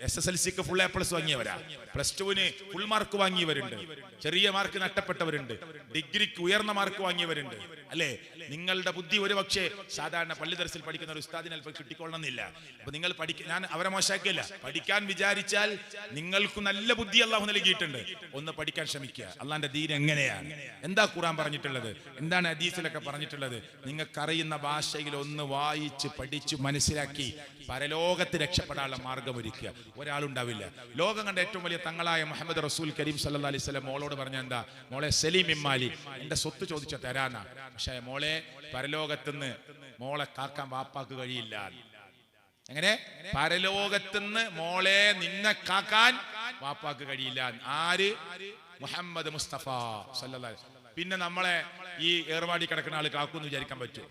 SSLCക്ക് ഫുൾ A+ വാങ്ങിയവരാ, +2ന് ഫുൾ മാർക്ക് വാങ്ങിയവരുണ്ട്, ചെറിയ മാർക്ക് നഷ്ടപ്പെട്ടവരുണ്ട്, ഡിഗ്രിക്ക് ഉയർന്ന മാർക്ക് വാങ്ങിയവരുണ്ട് അല്ലേ. നിങ്ങളുടെ ബുദ്ധി ഒരു പക്ഷേ സാധാരണ പള്ളി ദർസിൽ പഠിക്കുന്ന ഒരു ഉസ്താദിന് അല്പം കിട്ടിക്കൊള്ളണമെന്നില്ല. അപ്പൊ നിങ്ങൾ ഞാൻ അവരെ മോശമാക്കിയല്ല, പഠിക്കാൻ വിചാരിച്ചാൽ നിങ്ങൾക്ക് നല്ല ബുദ്ധി അള്ളാഹു നൽകിയിട്ടുണ്ട്. ഒന്ന് പഠിക്കാൻ ശ്രമിക്കുക. അള്ളാന്റെ ദീൻ എങ്ങനെയാണ്, എന്താ ഖുർആൻ പറഞ്ഞിട്ടുള്ളത്, എന്താണ് ഹദീസിലൊക്കെ പറഞ്ഞിട്ടുള്ളത്, നിങ്ങൾക്കറിയുന്ന ഭാഷയിൽ ഒന്ന് വായിച്ച് പഠിച്ചു മനസ്സിലാക്കി പരലോകത്ത് രക്ഷപ്പെടാനുള്ള മാർഗം ഒരുക്കുക. ഒരാളുണ്ടാവില്ല. ലോകം കണ്ട ഏറ്റവും വലിയ തങ്ങളായ മുഹമ്മദ് റസൂൽ കരീം സല്ലല്ലാഹു അലൈഹി വസല്ലം മോളോട് പറഞ്ഞ എന്താ, മോളെ സലീം ഇമ്മാലി എന്റെ സ്വത്ത് ചോദിച്ച തരാനാ, പക്ഷേ മോളെ പരലോകത്തുനിന്ന് മോളെ കാക്കാൻ വാപ്പാക്ക് കഴിയില്ല. എങ്ങനെ പരലോകത്തുനിന്ന് മോളെ നിന്നെ കാക്കാൻ വാപ്പാക്ക് കഴിയില്ല. ആര്? മുഹമ്മദ് മുസ്തഫ സല്ലല്ലാഹു അലൈഹി വസല്ലം. പിന്നെ നമ്മളെ ഈ ഏർവാടി കിടക്കുന്ന ആള് കാക്കൂന്ന് വിചാരിക്കാൻ പറ്റുമോ?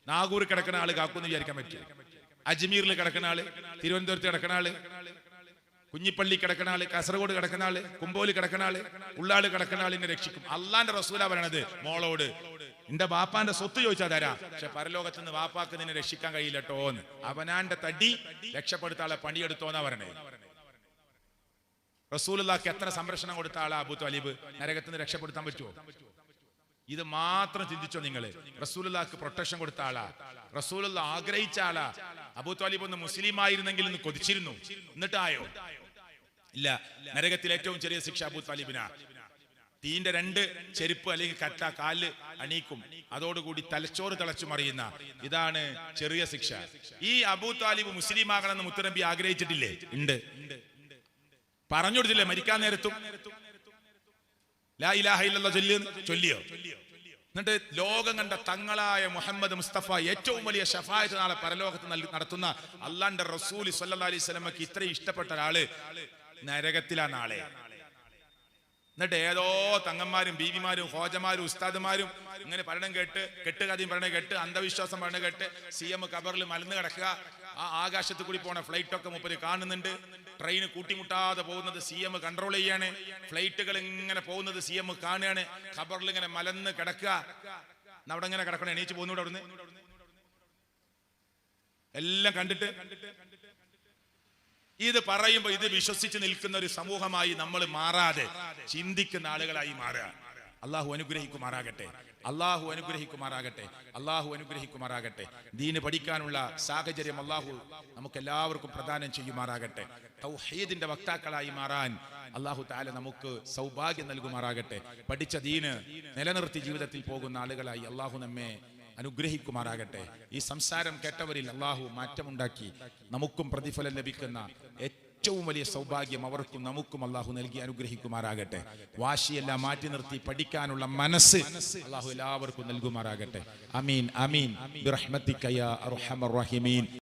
നാഗൂർ കിടക്കുന്ന ആള് കാക്കൂന്ന് വിചാരിക്കാൻ പറ്റുമോ? അജ്മീറിൽ കിടക്കുന്ന ആള്, തിരുവനന്തപുരത്ത് കിടക്കുന്ന ആള്, കുഞ്ഞിപ്പള്ളി കിടക്കുന്ന ആള്, കാസർഗോഡ് കിടക്കുന്ന ആള്, കുമ്പോല് കിടക്കുന്ന ആള്, ഉള്ളാള് കിടക്കുന്ന ആളിനെ രക്ഷിക്കും. അള്ളാന്റെ റസൂലാ പറയണത് മോളോട്, എന്റെ ബാപ്പാന്റെ സ്വത്ത് ചോദിച്ചാൽ തരാ, പക്ഷെ പരലോകത്ത് നിന്ന് വാപ്പാക്ക് നിന്നെ രക്ഷിക്കാൻ കഴിയില്ലട്ടോന്ന്. അവനാന്റെ തടി രക്ഷപ്പെടുത്താളെ പണിയെടുത്തോന്നാ പറയണേ. റസൂലുള്ളാഹിക്ക് എത്ര സംരക്ഷണം കൊടുത്ത ആളാ അബൂ ത്വാലിബ്, നരകത്തിൽ നിന്ന് രക്ഷപ്പെടുത്താൻ പറ്റുമോ? ഇത് മാത്രം ചിന്തിച്ചോ നിങ്ങള്. റസൂലുള്ളാഹിക്ക് പ്രൊട്ടക്ഷൻ കൊടുത്ത ആളാ, റസൂലുള്ള ആഗ്രഹിച്ച ആളാ. അബൂ ത്വാലിബ് ഒന്ന് മുസ്ലിം ആയിരുന്നെങ്കിൽ എന്ന് കൊതിച്ചിരുന്നു, എന്നിട്ടായോ? ഇല്ല. നരകത്തിൽ ഏറ്റവും ചെറിയ ശിക്ഷ അബൂ ത്വാലിബിനാ. തീന്റെ 2 ചെരുപ്പ് അല്ലെങ്കിൽ കറ്റ കാല് അണീക്കും, അതോടുകൂടി തലച്ചോറ് തിളച്ചു മറിയുന്ന, ഇതാണ് ചെറിയ ശിക്ഷ. ഈ അബൂ ത്വാലിബ് മുസ്ലിം ആകണമെന്ന് മുത്തുനബി ആഗ്രഹിച്ചിട്ടില്ലേ? ഉണ്ട്. പറഞ്ഞു കൊടുത്തില്ലേ മരിക്കാൻ നേരത്തും ലാ ഇലാഹ ഇല്ലല്ലാഹ് ചൊല്ലിയോ? എന്നിട്ട് ലോകം കണ്ട തങ്ങളായ മുഹമ്മദ് മുസ്തഫ ഏറ്റവും വലിയ ശഫായത്ത് നാളെ പരലോകത്ത് നടത്തുന്ന അള്ളാന്റെ റസൂൽ സല്ലല്ലാഹു അലൈഹി വസല്ലമക്ക് ഇത്രയും ഇഷ്ടപ്പെട്ട ഒരാള് നരകത്തിലാ നാളെ. എന്നിട്ട് ഏതോ തങ്ങന്മാരും ബീവിമാരും ഹോജമാരും ഉസ്താദുമാരും ഇങ്ങനെ പറയണം കേട്ട്, കെട്ടുകഥയും പറയണ കേട്ട്, അന്ധവിശ്വാസം പറയണ കേട്ട് CM കബറിൽ മലന്ന് കിടക്കുക. ആ ആകാശത്ത് കൂടി പോണ ഫ്ലൈറ്റൊക്കെ മൂപ്പര് കാണുന്നുണ്ട്. ട്രെയിന് കൂട്ടിമുട്ടാതെ പോകുന്നത് CM കൺട്രോൾ ചെയ്യാണ്. ഫ്ലൈറ്റുകൾ ഇങ്ങനെ പോകുന്നത് CM കാണുകയാണ്. ഖബറിൽ ഇങ്ങനെ മലന്ന് കിടക്കുക. അവിടെ ഇങ്ങനെ കിടക്കണം, എണീച്ച് പോകുന്നൂടെ അവിടുന്ന് എല്ലാം കണ്ടിട്ട്. ഇത് പറയുമ്പോൾ ഇത് വിശ്വസിച്ച് നിൽക്കുന്ന ഒരു സമൂഹമായി നമ്മൾ മാറാതെ ചിന്തിക്കുന്ന ആളുകളായി മാറുക. അള്ളാഹു അനുഗ്രഹിക്കുമാറാകട്ടെ. അള്ളാഹു അനുഗ്രഹിക്കുമാറാകട്ടെ. അള്ളാഹു അനുഗ്രഹിക്കുമാറാകട്ടെ. ദീന് പഠിക്കാനുള്ള സാഹചര്യം അള്ളാഹു നമുക്കെല്ലാവർക്കും പ്രദാനം ചെയ്യുമാറാകട്ടെ. തൗഹീദിന്റെ വക്താക്കളായി മാറാൻ അള്ളാഹു തആല നമുക്ക് സൗഭാഗ്യം നൽകുമാറാകട്ടെ. പഠിച്ച ദീന് നിലനിർത്തി ജീവിതത്തിൽ പോകുന്ന ആളുകളായി അള്ളാഹു നമ്മെ അനുഗ്രഹിക്കുമാറാകട്ടെ. ഈ സംസാരം കേട്ടവരിൽ അള്ളാഹു മാറ്റമുണ്ടാക്കി നമുക്കും പ്രതിഫലം ലഭിക്കുന്ന ഏറ്റവും വലിയ സൗഭാഗ്യം അവർക്കും നമുക്കും അള്ളാഹു നൽകി അനുഗ്രഹിക്കുമാറാകട്ടെ. വാശിയെല്ലാം മാറ്റി നിർത്തി പഠിക്കാനുള്ള മനസ്സ് അള്ളാഹു എല്ലാവർക്കും നൽകുമാറാകട്ടെ. ആമീൻ ആമീൻ ബിറഹ്മതിക യാ അർഹമർ റഹീമീൻ.